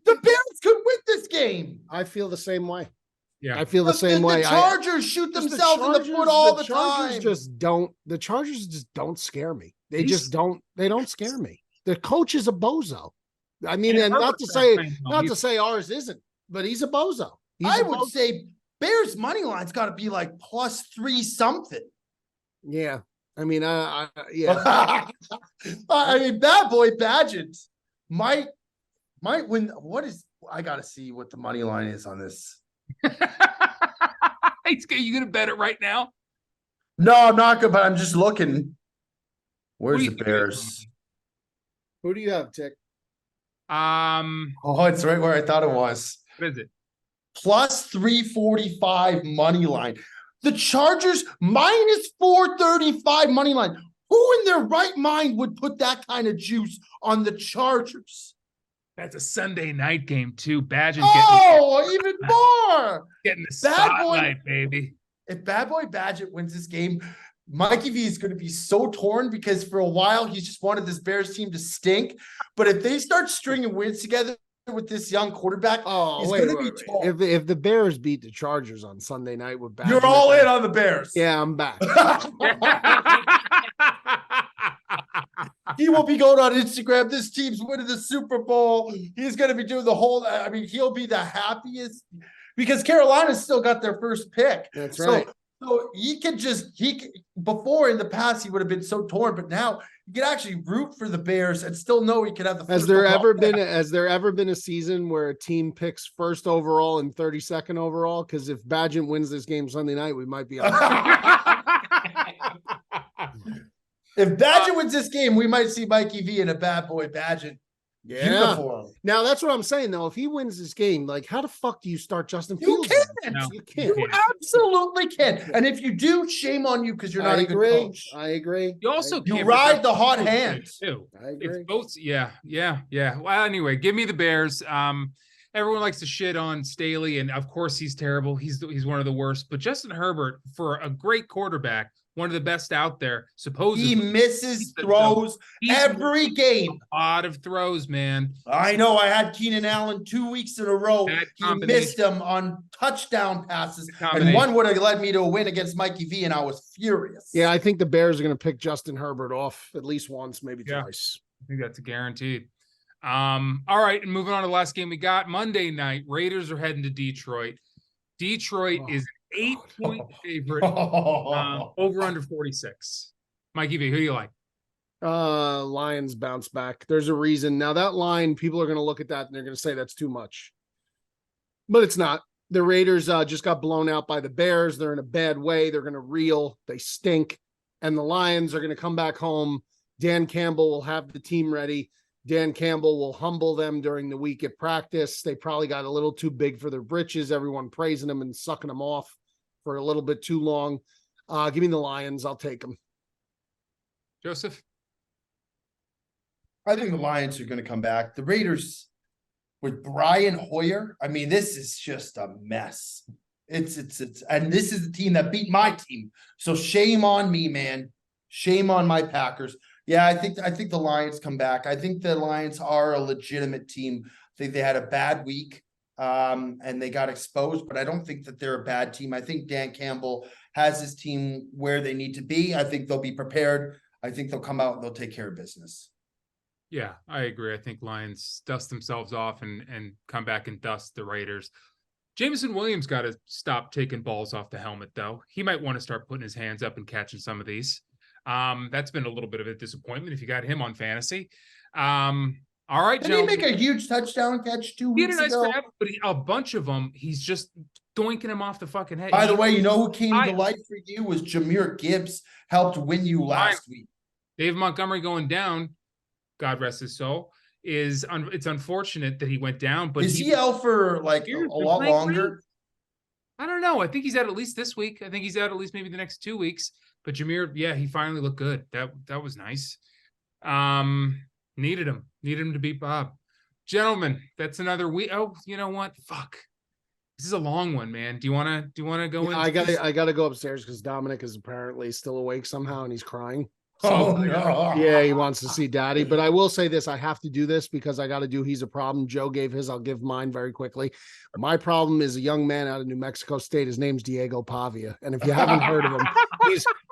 Bears could win this game. I feel the same way. Yeah, I feel the same way. The Chargers shoot themselves in the foot all the time. The Chargers just don't scare me. They just don't. They don't scare me. The coach is a bozo. I mean, and not to say ours isn't, but he's a bozo. I would say Bears money line's got to be like +3 something. Yeah, I mean, yeah. I mean, bad boy Badgett might win. What is? I got to see what the money line is on this. You gonna bet it right now? No, I'm not good, but I'm just looking. Where's the Bears? Who do you have, Tick? Oh, it's right where I thought it was. What is it? +345 money line. The Chargers -435 money line. Who in their right mind would put that kind of juice on the Chargers? That's a Sunday night game too. Badgett even more. Getting the spotlight, baby. If Bad Boy Badgett wins this game, Mikey V is going to be so torn because for a while he's just wanted this Bears team to stink. But if they start stringing wins together with this young quarterback, he's going to be torn. If the Bears beat the Chargers on Sunday night with Badgett, you're all in on the Bears. Yeah, I'm back. He will be going on Instagram. This team's winning the Super Bowl. He's going to be doing the whole. I mean, he'll be the happiest because Carolina's still got their first pick. That's right. So before in the past he would have been so torn, but now you can actually root for the Bears and still know he can have the. Has there ever been a season where a team picks first overall and 32nd overall? Because if Badgett wins this game Sunday night, we might be on. If Badgett wins this game, we might see Mikey V in a Bad Boy Badgett uniform. Now that's what I'm saying though. If he wins this game, like how the fuck do you start Justin Fields? You can't. You absolutely can. And if you do, shame on you because you're not a good coach. I agree. You also you ride the hot hand too. I agree. It's both. Yeah. Well, anyway, give me the Bears. Everyone likes to shit on Staley, and of course he's terrible. He's one of the worst. But Justin Herbert, for a great quarterback, one of the best out there, supposedly. He misses throws every game. A lot of throws, man. I know. I had Keenan Allen 2 weeks in a row. He missed them on touchdown passes. And one would have led me to a win against Mikey V, and I was furious. Yeah, I think the Bears are going to pick Justin Herbert off at least once, maybe twice. I think that's a guaranteed. All right, and moving on to the last game we got. Monday night, Raiders are heading to Detroit. Detroit is 8-point favorite, over under 46. Mikey V, who do you like? Lions bounce back. There's a reason. Now that line, people are going to look at that and they're going to say that's too much. But it's not. The Raiders just got blown out by the Bears. They're in a bad way. They're going to reel. They stink. And the Lions are going to come back home. Dan Campbell will have the team ready. Dan Campbell will humble them during the week at practice. They probably got a little too big for their britches. Everyone praising them and sucking them off for a little bit too long. Give me the Lions. I'll take them. Joseph? I think the Lions are going to come back. The Raiders with Brian Hoyer, I mean, this is just a mess. It's and this is the team that beat my team. So shame on me, man. Shame on my Packers. Yeah, I think the Lions come back. I think the Lions are a legitimate team. I think they had a bad week and they got exposed, but I don't think that they're a bad team. I think Dan Campbell has his team where they need to be. I think they'll be prepared. I think they'll come out and they'll take care of business. Yeah, I agree. I think Lions dust themselves off and come back and dust the Raiders. Jameson Williams got to stop taking balls off the helmet, though. He might want to start putting his hands up and catching some of these. That's been a little bit of a disappointment if you got him on fantasy. All right, Didn't he gentlemen. make a huge touchdown catch 2 He had a weeks nice ago? grab, but a bunch of them, he's just doinking him off the fucking head. By the way, you know who came to I- life for you was Jameer Gibbs, helped win you last week. Dave Montgomery going down, God rest his soul, it's unfortunate that he went down, but Is he out for like a lot longer? I don't know. I think he's out at least this week. I think he's out at least maybe the next 2 weeks. But Jameer, yeah, he finally looked good. That was nice. Needed him to beat Bob. Gentlemen, that's another week. Oh, you know what? Fuck. This is a long one, man. Do you wanna go in? I gotta go upstairs because Dominic is apparently still awake somehow and he's crying. Oh no. Yeah, he wants to see daddy. But I will say this, I have to do this because I got to do He's a Problem. Joe gave his, I'll give mine very quickly. My problem is a young man out of New Mexico State. His name's Diego Pavia. And if you haven't heard of him,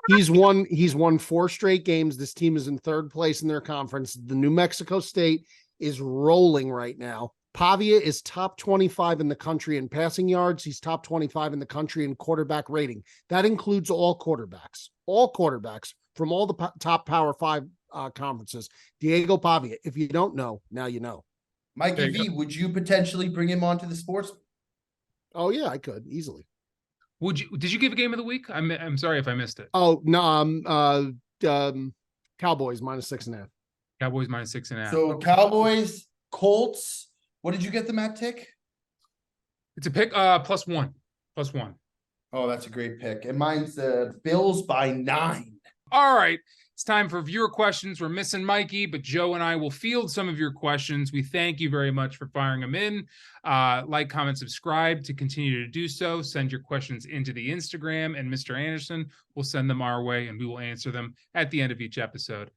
he's won 4 straight games. This team is in 3rd place in their conference. The New Mexico State is rolling right now. Pavia is top 25 in the country in passing yards. He's top 25 in the country in quarterback rating. That includes all quarterbacks from all the top Power 5 conferences. Diego Pavia. If you don't know, now you know. Mikey V, would you potentially bring him onto the Sportsmen? Oh yeah, I could easily. Would you? Did you give a game of the week? I'm sorry if I missed it. Oh no, Cowboys -6.5. Cowboys -6.5. So Cowboys, Colts. What did you get them at, Tick? It's a pick. +1. Oh, that's a great pick. And mine's the Bills by 9. All right. It's time for viewer questions. We're missing Mikey, but Joe and I will field some of your questions. We thank you very much for firing them in. Like, comment, subscribe to continue to do so. Send your questions into the Instagram, and Mr. Anderson will send them our way, and we will answer them at the end of each episode.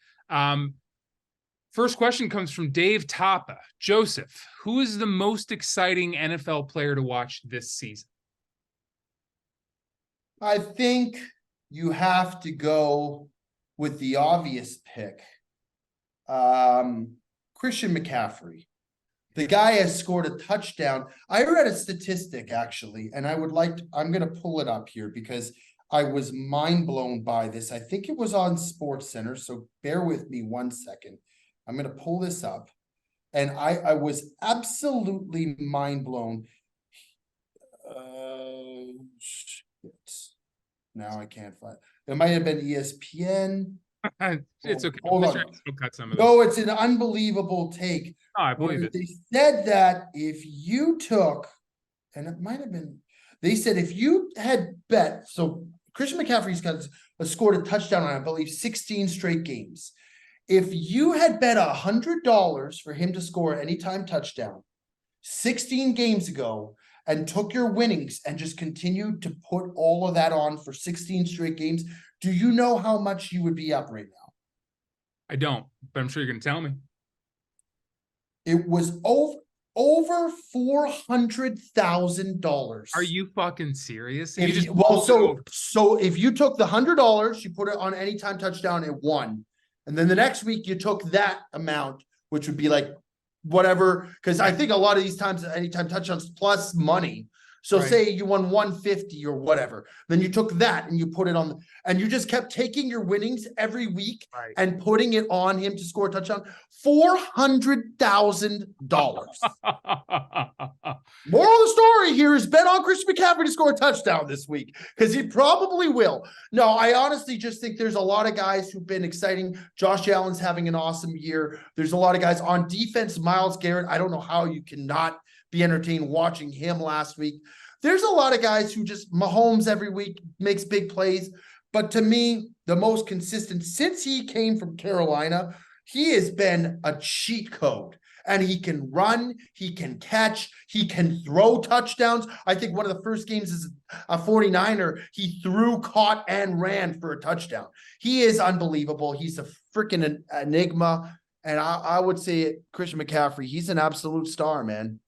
First question comes from Dave Tapa. Joseph, who is the most exciting NFL player to watch this season? I think you have to go with the obvious pick. Christian McCaffrey. The guy has scored a touchdown. I read a statistic actually, and I'm going to pull it up here because I was mind blown by this. I think it was on Sports Center, so bear with me 1 second. I'm going to pull this up, and I was absolutely mind blown. Now I can't find it. It might have been ESPN. It's okay. Hold on. Cut some of No, it's an unbelievable take. Oh, I believe it. They said that if you took, and it might have been, they said if you had bet, so Christian McCaffrey's scored a touchdown on, I believe, 16 straight games. If you had bet $100 for him to score an anytime touchdown 16 games ago and took your winnings and just continued to put all of that on for 16 straight games, do you know how much you would be up right now? I don't, but I'm sure you're going to tell me. It was over $400,000. Are you fucking serious? So if you took the $100, you put it on anytime touchdown, it won. And then the next week you took that amount, which would be like whatever, because I think a lot of these times anytime touchdowns plus money. So Right. say you won 150 or whatever, then you took that and you put it on, and you just kept taking your winnings every week Right. and putting it on him to score a touchdown. $400,000. Moral of the story here is bet on Christian McCaffrey to score a touchdown this week, because he probably will. No, I honestly just think there's a lot of guys who've been exciting. Josh Allen's having an awesome year. There's a lot of guys on defense. Myles Garrett, I don't know how you cannot be entertained watching him last week. There's a lot of guys who just, Mahomes every week makes big plays. But to me, the most consistent since he came from Carolina, he has been a cheat code. And he can run, he can catch, he can throw touchdowns. I think one of the first games is a 49er. He threw, caught, and ran for a touchdown. He is unbelievable. He's a freaking enigma. And I would say Christian McCaffrey, he's an absolute star, man.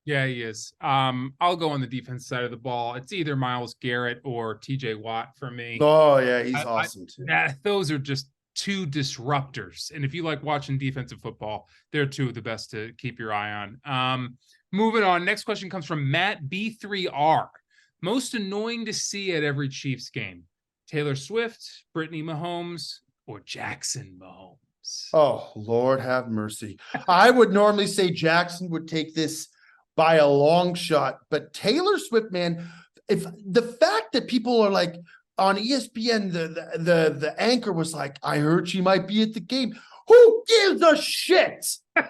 Yeah, he is. I'll go on the defense side of the ball. It's either Myles Garrett or TJ Watt for me. Oh, yeah, he's awesome too. Those are just two disruptors. And if you like watching defensive football, they're two of the best to keep your eye on. Moving on. Next question comes from Matt B3R. Most annoying to see at every Chiefs game? Taylor Swift, Brittany Mahomes, or Jackson Mahomes? Williams. Oh, Lord have mercy. I would normally say Jackson would take this by a long shot, but Taylor Swift, man, if the fact that people are like on ESPN, the anchor was like, I heard she might be at the game. Who gives a shit? By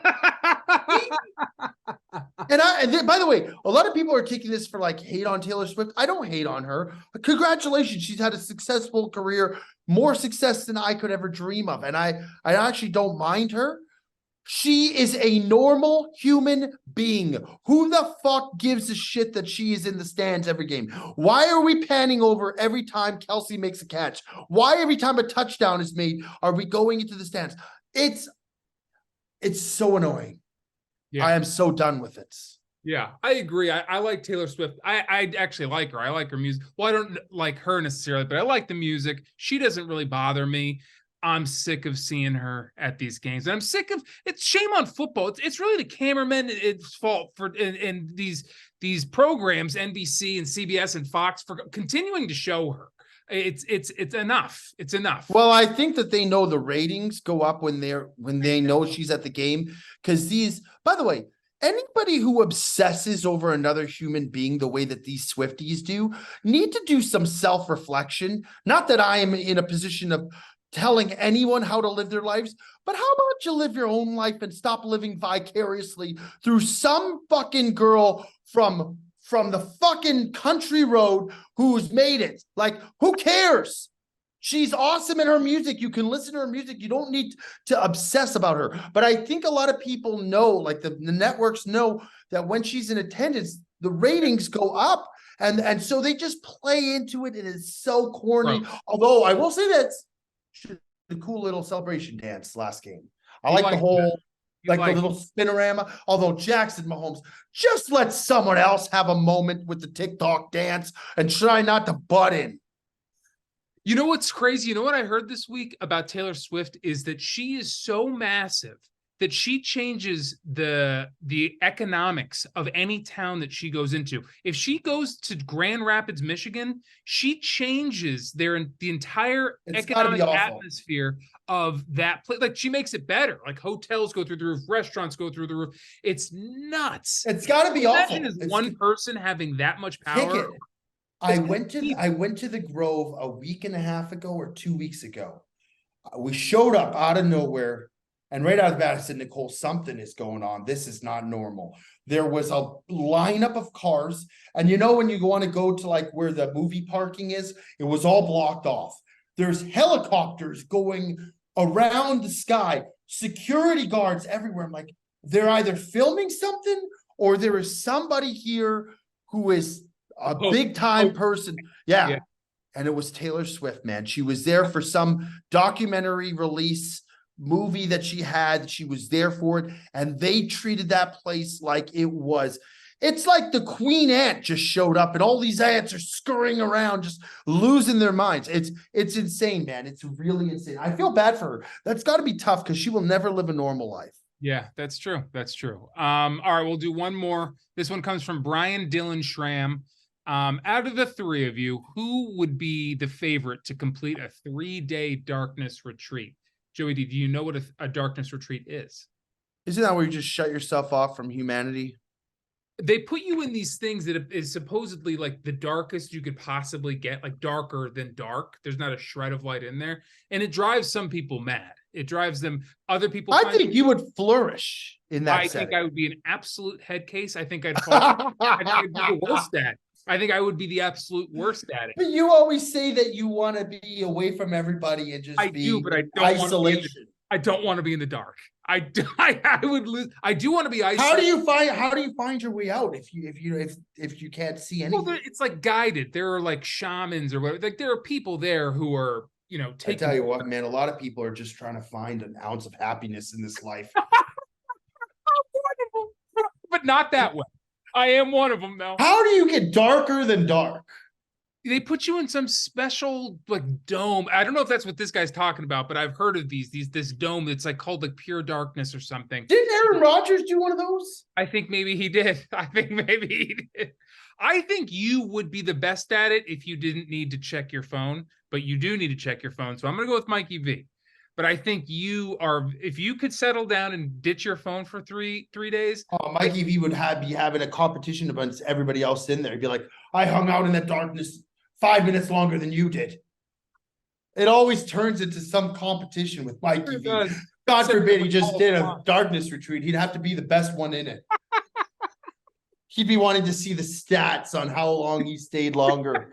the way, a lot of people are taking this for like hate on Taylor Swift. I don't hate on her. Congratulations. She's had a successful career, more success than I could ever dream of. And I actually don't mind her. She is a normal human being. Who the fuck gives a shit that she is in the stands every game? Why are we panning over every time Kelsey makes a catch? Why every time a touchdown is made are we going into the stands? It's so annoying. Yeah. I am so done with it. Yeah, I agree. I like Taylor Swift. I actually like her. I like her music. Well, I don't like her necessarily, but I like the music. She doesn't really bother me. I'm sick of seeing her at these games. And I'm sick of it's shame on football. It's really the cameramen it's fault for in these programs, NBC and CBS and Fox, for continuing to show her. It's enough. It's enough. Well, I think that they know the ratings go up when they know she's at the game. Because by the way, anybody who obsesses over another human being the way that these Swifties do need to do some self-reflection. Not that I am in a position of telling anyone how to live their lives, but how about you live your own life and stop living vicariously through some fucking girl from the fucking country road who's made it. Like, who cares? She's awesome in her music. You can listen to her music. You don't need to obsess about her. But I think a lot of people know, like the networks know, that when she's in attendance, the ratings go up. And so they just play into it. It is so corny. Bro. Although I will say that the cool little celebration dance last game. I like the whole, like the little spinorama. Although Jackson Mahomes, just let someone else have a moment with the TikTok dance and try not to butt in. You know what's crazy? You know what I heard this week about Taylor Swift is that she is so massive that she changes the economics of any town that she goes into. If she goes to Grand Rapids, Michigan, she changes the entire economic atmosphere of that place. Like, she makes it better. Like, hotels go through the roof, restaurants go through the roof. It's nuts. It's got to be awful. Imagine as one person having that much power. I went to the Grove a week and a half ago or 2 weeks ago. We showed up out of nowhere. And right out of the bat, I said, Nicole, something is going on. This is not normal. There was a lineup of cars. And you know, when you want to go to like where the movie parking is, it was all blocked off. There's helicopters going around the sky, security guards everywhere. I'm like, they're either filming something or there is somebody here who is a big time person. Yeah. And it was Taylor Swift, man. She was there for some documentary release movie that she had. She was there for it, and they treated that place like it was. It's like the Queen Ant just showed up, and all these ants are scurrying around, just losing their minds. It's insane, man. It's really insane. I feel bad for her. That's got to be tough because she will never live a normal life. Yeah, that's true. That's true. All right, we'll do one more. This one comes from Brian Dylan Schramm. Out of the three of you, who would be the favorite to complete a 3-day darkness retreat? Joey D, do you know what a darkness retreat is? Isn't that where you just shut yourself off from humanity? They put you in these things that is supposedly like the darkest you could possibly get, like darker than dark. There's not a shred of light in there. And it drives some people mad. It drives them. Other people. I think you would flourish in that setting. I think I would be an absolute head case. I think I'd fall. I think I'd be the worst at it. I think I would be the absolute worst at it. But you always say that you want to be away from everybody and just but I don't isolation. I don't want to be in the dark. I would lose. I do want to be isolated. How do you find your way out if you can't see anything? Well, it's like guided. There are like shamans or whatever. Like, there are people there who are, taking. I tell you what, man, a lot of people are just trying to find an ounce of happiness in this life. But not that way. I am one of them, though. How do you get darker than dark? They put you in some special like dome. I don't know if that's what this guy's talking about, but I've heard of this dome that's like called like pure darkness or something. Didn't Aaron Rodgers do one of those? I think maybe he did. I think you would be the best at it if you didn't need to check your phone, but you do need to check your phone. So I'm going to go with Mikey V. But I think if you could settle down and ditch your phone for three days. Mikey, if he would be having a competition against everybody else in there, he'd be like, I hung out in that darkness 5 minutes longer than you did. It always turns into some competition with Mikey V. God forbid he just did a darkness retreat. He'd have to be the best one in it. He'd be wanting to see the stats on how long he stayed longer.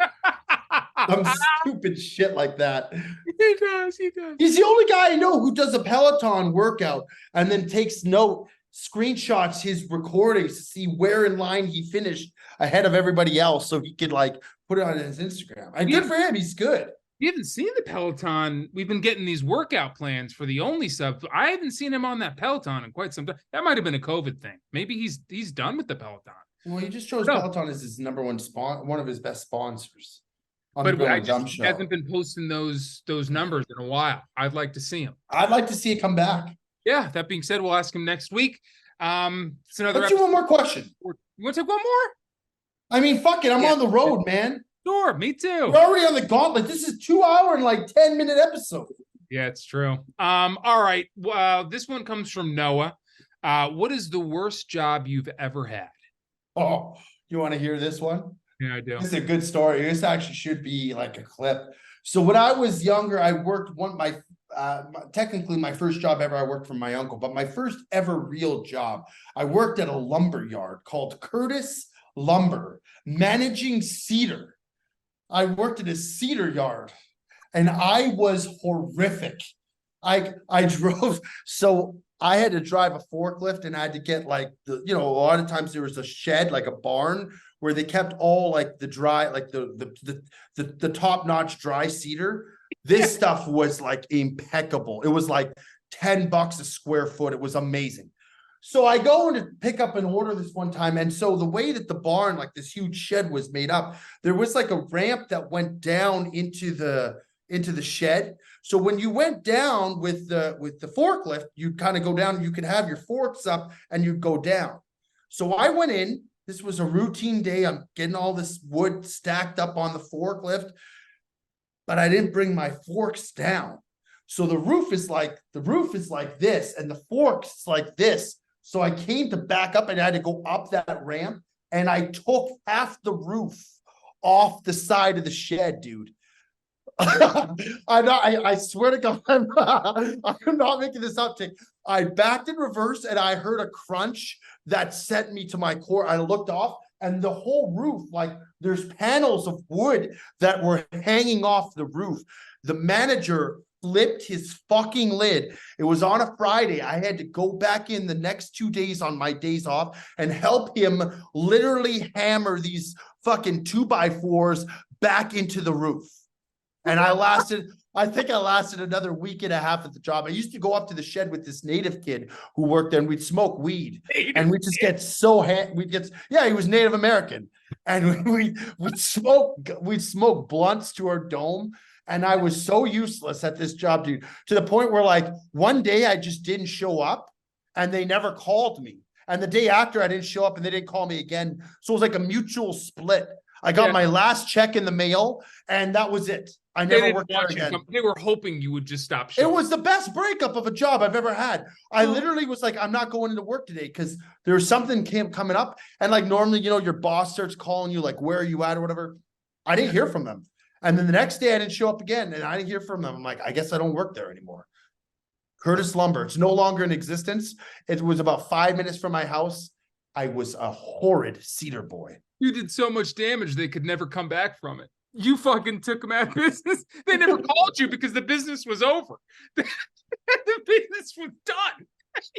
Some stupid shit like that. He does. He's the only guy I know who does a Peloton workout and then screenshots his recordings to see where in line he finished ahead of everybody else so he could like put it on his Instagram. And good for him. He's good. You haven't seen the Peloton. We've been getting these workout plans for the Only Sub. I haven't seen him on that Peloton in quite some time. That might have been a COVID thing. Maybe he's done with the Peloton. Well, he just chose Peloton as his number one one of his best sponsors. But he hasn't been posting those numbers in a while. I'd like to see him. I'd like to see it come back. Yeah. That being said, we'll ask him next week. It's another. Let's do one more question. You want to take one more? I mean, fuck it. I'm on the road, man. Sure, me too. We're already on the gauntlet. This is 2 hour and like 10-minute episode. Yeah, it's true. All right. This one comes from Noah. What is the worst job you've ever had? Oh, you want to hear this one? Yeah, I do. This is a good story. This actually should be like a clip. So when I was younger, I worked technically my first job ever, I worked for my uncle, but my first ever real job, I worked at a lumber yard called Curtis Lumber, managing cedar. I worked at a cedar yard and I was horrific. I drove, so I had to drive a forklift and I had to get like a lot of times there was a shed, like a barn where they kept all like the dry, like the top-notch dry cedar. This stuff was like impeccable. It was like $10 a square foot. It was amazing. So I go in to pick up an order this one time. And so the way that the barn, like this huge shed was made up, there was like a ramp that went down into the shed. So when you went down with the forklift, you'd kind of go down, you could have your forks up and you'd go down. So I went in, this was a routine day. I'm getting all this wood stacked up on the forklift, but I didn't bring my forks down. So the roof is like this and the forks like this. So I came to back up and I had to go up that ramp and I took half the roof off the side of the shed, dude. I swear to God, I'm not making this up. I backed in reverse and I heard a crunch that sent me to my core. I looked off and the whole roof, like there's panels of wood that were hanging off the roof. The manager flipped his fucking lid. It was on a Friday. I had to go back in the next 2 days on my days off and help him literally hammer these fucking 2x4s back into the roof. And I think I lasted another week and a half at the job. I used to go up to the shed with this native kid who worked there and we'd smoke weed and we'd just get he was Native American and we'd smoke blunts to our dome. And I was so useless at this job, dude, to the point where like one day I just didn't show up and they never called me. And the day after I didn't show up and they didn't call me again. So it was like a mutual split. I got my last check in the mail and that was it. I never worked there again. They were hoping you would just stop showing. It was the best breakup of a job I've ever had. I literally was like, I'm not going into work today because there was something coming up. And like normally, your boss starts calling you like, where are you at or whatever. I didn't hear from them. And then the next day I didn't show up again and I didn't hear from them. I'm like, I guess I don't work there anymore. Curtis Lumber. It's no longer in existence. It was about 5 minutes from my house. I was a horrid cedar boy. You did so much damage they could never come back from it. You fucking took them out of business. They never called you because the business was over. The business was done.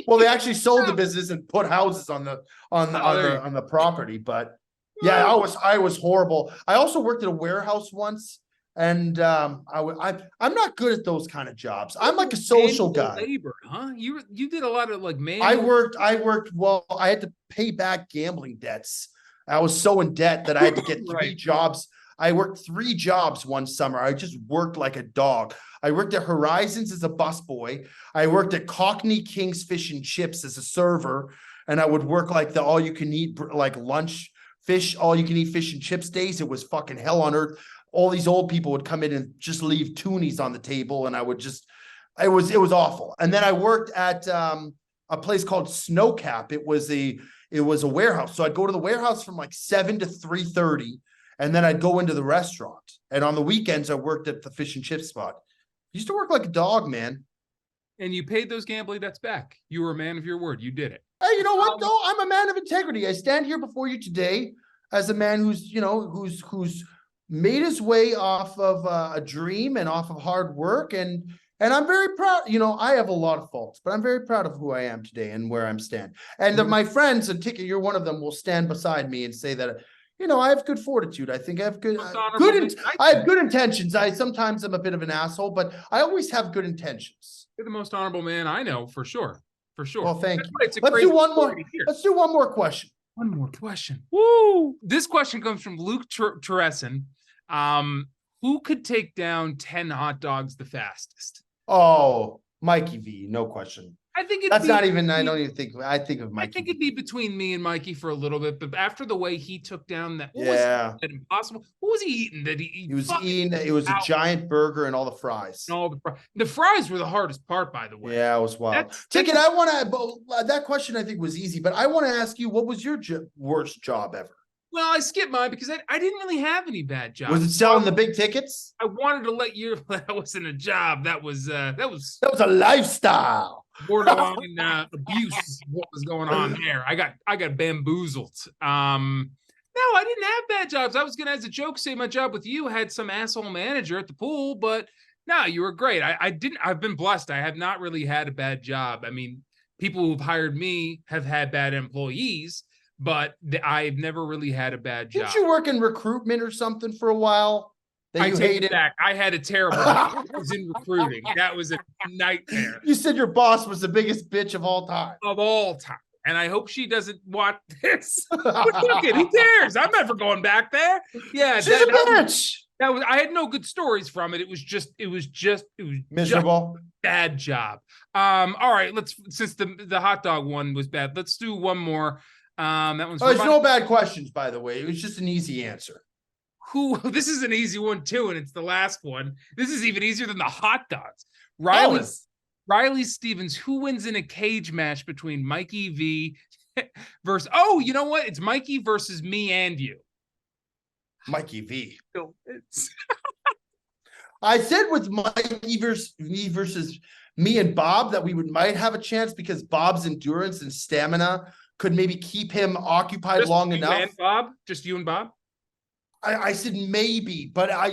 Well, they actually sold the business and put houses on the property, but yeah, I was horrible. I also worked at a warehouse once, and I'm not good at those kind of jobs. I'm like a social guy. Labor, huh? You did a lot of like manual. I worked. Well, I had to pay back gambling debts. I was so in debt that I had to get 3 jobs. I worked 3 jobs one summer. I just worked like a dog. I worked at Horizons as a busboy. I worked at Cockney King's Fish and Chips as a server, and I would work like the all you can eat like lunch fish, all you can eat fish and chips days. It was fucking hell on earth. All these old people would come in and just leave toonies on the table, and I would just It was awful. And then I worked at a place called Snowcap. It was a warehouse. So I'd go to the warehouse from like 7 to 3:30, and then I'd go into the restaurant. And on the weekends, I worked at the fish and chip spot. I used to work like a dog, man. And you paid those gambling debts back. You were a man of your word. You did it. Hey, you know what though? I'm a man of integrity. I stand here before you today as a man who's made his way off of a dream and off of hard work, and I'm very proud. I have a lot of faults, but I'm very proud of who I am today and where I'm stand. And my friends, and Tiki, you're one of them, will stand beside me and say that I have good fortitude. I think I have I have good intentions. Sometimes I'm a bit of an asshole, but I always have good intentions. You're the most honorable man I know, for sure. For sure. Well, thank you. Let's do one more. Let's do one more question. One more question. Woo! This question comes from Luke Teresin. Who could take down 10 hot dogs the fastest? Oh, Mikey V, no question. I think I don't even think. I think of Mikey. I think it'd be between me and Mikey for a little bit, but after the way he took down that, was that impossible? What was he eating? He was eating. It was a giant burger and all the fries. And all the fries were the hardest part, by the way. Yeah, it was wild. Ticket. I want to. That question I think was easy, but I want to ask you, what was your worst job ever? Well, I skipped mine because I didn't really have any bad jobs. Was it selling the big tickets? I wanted to let you. That wasn't a job. That was a lifestyle. Borderline abuse. What was going on there? I got bamboozled. No, I didn't have bad jobs. I was gonna, as a joke, say my job with you had some asshole manager at the pool, but no, you were great. I've been blessed. I have not really had a bad job. I mean, people who've hired me have had bad employees, but I've never really had a bad job. Didn't you work in recruitment or something for a while? I take it back. I had a terrible job. I was in recruiting. That was a nightmare. You said your boss was the biggest bitch of all time. Of all time. And I hope she doesn't watch this. But look it, who cares? I'm never going back there. Yeah, she's a bitch. I had no good stories from it. It was just miserable. Bad job. All right, since the hot dog one was bad, let's do one more. That one's there's no bad questions, by the way. It was just an easy answer. This is an easy one too, and it's the last one. This is even easier than the hot dogs. Riley Stevens, who wins in a cage match between Mikey V versus, you know what? It's Mikey versus me and you. Mikey V. I said with Mikey versus me and Bob that we might have a chance because Bob's endurance and stamina could maybe keep him occupied long enough. And Bob? Just you and Bob? I said maybe, but I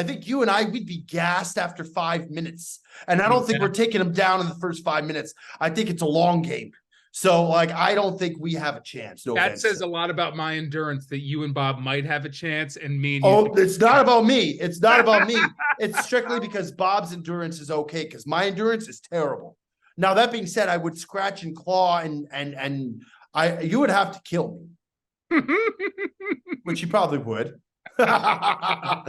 think you and we'd be gassed after 5 minutes. And I don't think we're taking them down in the first 5 minutes. I think it's a long game. So, I don't think we have a chance. No, that says a lot about my endurance that you and Bob might have a chance, and me and you. It's not about me. It's not about me. It's strictly because Bob's endurance is okay, because my endurance is terrible. Now, that being said, I would scratch and claw and you would have to kill me. Which you probably would. But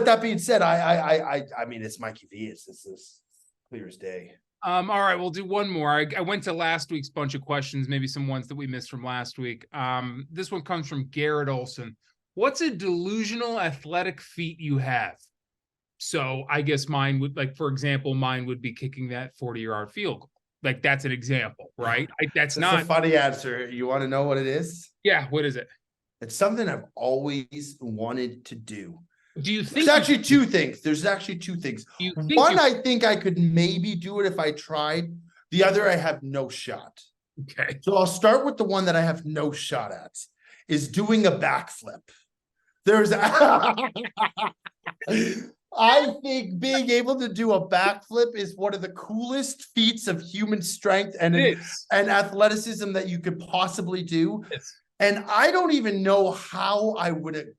that being said, I mean, it's Mikey V. It's clear as day. All right, we'll do one more. I went to last week's bunch of questions, maybe some ones that we missed from last week. This one comes from Garrett Olson. What's a delusional athletic feat you have? So I guess mine would, for example, be kicking that 40-yard field goal. That's an example, right? That's not a funny answer. You want to know what it is? Yeah, what is it? It's something I've always wanted to do. Do you think there's actually two things? One, I think I could maybe do it if I tried. The other, I have no shot. Okay. So I'll start with the one that I have no shot at, is doing a backflip. I think being able to do a backflip is one of the coolest feats of human strength and athleticism that you could possibly do. And I don't even know how I would.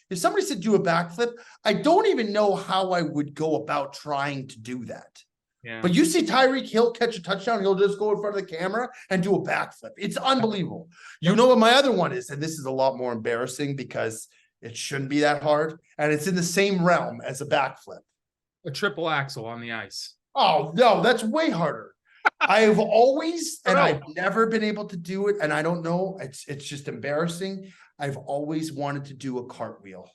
If somebody said do a backflip, I don't even know how I would go about trying to do that. Yeah. But you see Tyreek Hill catch a touchdown, he'll just go in front of the camera and do a backflip. It's unbelievable. You know what my other one is, and this is a lot more embarrassing because it shouldn't be that hard, and it's in the same realm as a backflip. A triple axel on the ice. Oh, no, that's way harder. I've always, and I've never been able to do it, and I don't know, it's just embarrassing. I've always wanted to do a cartwheel.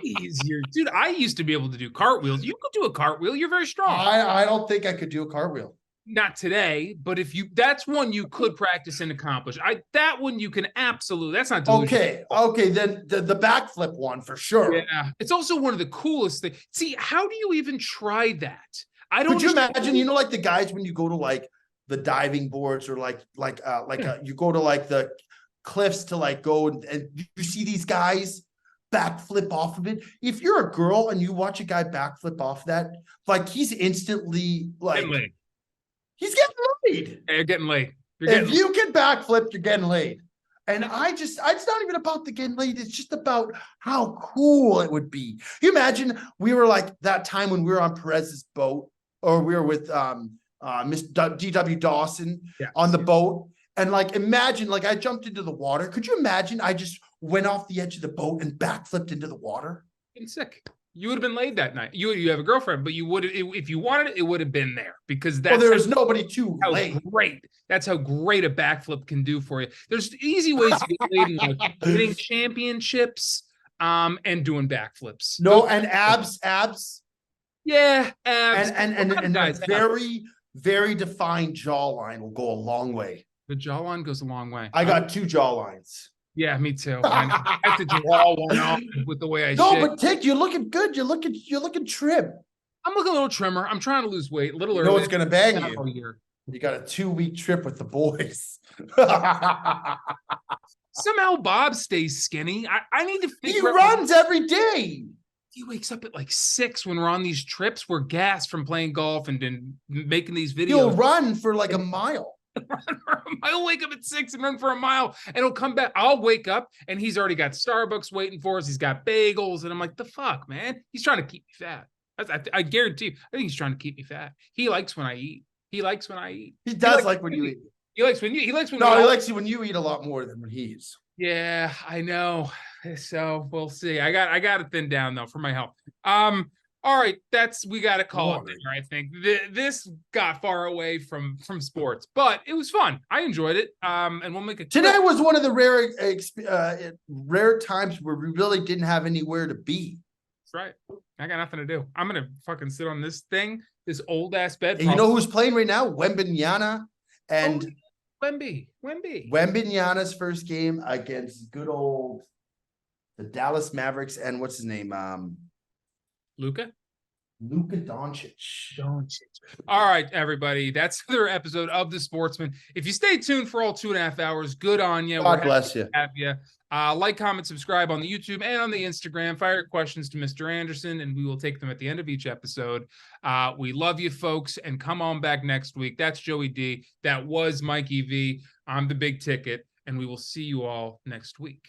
Easier, dude. I used to be able to do cartwheels. You could do a cartwheel. You're very strong. I don't think I could do a cartwheel. Not today, but if you, that's one you could practice and accomplish. That one you can absolutely. That's not delusional. Okay. Then the backflip one for sure. Yeah, it's also one of the coolest things. See, how do you even try that? I don't. Could you imagine? You know, like the guys when you go to like the diving boards or you go to like the cliffs to like go and you see these guys backflip off of it. If you're a girl and you watch a guy backflip off that, like he's instantly like he's getting laid. You're getting laid. If you can backflip, you're getting laid. And it's not even about the getting laid. It's just about how cool it would be. You imagine we were like that time when we were on Perez's boat, or we were with Miss D.W. Dawson on the boat. And like, imagine, like I jumped into the water. Could you imagine I just went off the edge of the boat and backflipped into the water? Been sick. You would have been laid that night. You have a girlfriend, but you would have, if you wanted it, it would have been there because that's there was nobody to lay. Great. That's how great a backflip can do for you. There's easy ways to get laid in life. Winning championships, and doing backflips. No, and abs. Yeah, abs. And a very, very defined jawline will go a long way. The jawline goes a long way. I got 2 jawlines. Yeah, me too. I have to draw one off with the way I shit. But Tick, you're looking good. You're looking trim. I'm looking a little trimmer. I'm trying to lose weight a little early. You know what's gonna bang you? You got a 2-week trip with the boys. Somehow Bob stays skinny. I need to figure out. He runs every day. He wakes up at like 6 when we're on these trips. We're gassed from playing golf and then making these videos. He'll run for like a mile. I'll wake up at 6 and run for a mile, and he'll come back. I'll wake up and he's already got Starbucks waiting for us. He's got bagels, and I'm like, the fuck, man? He's trying to keep me fat. I guarantee you. I think he's trying to keep me fat. He likes when I eat. He likes when I eat. He does like when you eat. He likes when you. He likes when. No, he likes you when you eat a lot more than when he eats. Yeah, I know. So we'll see. I got to thin down though for my health. All right, we got to call it there. I think this got far away from sports, but it was fun. I enjoyed it. And we'll make a. Today was one of the rare times where we really didn't have anywhere to be. That's right. I got nothing to do. I'm gonna fucking sit on this thing, this old ass bed. And you know who's playing right now? Wembanyama and Wembanyama's first game against good old the Dallas Mavericks and what's his name? Luka Doncic. All right, everybody. That's another episode of The Sportsman. If you stay tuned for all 2.5 hours, good on you. God bless you. Have you. Like, comment, subscribe on the YouTube and on the Instagram. Fire your questions to Mr. Anderson, and we will take them at the end of each episode. We love you, folks, and come on back next week. That's Joey D. That was Mikey V. I'm the Big Ticket, and we will see you all next week.